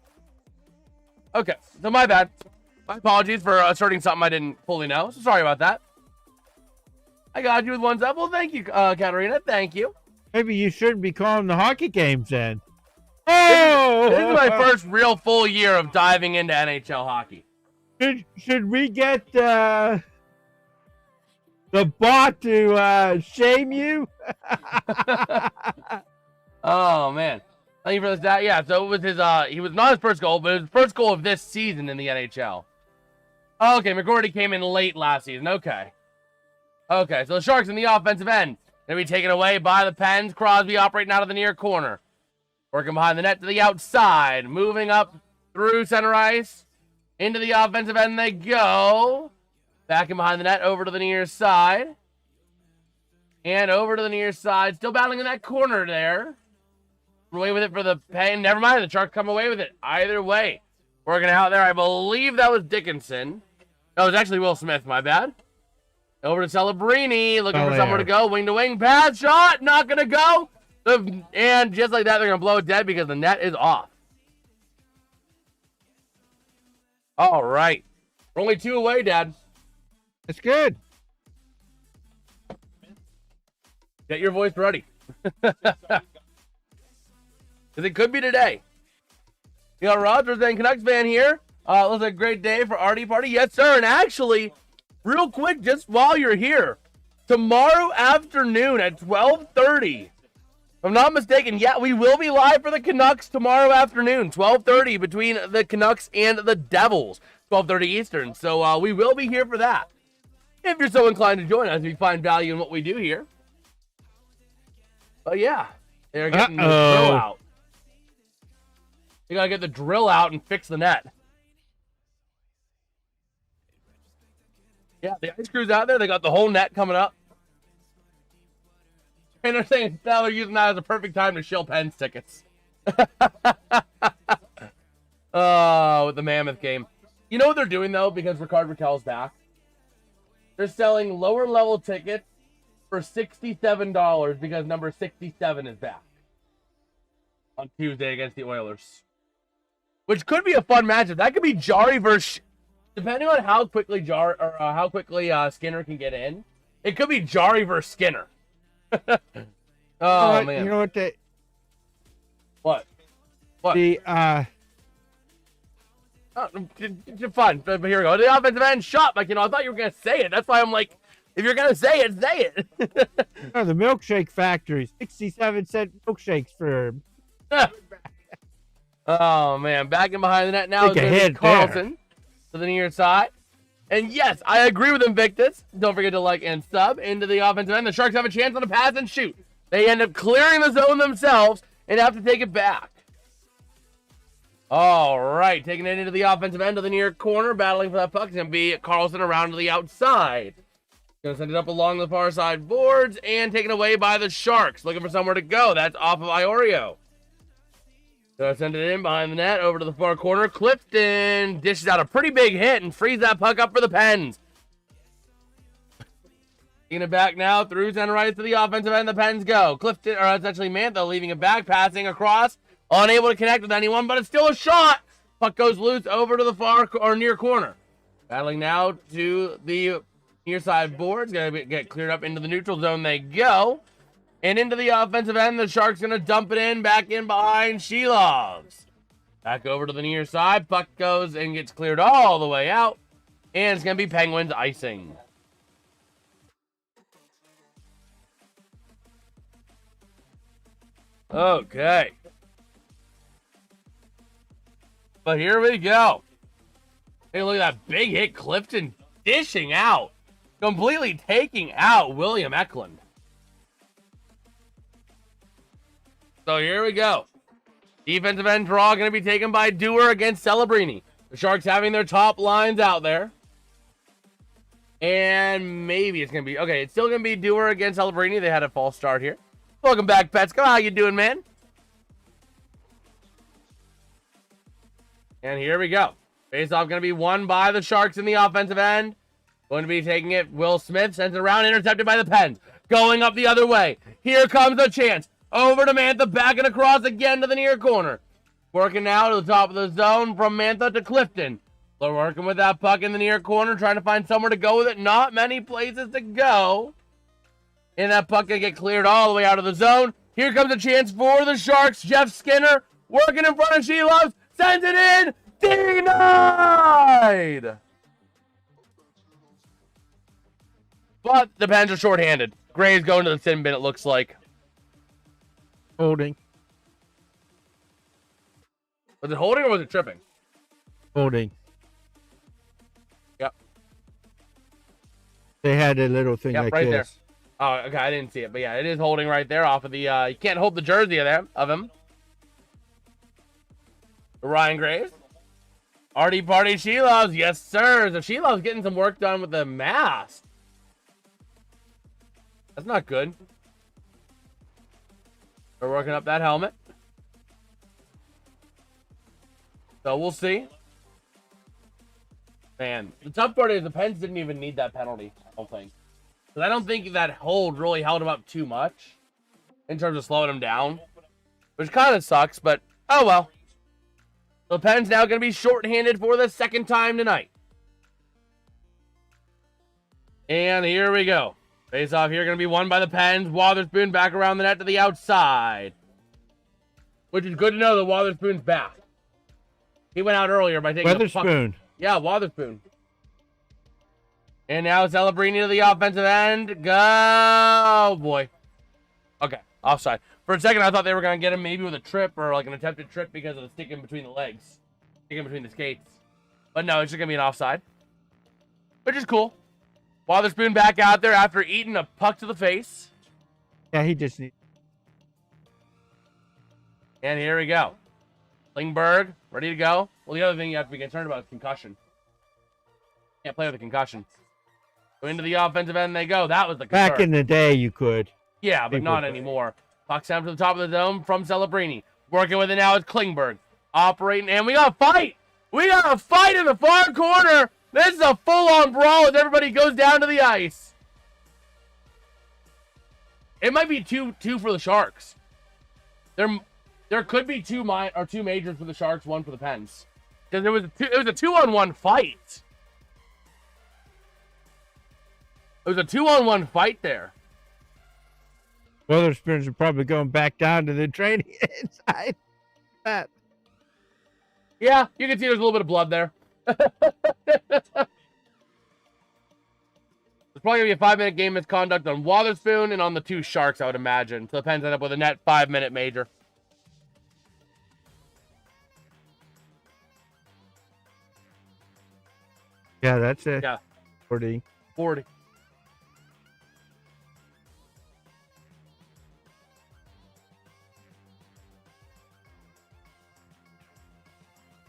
Okay. So my bad. My apologies for asserting something I didn't fully know. So sorry about that. I got you with one up. Well, thank you, Katarina. Thank you. Maybe you shouldn't be calling the hockey games then. Oh! This is my first real full year of diving into NHL hockey. Should we get the bot to shame you? Oh, man. Thank you for the stat. Yeah, so it was his, he was not his first goal, but his first goal of this season in the NHL. Okay, McGroarty came in late last season. Okay. Okay, so the Sharks in the offensive end. Going to be taken away by the Pens. Crosby operating out of the near corner. Working behind the net to the outside. Moving up through center ice. Into the offensive end they go. Back in behind the net, over to the near side. And over to the near side. Still battling in that corner there. Away with it for the Pen. Never mind, the Sharks come away with it. Either way. Working out there, I believe that was Dickinson. No, it was actually Will Smith, my bad. Over to Celebrini, looking for somewhere to go. Wing to wing, pass, shot, not going to go. And just like that, they're going to blow it dead because the net is off. All right. We're only 2 away, Dad. That's good. Get your voice ready. Because it could be today. You got Rogers and Canucks fan here. Looks like a great day for Artie Party. Yes, sir. And actually, real quick, just while you're here, tomorrow afternoon at 12:30, if I'm not mistaken, yeah, we will be live for the Canucks tomorrow afternoon, 12:30, between the Canucks and the Devils, 12:30 Eastern. So we will be here for that. If you're so inclined to join us, if you find value in what we do here. But yeah, they're getting the drill out. You gotta get the drill out and fix the net. Yeah, the ice crew's out there. They got the whole net coming up. And they're saying now they're using that as a perfect time to shill Pens tickets. Oh, with the Mammoth game. You know what they're doing, though, because Rickard Rakell's back? They're selling lower level tickets for $67 because number 67 is back on Tuesday against the Oilers. Which could be a fun matchup. That could be Jari versus... Depending on how quickly Skinner can get in, it could be Jari versus Skinner. Oh, man. You know what they... What? What? The, fun. But here we go. The offensive end shot. Like, I thought you were going to say it. That's why I'm like, if you're going to say it, say it. Oh, the milkshake factory. 67-cent milkshakes for... Oh, man. Back in behind the net now is Carlson to the near side. And yes, I agree with Invictus. Don't forget to like and sub into the offensive end. The Sharks have a chance on a pass and shoot. They end up clearing the zone themselves and have to take it back. All right, taking it into the offensive end of the near corner, battling for that puck. It's going to be Carlson around to the outside. Going to send it up along the far side boards and taken away by the Sharks. Looking for somewhere to go. That's off of Iorio. So send it in behind the net, over to the far corner. Clifton dishes out a pretty big hit and frees that puck up for the Pens. Taking it back now through center ice to the offensive end. The Pens go. Clifton, or essentially Mantha, leaving it back, passing across. Unable to connect with anyone, but it's still a shot. Puck goes loose over to the far or near corner. Battling now to the near side boards. Going to get cleared up into the neutral zone. They go. And into the offensive end, the Sharks going to dump it in, back in behind Shelovs. Back over to the near side. Puck goes and gets cleared all the way out. And it's going to be Penguins icing. Okay. But here we go. Hey, look at that big hit. Clifton dishing out. Completely taking out William Eklund. So here we go. Defensive end draw going to be taken by Dewar against Celebrini. The Sharks having their top lines out there. And maybe it's going to be... Okay, it's still going to be Dewar against Celebrini. They had a false start here. Welcome back, Petska. How you doing, man? And here we go. Face-off going to be won by the Sharks in the offensive end. Going to be taking it. Will Smith sends it around, intercepted by the Pens. Going up the other way. Here comes a chance. Over to Mantha, back and across again to the near corner. Working now to the top of the zone from Mantha to Clifton. They're working with that puck in the near corner, trying to find somewhere to go with it. Not many places to go. And that puck going to get cleared all the way out of the zone. Here comes a chance for the Sharks. Jeff Skinner working in front of Sheloves. Sends it in. Denied. But the Pens are shorthanded. Gray's going to the sin bin, it looks like. Holding. Was it holding or was it tripping? Holding. Yep. They had a little thing like right this. There. Oh, okay, I didn't see it. But yeah, it is holding right there off of the, you can't hold the jersey of him. Ryan Graves. Artie Party Sheloves, yes sir. So Sheloves getting some work done with the mask. That's not good. They're working up that helmet. So we'll see. Man, the tough part is the Pens didn't even need that penalty, I don't think. Because I don't think that hold really held him up too much in terms of slowing him down. Which kind of sucks, but oh well. The Pens now going to be shorthanded for the second time tonight. And here we go. Face off here going to be won by the Pens. Wotherspoon back around the net to the outside. Which is good to know that Wotherspoon's back. He went out earlier by taking Wotherspoon. Yeah, Wotherspoon. And now Celebrini to the offensive end. Go, oh boy. Okay, offside. For a second, I thought they were going to get him maybe with a trip or like an attempted trip because of the stick in between the legs. Stick in between the skates. But no, it's just going to be an offside. Which is cool. Wotherspoon back out there after eating a puck to the face. Yeah, he just needs. And here we go. Klingberg, ready to go. Well, the other thing you have to be concerned about is concussion. Can't play with a concussion. Go into the offensive end they go. That was the concern. Back in the day, you could. Yeah, but not anymore. Puck's down to the top of the dome from Celebrini. Working with it now is Klingberg. Operating, and we got a fight. We got a fight in the far corner. This is a full-on brawl as everybody goes down to the ice. It might be two for the Sharks. There could be two majors for the Sharks, one for the Pens. Because it was a 2-on-1 fight. It was a 2-on-1 fight there. Wotherspoons are probably going back down to the training inside. That. Yeah, you can see there's a little bit of blood there. There's probably going to be a 5-minute game misconduct on Wotherspoon and on the two Sharks, I would imagine. So the Pens end up with a net 5-minute major. Yeah, that's it. Yeah. 40.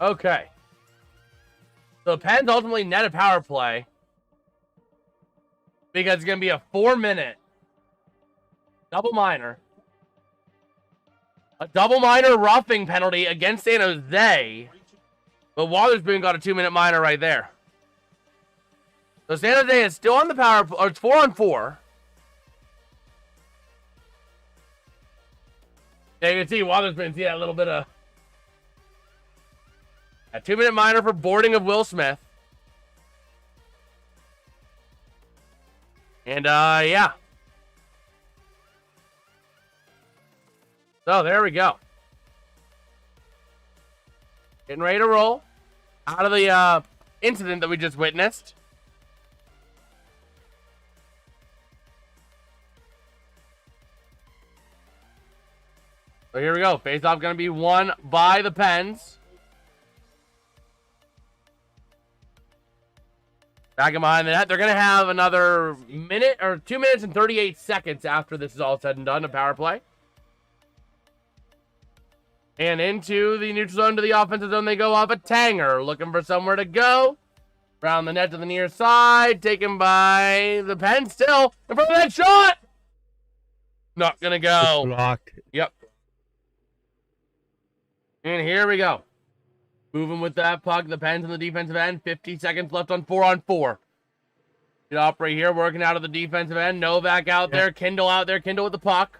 Okay. So Pens ultimately net a power play because it's going to be a 4-minute double minor. A double minor roughing penalty against San Jose. But Wotherspoon got a 2-minute minor right there. So San Jose is still on the power play, or it's 4-on-4. Yeah, you can see Wotherspoon see that little bit of a 2-minute minor for boarding of Will Smith. And, yeah. So, there we go. Getting ready to roll out of the incident that we just witnessed. So, here we go. Face-off going to be won by the Pens. Back in behind the net. They're going to have another minute or 2 minutes and 38 seconds after this is all said and done, a power play. And into the neutral zone to the offensive zone they go off a Tanger. Looking for somewhere to go. Round the net to the near side. Taken by the Pen still. In front of that shot. Not going to go. Blocked. Yep. And here we go. Moving with that puck. The Pens on the defensive end. 50 seconds left on 4-on-4. Good operate here, working out of the defensive end. Novak out there. Kindle out there. Kindle with the puck.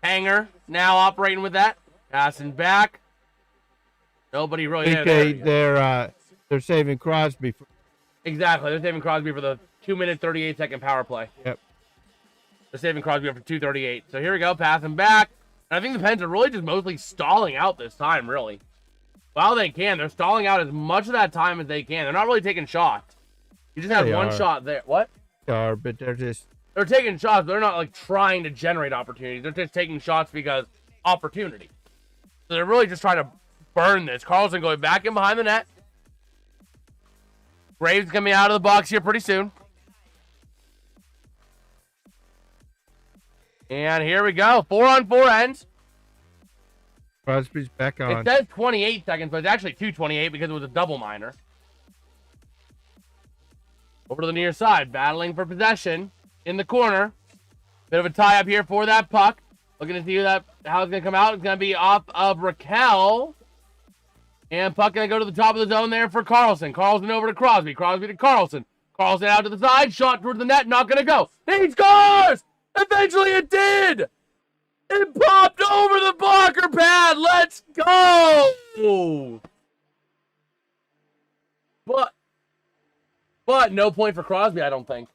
Hanger now operating with that. Passing back. Nobody really there. They're saving Crosby. Exactly. They're saving Crosby for the 2-minute, 38-second power play. Yep. They're saving Crosby for 2:38. So here we go. Passing back. And I think the Pens are really just mostly stalling out this time, really. While they can, they're stalling out as much of that time as they can. They're not really taking shots. You just have one shot there. What? They are, but they're taking shots. They're not like trying to generate opportunities. They're just taking shots because opportunity. So they're really just trying to burn this. Carlson going back in behind the net. Graves coming out of the box here pretty soon. And here we go. 4-on-4 ends. Crosby's back on. It says 28 seconds, but it's actually 2:28 because it was a double minor. Over to the near side, battling for possession in the corner. Bit of a tie up here for that puck. Looking to see how it's going to come out. It's going to be off of Raquel. And puck going to go to the top of the zone there for Carlson. Carlson over to Crosby. Crosby to Carlson. Carlson out to the side. Shot towards the net. Not going to go. He scores! Eventually it did! It popped over the blocker pad. Let's go! But no point for Crosby, I don't think.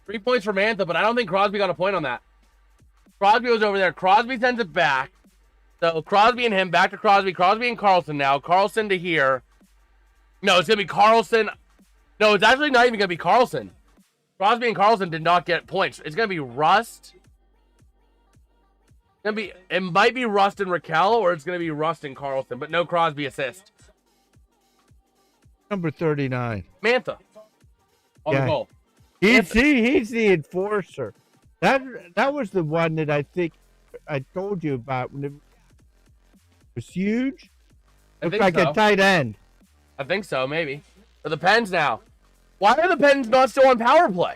3 points for Mantha, but I don't think Crosby got a point on that. Crosby was over there. Crosby sends it back. So Crosby and him, back to Crosby. Crosby and Carlson now. Carlson to here. No, it's going to be Carlson. No, it's actually not even going to be Carlson. Crosby and Carlson did not get points. It's going to be Rust. It might be Rust and Raquel, or it's going to be Rust and Carlson, but no Crosby assist. Number 39. Mantha. On the goal. He's the enforcer. That was the one that I think I told you about when it was huge. Looked like a tight end. I think so, maybe. For the Pens now. Why are the Pens not still on power play?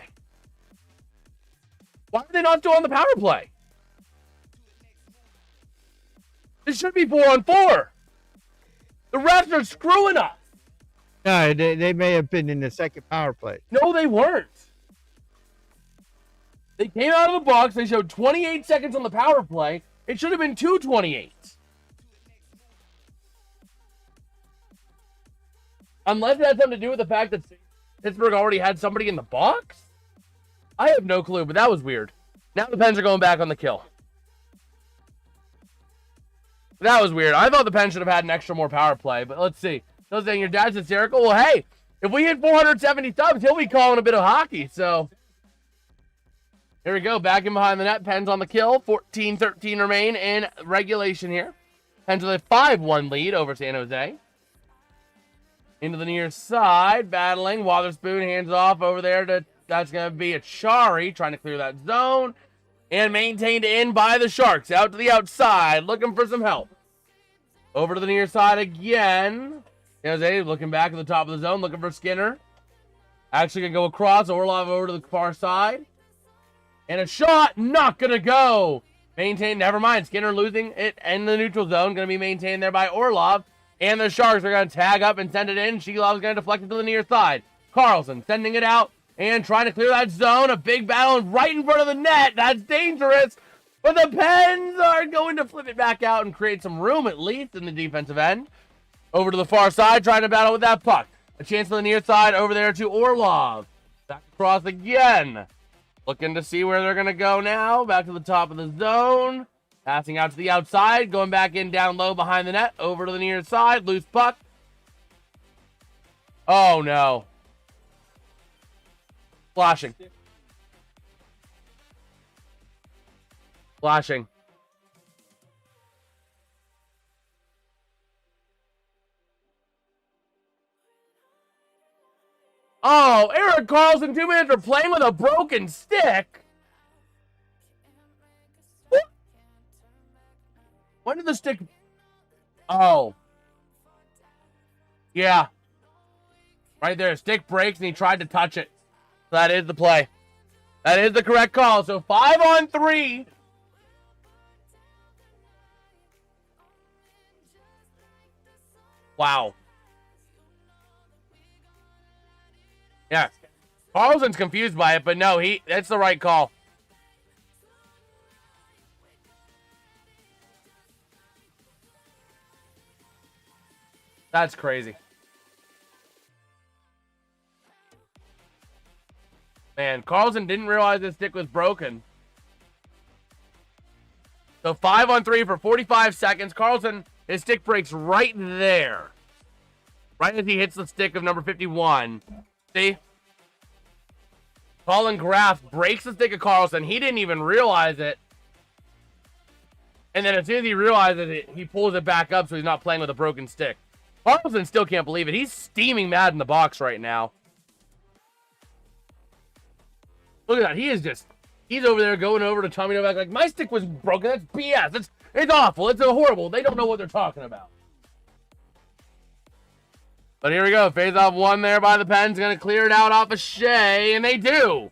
Why are they not still on the power play? This should be 4-on-4. The refs are screwing us. No, they may have been in the second power play. No, they weren't. They came out of the box. They showed 28 seconds on the power play. It should have been 2:28. Unless it had something to do with the fact that Pittsburgh already had somebody in the box? I have no clue, but that was weird. Now the Pens are going back on the kill. That was weird. I thought the Pens should have had an extra more power play, but let's see. So saying your dad's hysterical? Well, hey, if we hit 470 subs, he'll be calling a bit of hockey, so... Here we go, back in behind the net. Pens on the kill. 14-13 remain in regulation here. Pens with a 5-1 lead over San Jose. Into the near side, battling. Wotherspoon hands off over there to, that's going to be Achari, trying to clear that zone. And maintained in by the Sharks. Out to the outside, looking for some help. Over to the near side again. San Jose looking back at the top of the zone, looking for Skinner. Actually going to go across. Orlov over to the far side. And a shot, not going to go. Maintained, never mind. Skinner losing it in the neutral zone. Going to be maintained there by Orlov. And the Sharks are going to tag up and send it in. Shelov's going to deflect it to the near side. Carlson sending it out and trying to clear that zone. A big battle right in front of the net. That's dangerous. But the Pens are going to flip it back out and create some room, at least, in the defensive end. Over to the far side, trying to battle with that puck. A chance on the near side over there to Orlov. Back across again. Looking to see where they're going to go now. Back to the top of the zone. Passing out to the outside. Going back in down low behind the net. Over to the near side. Loose puck. Oh, no. Flashing. Flashing. Oh, Eric Carlson, 2 minutes for playing with a broken stick. What? When did the stick... Oh. Yeah. Right there. Stick breaks and he tried to touch it. That is the play. That is the correct call. So 5-on-3. Wow. Yeah. Carlson's confused by it, but no, that's the right call. That's crazy. Man, Carlson didn't realize his stick was broken. So 5-on-3 for 45 seconds. Carlson, his stick breaks right there. Right as he hits the stick of number 51. See? Colin Graff breaks the stick of Carlson. He didn't even realize it. And then as soon as he realizes it, he pulls it back up so he's not playing with a broken stick. Carlson still can't believe it. He's steaming mad in the box right now. Look at that. He's over there going over to Tommy Novak like, my stick was broken. That's BS. It's awful. It's horrible. They don't know what they're talking about. But here we go. Face-off one there by the Pens. Going to clear it out off of Shea, and they do.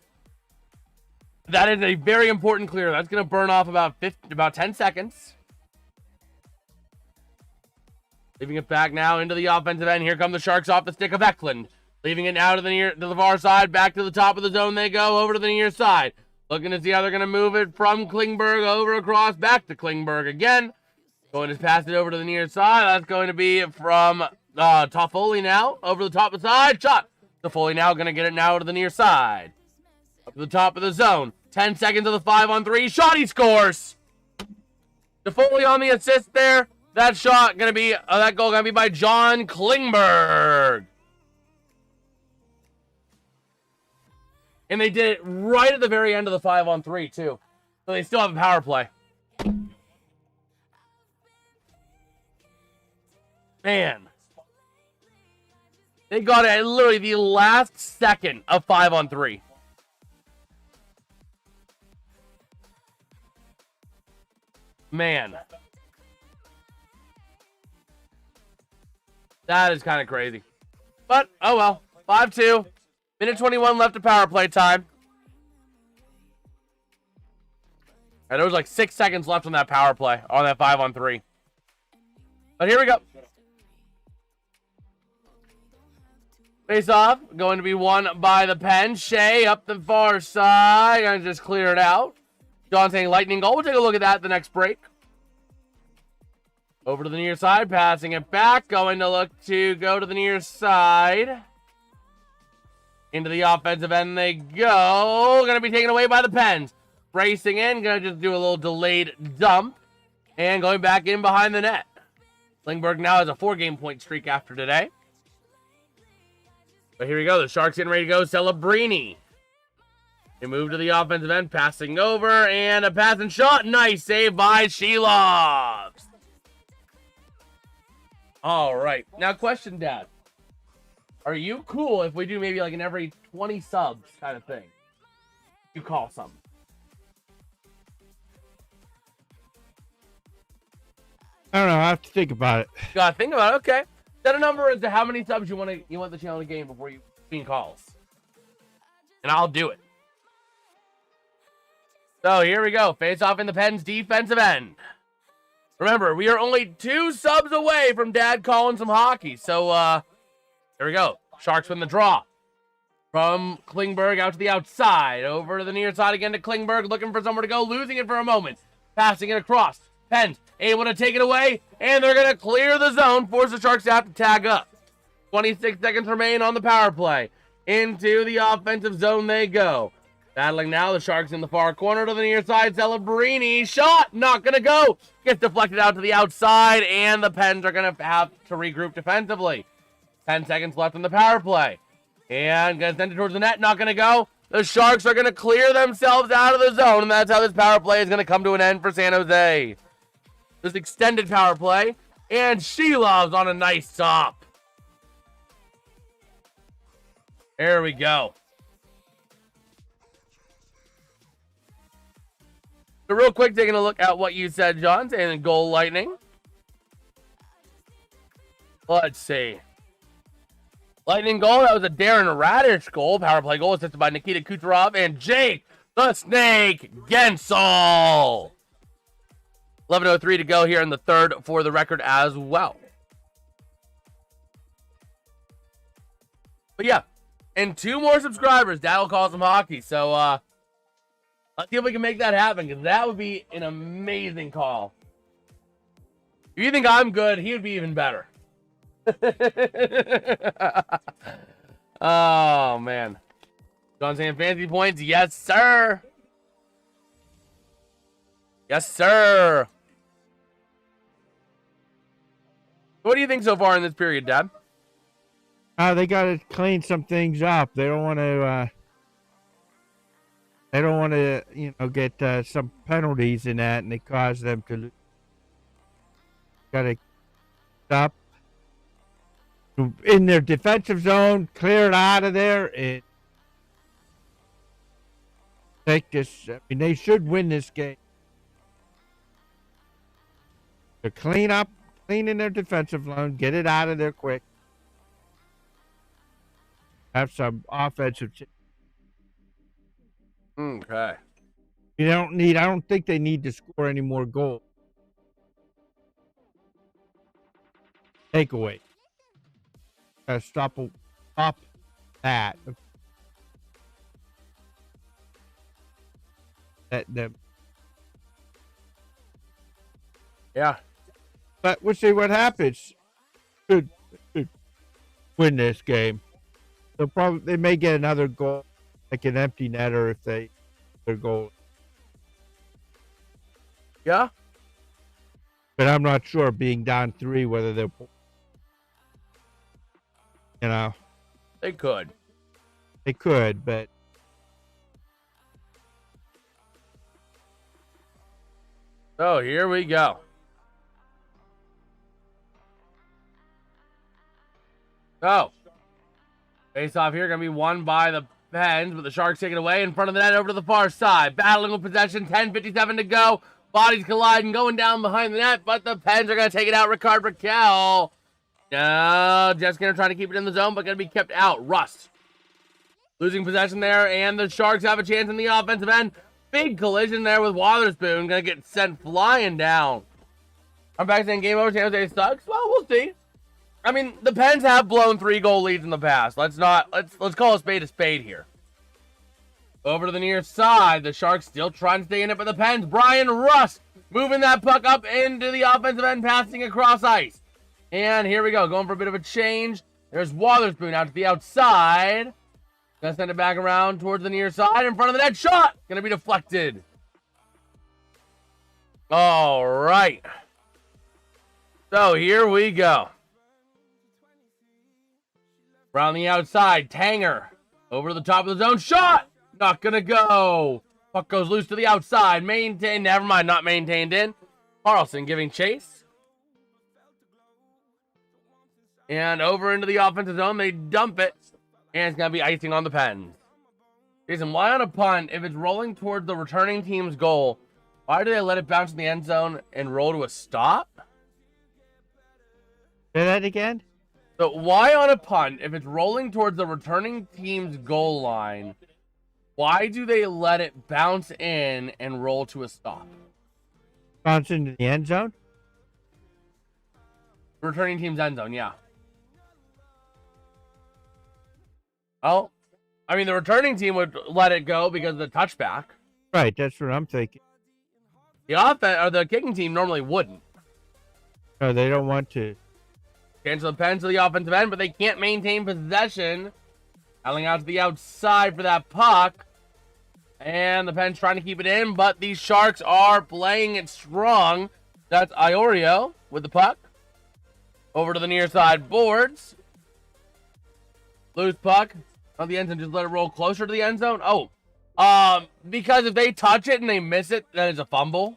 That is a very important clear. That's going to burn off about 10 seconds. Leaving it back now into the offensive end. Here come the Sharks off the stick of Eklund. Leaving it now to the far side. Back to the top of the zone they go. Over to the near side. Looking to see how they're going to move it from Klingberg over across. Back to Klingberg again. Going to pass it over to the near side. That's going to be from Toffoli now. Over the top of the side. Shot. Toffoli now going to get it now to the near side. Up to the top of the zone. 10 seconds of the 5-on-3. Shot. He scores. Toffoli on the assist there. That shot going to be, that goal going to be by John Klingberg. And they did it right at the very end of the 5-on-3, too. So they still have a power play. Man. They got it at literally the last second of 5-on-3. Man. That is kind of crazy. But, oh well. 5-2. Minute 21 left of power play time. And there was like 6 seconds left on that power play, on that 5-on-3. But here we go. Face off, going to be won by the Pens. Shea up the far side, gonna just clear it out. John saying lightning goal. We'll take a look at that at the next break. Over to the near side, passing it back. Going to look to go to the near side. Into the offensive end they go. Going to be taken away by the Pens. Racing in. Going to just do a little delayed dump. And going back in behind the net. Klingberg now has a 4-game point streak after today. But here we go. The Sharks getting ready to go. Celebrini. They move to the offensive end. Passing over. And a pass and shot. Nice save by Shelovs. All right. Now question, Dad. Are you cool if we do maybe like an every 20 subs kind of thing? You call something. I don't know. I have to think about it. You gotta think about it. Okay. Set a number as to how many subs you want the channel to gain before you between calls. And I'll do it. So here we go. Face off in the Pens defensive end. Remember, we are only 2 subs away from Dad calling some hockey. So here we go. Sharks win the draw. From Klingberg out to the outside. Over to the near side again to Klingberg. Looking for somewhere to go. Losing it for a moment. Passing it across. Pens able to take it away. And they're going to clear the zone. Force the Sharks to have to tag up. 26 seconds remain on the power play. Into the offensive zone they go. Battling now. The Sharks in the far corner to the near side. Celebrini. Shot. Not going to go. Gets deflected out to the outside. And the Pens are going to have to regroup defensively. 10 seconds left on the power play. And going to send it towards the net. Not going to go. The Sharks are going to clear themselves out of the zone. And that's how this power play is going to come to an end for San Jose. This extended power play. And Shelovs on a nice stop. There we go. So real quick, taking a look at what you said, John. And goal lightning. Let's see. Lightning goal, that was a Darren Radish goal. Power play goal assisted by Nikita Kucherov and Jake the Snake Gensel. 11:03 to go here in the third for the record as well. But yeah, and 2 more subscribers. That'll call some hockey. So let's see if we can make that happen, because that would be an amazing call. If you think I'm good, he would be even better. Oh, man. John saying fantasy points. Yes, sir. Yes, sir. What do you think so far in this period, Dad? They got to clean some things up. They don't want to. They don't want to, get some penalties in that, and they cause them to lose. Got to stop in their defensive zone, clear it out of there, and take this. I mean, they should win this game. To clean in their defensive zone, get it out of there quick. Have some offensive. Okay. I don't think they need to score any more goals. Takeaway. Stop that. Them. Yeah. But we'll see what happens. Should win this game. They may get another goal, like an empty netter if their goal. Yeah. But I'm not sure, being down 3, whether they'll. They could. They could, but. So here we go. So, face off here, going to be won by the Pens, but the Sharks take it away in front of the net over to the far side. Battling with possession, 10:57 to go. Bodies colliding, going down behind the net, but the Pens are going to take it out. Ricard Raquel. No, Jeff Skinner trying to keep it in the zone, but going to be kept out. Rust losing possession there, and the Sharks have a chance in the offensive end. Big collision there with Wotherspoon. Going to get sent flying down. I'm back saying game over. San Jose sucks. Well, we'll see. I mean, the Pens have blown 3-goal leads in the past. Let's call a spade here. Over to the near side. The Sharks still trying to stay in it, but the Pens. Brian Rust moving that puck up into the offensive end, passing across ice. And here we go, going for a bit of a change. There's Wotherspoon out to the outside. Gonna send it back around towards the near side in front of the net. Shot! Gonna be deflected. All right. So here we go. Around the outside, Tanger. Over to the top of the zone. Shot! Not gonna go. Puck goes loose to the outside. Maintained. Never mind, not maintained in. Carlson giving chase. And over into the offensive zone. They dump it. And it's going to be icing on the Pens. Jason, why on a punt, if it's rolling towards the returning team's goal, why do they let it bounce in the end zone and roll to a stop? Say that again? So why on a punt, if it's rolling towards the returning team's goal line, why do they let it bounce in and roll to a stop? Bounce into the end zone? Returning team's end zone, yeah. Oh, I mean, the returning team would let it go because of the touchback. Right, that's what I'm thinking. The offense or the kicking team normally wouldn't. No, they don't want to. Cancel the Pens to the offensive end, but they can't maintain possession. Howling out to the outside for that puck. And the Pens trying to keep it in, but these Sharks are playing it strong. That's Iorio with the puck. Over to the near side boards. Loose puck on the end zone. Just let it roll closer to the end zone. Oh, because if they touch it and they miss it, then it's a fumble.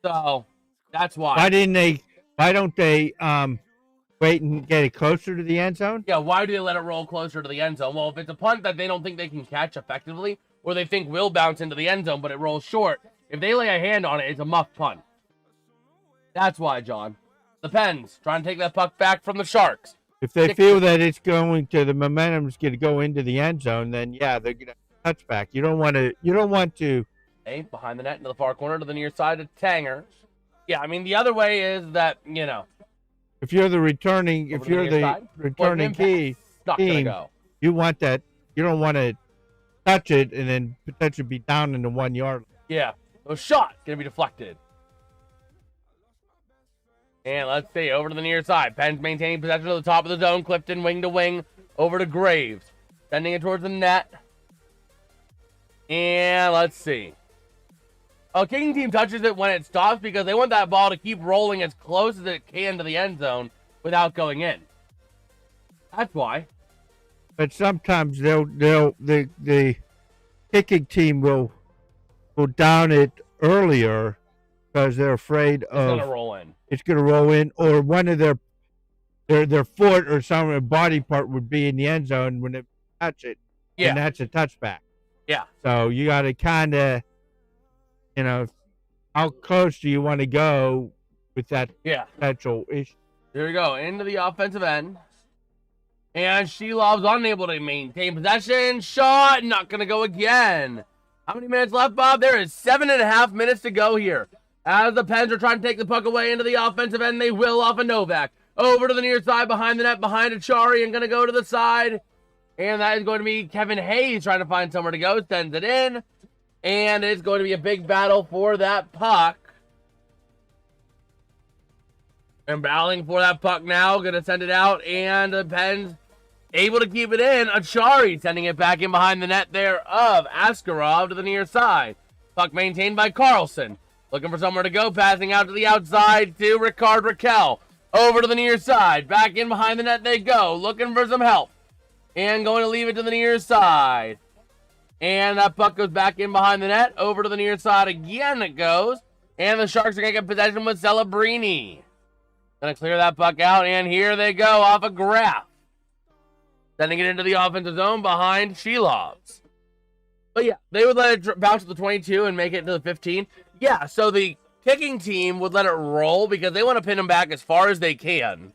So that's why. Why don't they wait and get it closer to the end zone? Yeah, why do they let it roll closer to the end zone? Well, if it's a punt that they don't think they can catch effectively, or they think will bounce into the end zone, but it rolls short, if they lay a hand on it, it's a muff punt. That's why, John. The Pens trying to take that puck back from the Sharks. If they feel that it's going to, the momentum's going to go into the end zone, then yeah, they're going to touchback. You don't want to. Hey, behind the net into the far corner to the near side of Tanger. Yeah, I mean, the other way is that, if you're the returning, key not gonna team, go. You want that. You don't want to touch it and then potentially be down in the 1 yard. Yeah. So shot going to be deflected. And let's see, over to the near side. Pens maintaining possession to the top of the zone. Clifton wing to wing over to Graves. Sending it towards the net. And let's see. Oh, kicking team touches it when it stops because they want that ball to keep rolling as close as it can to the end zone without going in. That's why. But sometimes the kicking team will down it earlier because they're afraid of it's gonna roll in. It's gonna roll in, or one of their foot or some body part would be in the end zone when they touch it. Yeah. And that's a touchback. Yeah. So you got to kind of, how close do you want to go with that potential issue? Here we go, into the offensive end. And Shelov's unable to maintain possession. Shot, not going to go again. How many minutes left, Bob? There is 7.5 minutes to go here. As the Pens are trying to take the puck away into the offensive end, they will off of Novak. Over to the near side, behind the net, behind Achari, and going to go to the side. And that is going to be Kevin Hayes trying to find somewhere to go. Sends it in. And it's going to be a big battle for that puck. And battling for that puck now. Going to send it out. And the Pens able to keep it in. Achari sending it back in behind the net there of Askarov to the near side. Puck maintained by Carlson. Looking for somewhere to go. Passing out to the outside to Ricard Raquel. Over to the near side. Back in behind the net they go. Looking for some help. And going to leave it to the near side. And that puck goes back in behind the net. Over to the near side again it goes. And the Sharks are going to get possession with Celebrini. Going to clear that puck out. And here they go off a graph. Sending it into the offensive zone behind Shelovs. But yeah, they would let it bounce to the 22 and make it to the 15. Yeah, so the kicking team would let it roll because they want to pin them back as far as they can.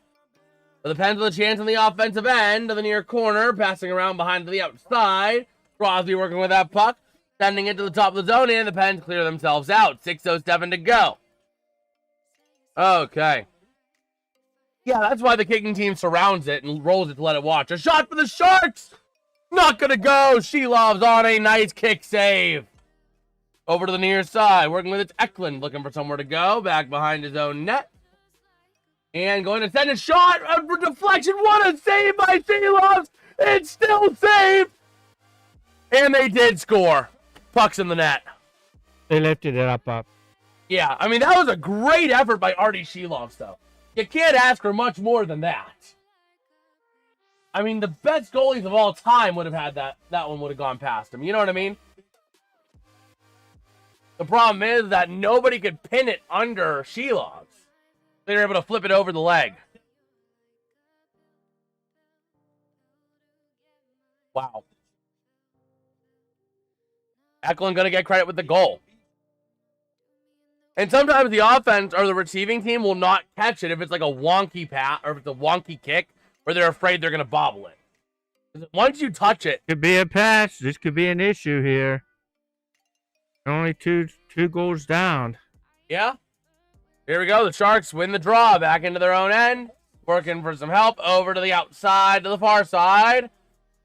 But the Pens with a chance on the offensive end to the near corner, passing around behind to the outside. Crosby working with that puck, sending it to the top of the zone, and the Pens clear themselves out. 6:07 to go. Okay. Yeah, that's why the kicking team surrounds it and rolls it to let it watch. A shot for the Sharks! Not gonna go! Shelov's on a nice kick save. Over to the near side, working with its Eklund, looking for somewhere to go. Back behind his own net. And going to send a shot for deflection. What a save by Shelov's! It's still saved! And they did score. Puck's in the net. They lifted it up. Yeah, I mean, that was a great effort by Artie Shelov's, though. You can't ask for much more than that. I mean, the best goalies of all time would have had that. That one would have gone past him. You know what I mean? The problem is that nobody could pin it under Shelov's. They were able to flip it over the leg. Wow. Eklund going to get credit with the goal. And sometimes the offense or the receiving team will not catch it if it's like a wonky pass or if it's a wonky kick where they're afraid they're going to bobble it. Once you touch it. Could be a pass. This could be an issue here. Only two goals down. Yeah. Here we go. The Sharks win the draw back into their own end. Working for some help over to the outside, to the far side.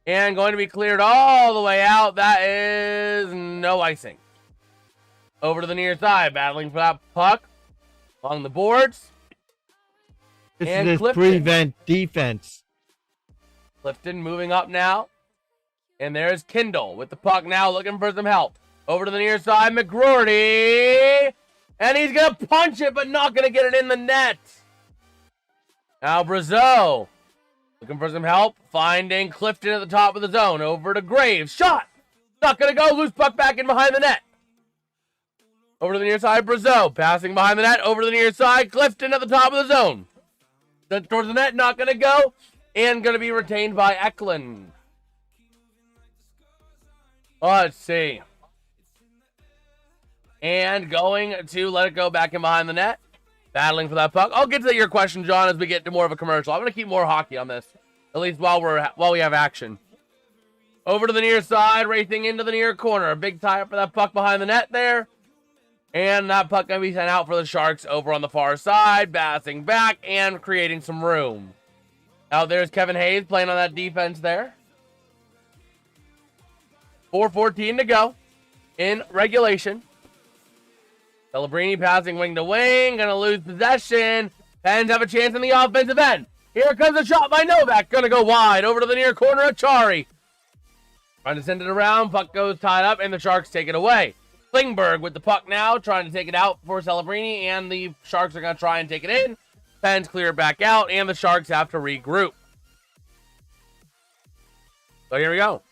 And going to be cleared all the way out. That is no icing. Over to the near side, battling for that puck. Along the boards. This is this prevent defense. Clifton moving up now. And there's Kindle with the puck now looking for some help. Over to the near side, McGroarty. And he's going to punch it, but not going to get it in the net. Now Brazeau looking for some help. Finding Clifton at the top of the zone. Over to Graves. Shot. Not going to go. Loose puck back in behind the net. Over to the near side, Brazeau. Passing behind the net. Over to the near side, Clifton at the top of the zone. Sent towards the net. Not going to go. And going to be retained by Eklund. Let's see. And going to let it go back in behind the net. Battling for that puck. I'll get to your question, John, as we get to more of a commercial. I'm going to keep more hockey on this. At least while we have action. Over to the near side. Racing into the near corner. A big tie up for that puck behind the net there. And that puck going to be sent out for the Sharks over on the far side. Passing back and creating some room. Now there's Kevin Hayes playing on that defense there. 4:14 to go in regulation. Celebrini passing wing to wing. Going to lose possession. Pens have a chance in the offensive end. Here comes a shot by Novak. Going to go wide over to the near corner of Chari. Trying to send it around. Puck goes tied up, and the Sharks take it away. Klingberg with the puck now, trying to take it out for Celebrini, and the Sharks are going to try and take it in. Pens clear it back out, and the Sharks have to regroup. So here we go.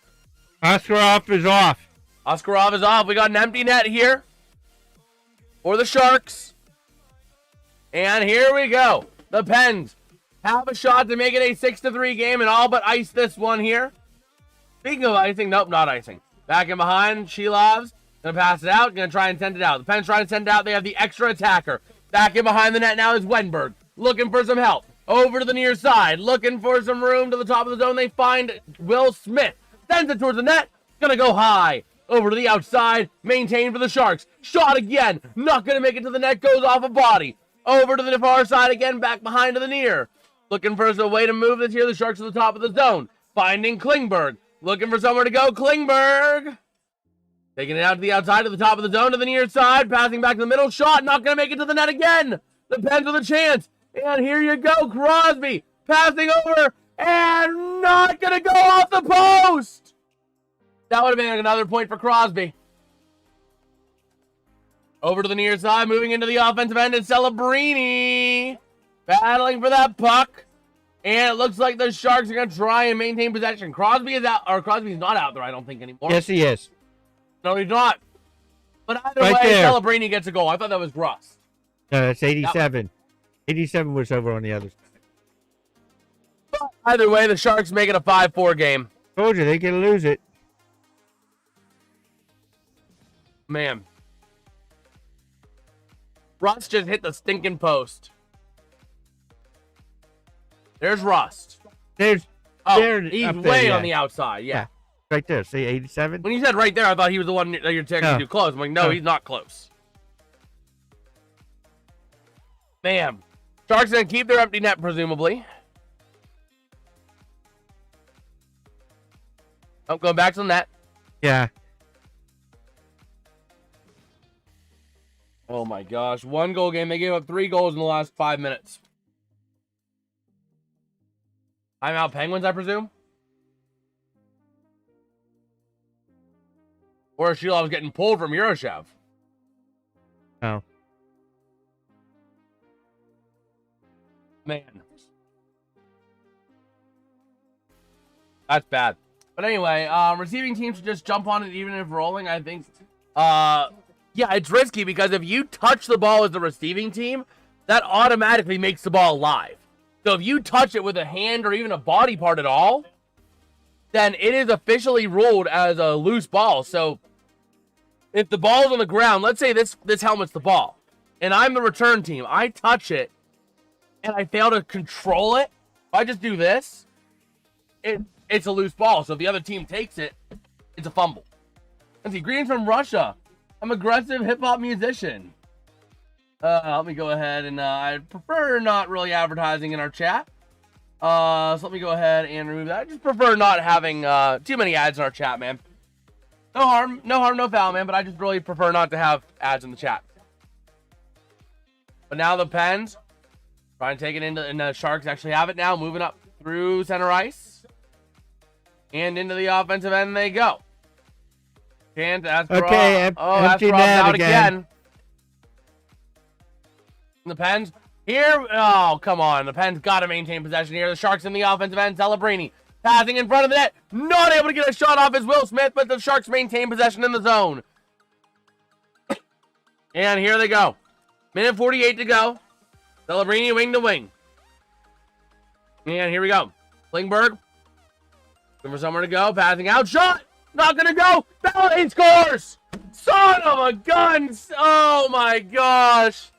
Oskarov is off. Oskarov is off. We got an empty net here for the Sharks. And here we go. The Pens have a shot to make it a 6-3 game and all but ice this one here. Speaking of icing, nope, not icing. Back in behind, Shilov's going to pass it out, going to try and send it out. The Pens trying to send it out. They have the extra attacker. Back in behind the net now is Wenberg, looking for some help. Over to the near side, looking for some room to the top of the zone. They find Will Smith. Sends it towards the net. Going to go high. Over to the outside. Maintained for the Sharks. Shot again. Not going to make it to the net. Goes off a body. Over to the far side again. Back behind to the near. Looking for a way to move this here. The Sharks to the top of the zone. Finding Klingberg. Looking for somewhere to go. Klingberg. Taking it out to the outside, to the top of the zone, to the near side. Passing back to the middle. Shot. Not going to make it to the net again. The Pens with a chance. And here you go. Crosby. Passing over. And not going to go off the post. That would have been another point for Crosby. Over to the near side. Moving into the offensive end. And Celebrini. Battling for that puck. And it looks like the Sharks are going to try and maintain possession. Crosby is out. Or Crosby's not out there, I don't think, anymore. Yes, he is. No, he's not. But either Right way, there. Celebrini gets a goal. I thought that was Rust. No, it's 87. 87 was over on the other side. But either way, the Sharks make it a 5-4 game. Told you, they can lose it. Man. Rust just hit the stinking post. There's Rust. There's, Oh, there, he's up way there, yeah. on the outside, yeah. Right there. See, 87? When you said right there, I thought he was the one that you're taking No. too close. I'm like, no, No. he's not close. Man. Sharks going to keep their empty net, presumably. Oh, going back to the net. Yeah. Oh, my gosh. 1-goal game. They gave up 3 goals in the last 5 minutes. I'm out Penguins, I presume? Or Shilov's getting pulled from Yuroshev. Oh. Man. That's bad. But anyway, receiving teams should just jump on it even if rolling, I think. Yeah, it's risky because if you touch the ball as the receiving team, that automatically makes the ball live. So if you touch it with a hand or even a body part at all, then it is officially ruled as a loose ball. So if the ball's on the ground, let's say this helmet's the ball, and I'm the return team, I touch it, and I fail to control it, if I just do this, it's a loose ball. So if the other team takes it, it's a fumble. Let's see, greetings from Russia. I'm an aggressive hip-hop musician. Let me go ahead and I prefer not really advertising in our chat. So let me go ahead and remove that. I just prefer not having too many ads in our chat, man. No harm, no foul, man. But I just really prefer not to have ads in the chat. But now the Pens trying to take it into, and the Sharks actually have it now, moving up through center ice and into the offensive end they go. Chance Askarov. Okay, empty Askarov's net out again. again. The Pens here. Oh, come on. The Pens got to maintain possession here. The Sharks in the offensive end. Celebrini passing in front of the net. Not able to get a shot off as Will Smith, but the Sharks maintain possession in the zone. And here they go. Minute 48 to go. Celebrini wing to wing. And here we go. Klingberg. Looking for somewhere to go. Passing out. Shot. Not going to go. He scores. Son of a gun. Oh, my gosh.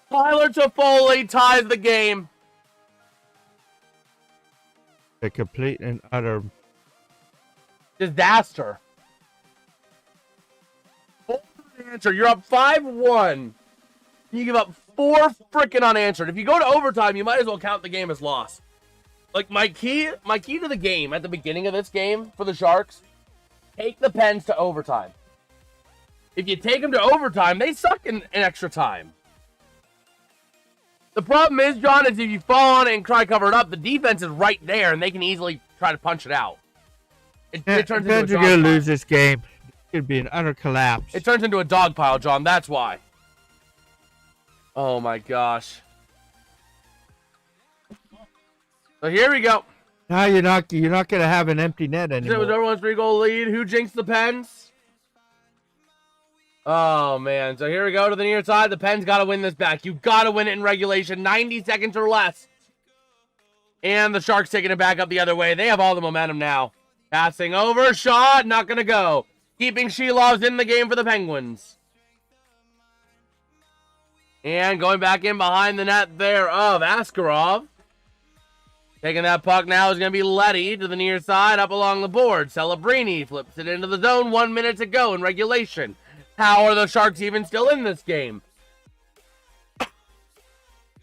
Tyler Toffoli ties the game. A complete and utter Disaster. Answer. You're up 5-1. You give up 4 freaking unanswered. If you go to overtime, you might as well count the game as lost. Like my key to the game at the beginning of this game for the Sharks take the Pens to overtime. If you take them to overtime, they suck in extra time. The problem is, John, is if you fall on it and try to cover it up, the defense is right there, and they can easily try to punch it out. It turns into a dog pile. Going to lose this game. It's going to be an utter collapse. It turns into a dog pile, John. That's why. Oh, my gosh. So here we go. Now you're not going to have an empty net anymore. It was everyone's 3-goal lead. Who jinxed the Pens? Oh, man. So here we go to the near side. The Pens got to win this back. You've got to win it in regulation. 90 seconds or less. And the Sharks taking it back up the other way. They have all the momentum now. Passing over. Shot. Not going to go. Keeping Shelovs in the game for the Penguins. And going back in behind the net there of Askarov. Taking that puck now is going to be Letty to the near side. Up along the board. Celebrini flips it into the zone. 1 minute to go in regulation. How are the Sharks even still in this game?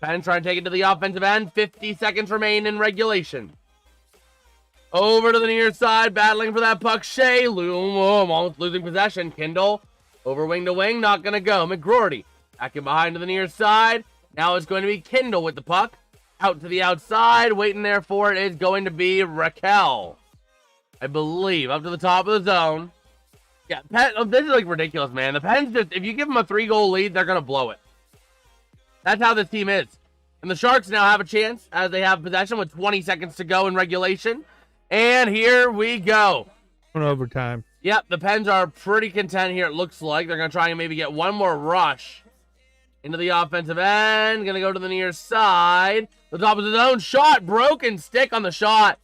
Pens trying to take it to the offensive end. 50 seconds remain in regulation. Over to the near side, battling for that puck. Shea, almost losing possession. Kindle, over wing to wing, not going to go. McGroarty, back in behind to the near side. Now it's going to be Kindle with the puck. Out to the outside, waiting there for it is going to be Raquel. I believe, up to the top of the zone. Yeah, this is like ridiculous, man. The Pens just, if you give them a 3-goal lead, they're going to blow it. That's how this team is. And the Sharks now have a chance as they have possession with 20 seconds to go in regulation. And here we go. On overtime. Yep, the Pens are pretty content here, it looks like. They're going to try and maybe get one more rush into the offensive end. Going to go to the near side. The top of the zone. Shot. Broken stick on the shot.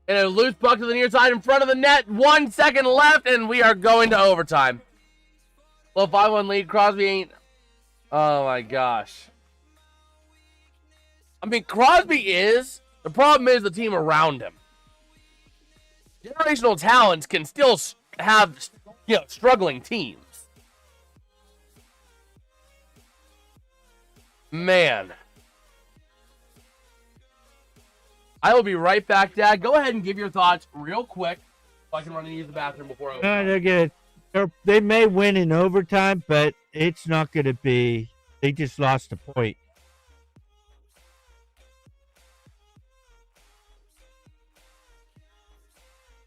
And a loose puck to the near side in front of the net. 1 second left, and we are going to overtime. Well, 5-1 lead. Crosby ain't... Oh, my gosh. I mean, Crosby is. The problem is the team around him. Generational talents can still have, struggling teams. Man. I will be right back, Dad. Go ahead and give your thoughts real quick so I can run and use the bathroom before I they may win in overtime, but it's not going to be. They just lost a point.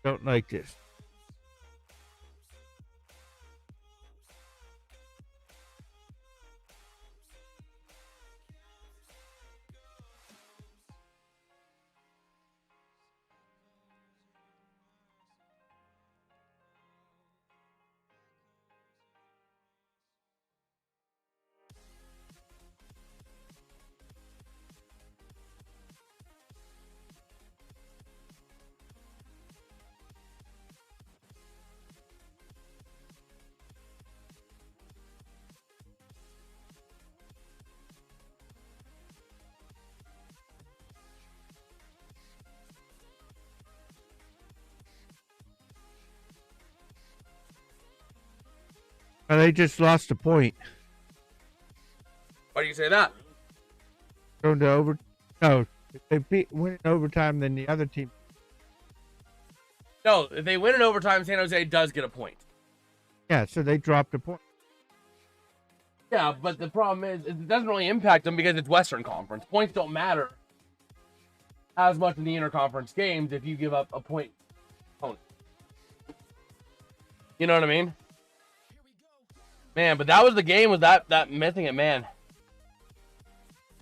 Don't like this. They just lost a point. Why do you say that? Going to over. No, if they win in overtime, then the other team. No, if they win in overtime, San Jose does get a point. Yeah, so they dropped a point. Yeah, but the problem is it doesn't really impact them because it's Western Conference. Points don't matter as much in the interconference games if you give up a point. You know what I mean? Man, but that was the game with that missing it, man.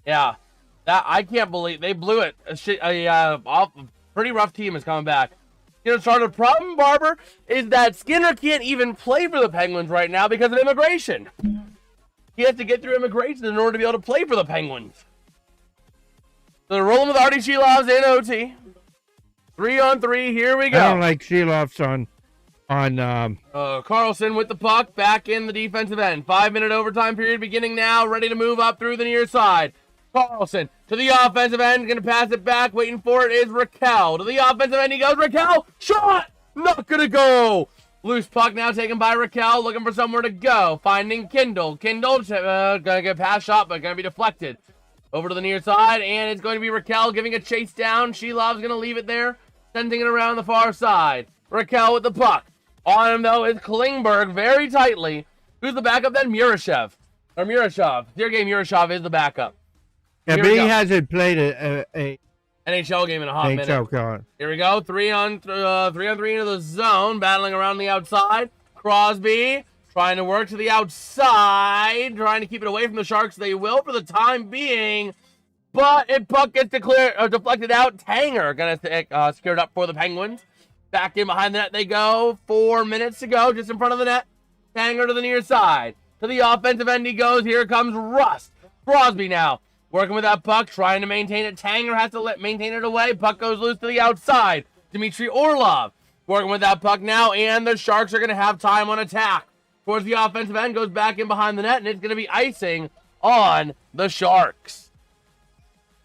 Yeah, that I can't believe they blew it. A pretty rough team is coming back. The problem, Barber, is that Skinner can't even play for the Penguins right now because of immigration. He has to get through immigration in order to be able to play for the Penguins. So they're rolling with Artie Shelovs in OT. 3-on-3, here we go. I don't like Shelovs on Carlson with the puck back in the defensive end. 5-minute overtime period beginning now. Ready to move up through the near side. Carlson to the offensive end. Going to pass it back. Waiting for it is Raquel. To the offensive end he goes. Raquel. Shot. Not going to go. Loose puck now taken by Raquel. Looking for somewhere to go. Finding Kindle. Kindle going to get a pass shot, but going to be deflected. Over to the near side. And it's going to be Raquel giving a chase down. Shelov's going to leave it there. Sending it around the far side. Raquel with the puck. On him, though, is Klingberg very tightly. Who's the backup then? Murashov. Sergei Murashov is the backup. Yeah, but he hasn't played a NHL game in a hot minute. NHL. Here we go. 3-on-3 into the zone. Battling around the outside. Crosby trying to work to the outside. Trying to keep it away from the Sharks. They will for the time being. But if puck gets deflected out, Tanger going to secure it up for the Penguins. Back in behind the net they go. 4 minutes to go, just in front of the net. Tanger to the near side. To the offensive end he goes. Here comes Rust. Crosby now working with that puck, trying to maintain it. Tanger has to maintain it away. Puck goes loose to the outside. Dmitry Orlov working with that puck now, and the Sharks are going to have time on attack. Towards the offensive end, goes back in behind the net, and it's going to be icing on the Sharks.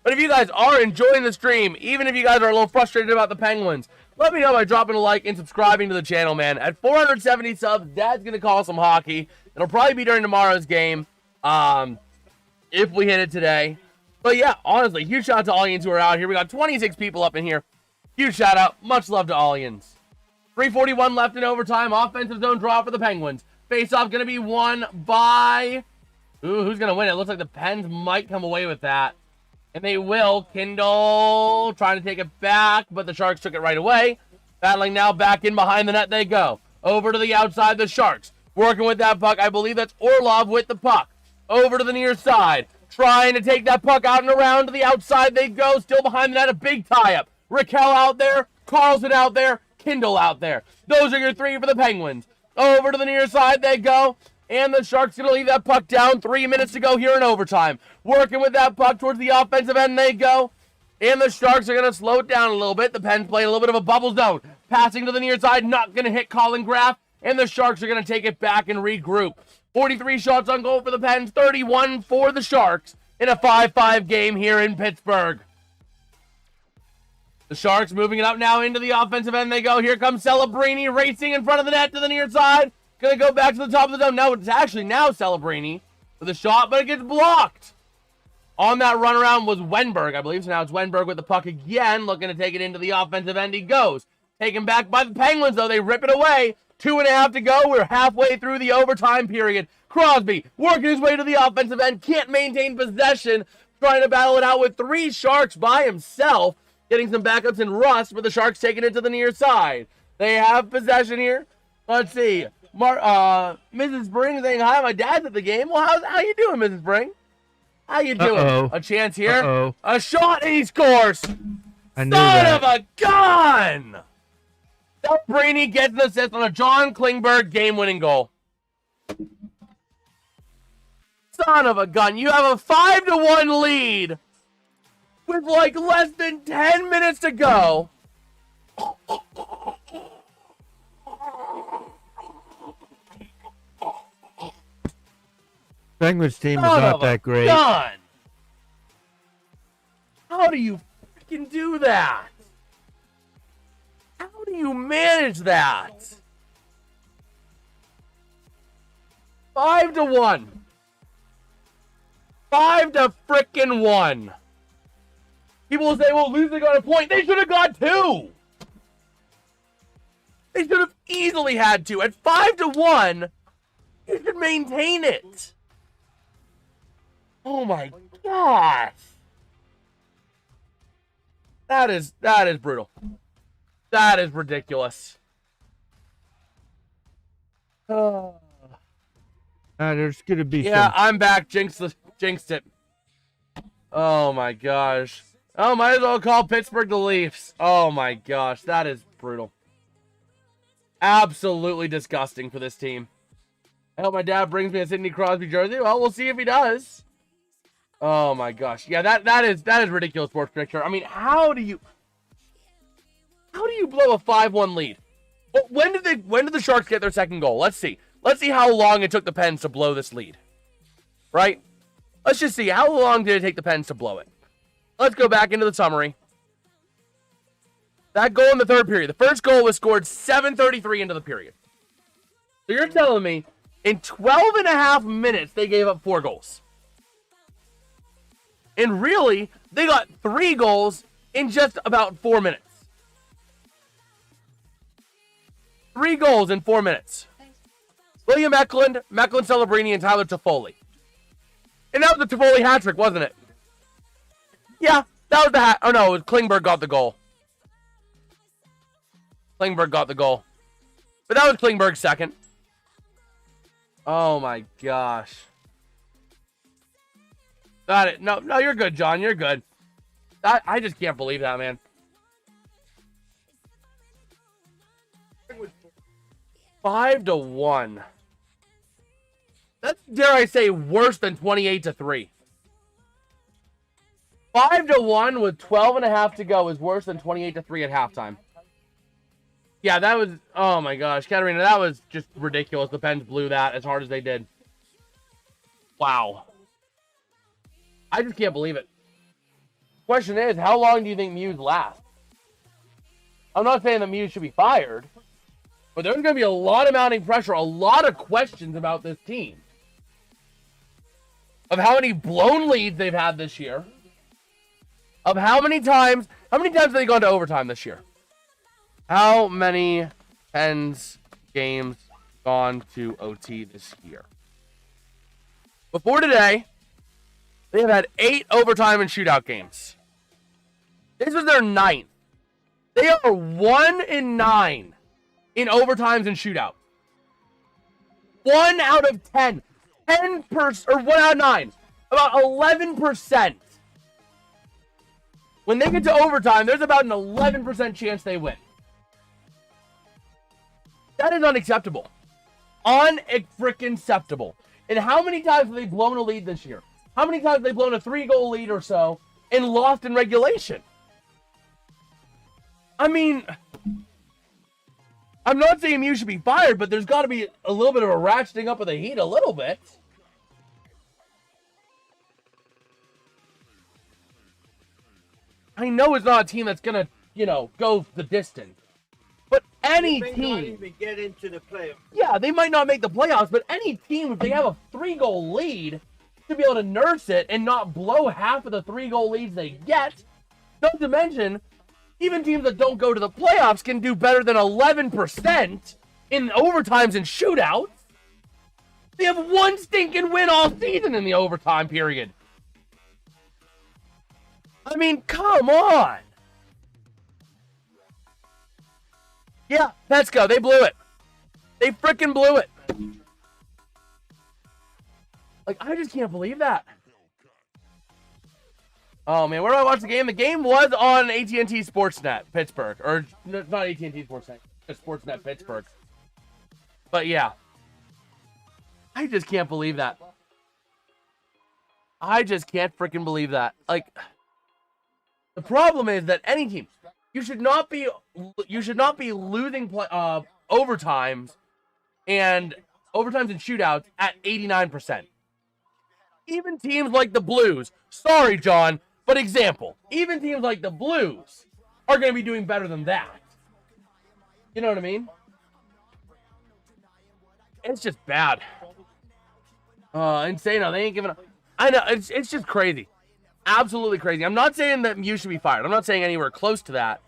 But if you guys are enjoying the stream, even if you guys are a little frustrated about the Penguins, let me know by dropping a like and subscribing to the channel, man. At 470 subs, Dad's going to call some hockey. It'll probably be during tomorrow's game, if we hit it today. But yeah, honestly, huge shout out to Allians who are out here. We got 26 people up in here. Huge shout out. Much love to Allians. 3:41 left in overtime. Offensive zone draw for the Penguins. Face-off going to be won by... Ooh, who's going to win it? Looks like the Pens might come away with that. And they will. Kindle trying to take it back, but the Sharks took it right away. Battling now back in behind the net they go. Over to the outside, the Sharks. Working with that puck. I believe that's Orlov with the puck. Over to the near side. Trying to take that puck out and around to the outside they go. Still behind the net, a big tie-up. Raquel out there. Carlson out there. Kindle out there. Those are your three for the Penguins. Over to the near side they go. And the Sharks going to leave that puck down. 3 minutes to go here in overtime. Working with that puck towards the offensive end they go. And the Sharks are going to slow it down a little bit. The Pens play a little bit of a bubble zone. Passing to the near side. Not going to hit Colin Graff. And the Sharks are going to take it back and regroup. 43 shots on goal for the Pens. 31 for the Sharks. In a 5-5 game here in Pittsburgh. The Sharks moving it up now into the offensive end they go. Here comes Celebrini racing in front of the net to the near side. Going to go back to the top of the zone. Now it's actually Celebrini with a shot, but it gets blocked. On that runaround was Wenberg, I believe. So now it's Wenberg with the puck again, looking to take it into the offensive end. He goes. Taken back by the Penguins, though. They rip it away. 2.5 to go. We're halfway through the overtime period. Crosby working his way to the offensive end. Can't maintain possession. Trying to battle it out with 3 Sharks by himself. Getting some backups in Rust, but the Sharks taking it to the near side. They have possession here. Let's see. Mrs. Spring saying, hi, my dad's at the game. Well, how you doing, Mrs. Spring? How you doing? Uh-oh. A chance here. Uh-oh. A shot, and he scores. I knew Son that. of a gun! Celebrini gets an assist on a John Klingberg game-winning goal. Son of a gun. You have a 5-1 lead with like less than 10 minutes to go. Penguins team is not that great. Gun. How do you freaking do that? How do you manage that? 5-1. 5-1. People will say, well, losing got a point. They should have got 2. They should have easily had 2. At 5-1, you should maintain it. Oh my gosh. That is brutal. That is ridiculous. There's going to be Yeah, I'm back. Jinxed it. Oh my gosh. Oh, might as well call Pittsburgh the Leafs. Oh my gosh, that is brutal. Absolutely disgusting for this team. I hope my dad brings me a Sidney Crosby jersey. Well, we'll see if he does. Oh my gosh. Yeah, that is ridiculous sports picture. I mean, how do you blow a 5-1 lead? When did the Sharks get their second goal? Let's see. Let's see how long it took the Pens to blow this lead. Right? Let's just see. How long did it take the Pens to blow it? Let's go back into the summary. That goal in the third period. The first goal was scored 7:33 into the period. So you're telling me in 12.5 minutes they gave up 4 goals. And really, they got 3 goals in just about 4 minutes. 3 goals in 4 minutes. William Eklund, Celebrini, and Tyler Toffoli. And that was the Toffoli hat trick, wasn't it? Yeah, that was the hat. Oh, no, Klingberg got the goal. Klingberg got the goal. But that was Klingberg's second. Oh, my gosh. Got it. No, you're good, John. You're good. I just can't believe that, man. 5-1. That's, dare I say, worse than 28-3. 5-1 with 12.5 to go is worse than 28-3 at halftime. Yeah, that was, oh my gosh, Katarina, that was just ridiculous. The Pens blew that as hard as they did. Wow. I just can't believe it. Question is, how long do you think Muse lasts? I'm not saying that Muse should be fired, but there's going to be a lot of mounting pressure, a lot of questions about this team. Of how many blown leads they've had this year. Of how many times have they gone to overtime this year? How many Pens games gone to OT this year? Before today, they have had 8 overtime and shootout games. This was their 9th. They are 1-9 in overtimes and shootouts. 1 out of 10. 10%, or 1 out of 9. About 11%. When they get to overtime, there's about an 11% chance they win. That is unacceptable. Un-freaking-acceptable. And how many times have they blown a lead this year? How many times have they blown a 3-goal lead or so and lost in regulation? I mean, I'm not saying you should be fired, but there's got to be a little bit of a ratcheting up of the heat a little bit. I know it's not a team that's going to, go the distance. But any team... They might not even get into the playoffs. Yeah, they might not make the playoffs, but any team, if they have a 3-goal lead, should be able to nurse it and not blow half of the 3-goal leads they get. Not to mention, even teams that don't go to the playoffs can do better than 11% in overtimes and shootouts. They have 1 stinking win all season in the overtime period. I mean, come on. Yeah, Petsko, they blew it. They freaking blew it. Like, I just can't believe that. Oh, man, where do I watch the game? The game was on AT&T Sportsnet, Pittsburgh. Or, not AT&T Sportsnet, just Sportsnet Pittsburgh. But, yeah. I just can't believe that. I just can't freaking believe that. Like, the problem is that any team, you should not be losing overtimes and shootouts at 89%. Even teams like the Blues, sorry, John, but example, even teams like the Blues are going to be doing better than that. You know what I mean? It's just bad. Insane. They ain't giving up. I know, it's just crazy. Absolutely crazy. I'm not saying that you should be fired. I'm not saying anywhere close to that.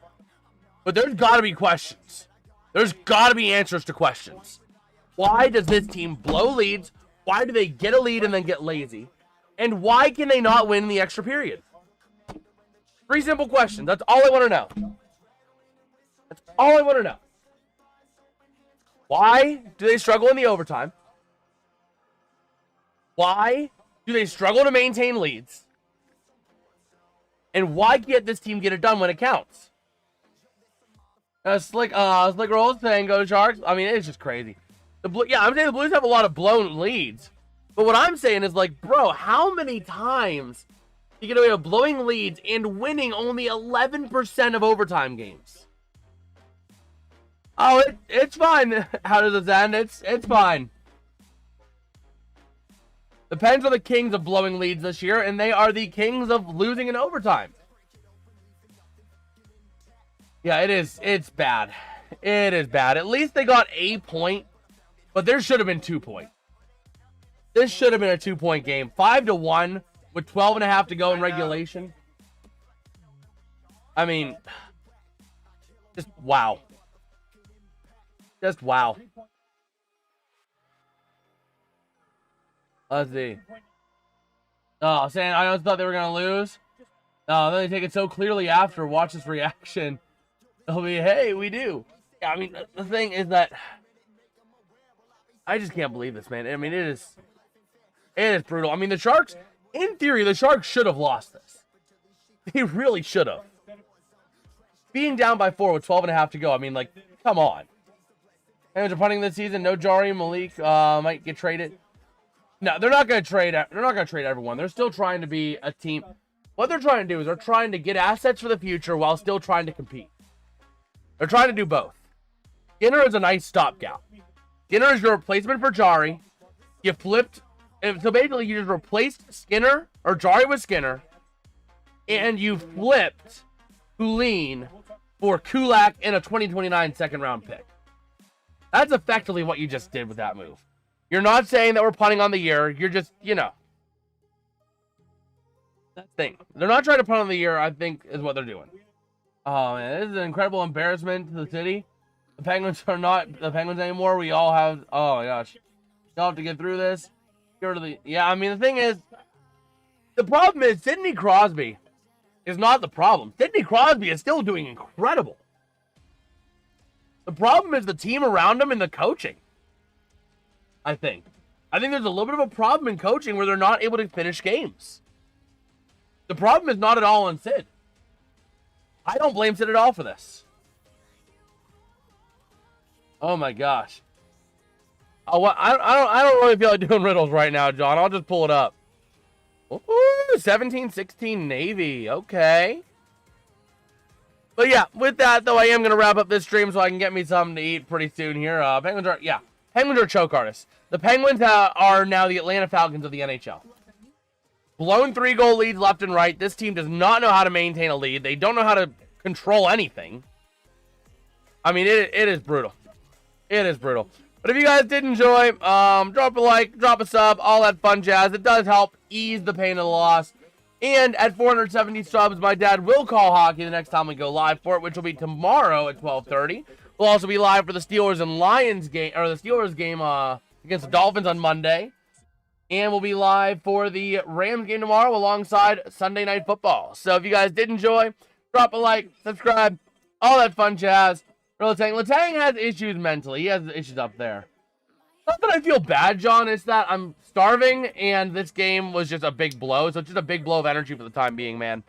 But there's got to be questions. There's got to be answers to questions. Why does this team blow leads? Why do they get a lead and then get lazy? And why can they not win in the extra period? 3 simple questions. That's all I want to know. That's all I want to know. Why do they struggle in the overtime? Why do they struggle to maintain leads? And why can't this team get it done when it counts? Slick Rolls saying go Sharks. I mean, it's just crazy. I'm saying the Blues have a lot of blown leads. But what I'm saying is, like, bro, how many times you get away with blowing leads and winning only 11% of overtime games? Oh, it's fine. How does this end? It's fine. The Pens are the kings of blowing leads this year, and they are the kings of losing in overtime. Yeah, it is. It's bad. It is bad. At least they got a point, but there should have been 2 points. This should have been a 2-point game. 5-1 with 12.5 to go in regulation. I mean, just wow. Just wow. Let's see. Oh, saying I always thought they were going to lose. No, then they take it so clearly after. Watch this reaction. They'll be, hey, we do. Yeah, I mean, the thing is that I just can't believe this, man. I mean, it is brutal. I mean, the Sharks, in theory, the Sharks should have lost this. They really should have. Being down by 4 with 12.5 to go, I mean, like, come on. Penguins are punting this season. No Jari, Malik might get traded. No, they're not going to trade. They're not going to trade everyone. They're still trying to be a team. What they're trying to do is they're trying to get assets for the future while still trying to compete. They're trying to do both. Skinner is a nice stopgap. Skinner is your replacement for Jari. You flipped. So basically, you just replaced Skinner, or Jari with Skinner, and you flipped Kulin for Kulak and a 2029 second-round pick. That's effectively what you just did with that move. You're not saying that we're punting on the year. You're just, you know. That thing. They're not trying to punt on the year, I think, is what they're doing. Oh, man. This is an incredible embarrassment to the city. The Penguins are not the Penguins anymore. We all have... Oh, my gosh. You'll have to get through this. Get rid of the... Yeah, I mean, the thing is... The problem is Sidney Crosby is not the problem. Sidney Crosby is still doing incredible. The problem is the team around him and the coaching. I think there's a little bit of a problem in coaching where they're not able to finish games. The problem is not at all on Sid. I don't blame Sid at all for this. Oh my gosh. Oh, I don't really feel like doing riddles right now, John. I'll just pull it up. Ooh, 17-16 Navy. Okay. But yeah, with that though, I am gonna wrap up this stream so I can get me something to eat pretty soon here. Penguins are choke artists. The Penguins are now the Atlanta Falcons of the NHL. Blown 3-goal leads left and right. This team does not know how to maintain a lead. They don't know how to control anything. I mean, it is brutal. It is brutal. But if you guys did enjoy, drop a like, drop a sub, all that fun jazz. It does help ease the pain of the loss. And at 470 subs, my dad will call hockey the next time we go live for it, which will be tomorrow at 12:30. We'll also be live for the Steelers and Lions game, or the Steelers game against the Dolphins on Monday. And we'll be live for the Rams game tomorrow alongside Sunday Night Football. So if you guys did enjoy, drop a like, subscribe, all that fun jazz. Letang has issues mentally. He has issues up there. Not that I feel bad, John. It's that I'm starving, and this game was just a big blow. So it's just a big blow of energy for the time being, man.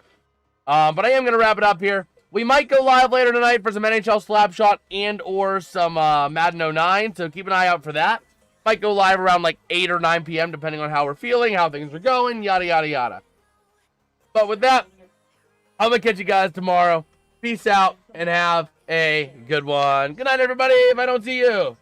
But I am going to wrap it up here. We might go live later tonight for some NHL Slapshot and or some Madden 09, so keep an eye out for that. Might go live around like 8 or 9 p.m. depending on how we're feeling, how things are going, yada, yada, yada. But with that, I'm going to catch you guys tomorrow. Peace out and have a good one. Good night, everybody, if I don't see you.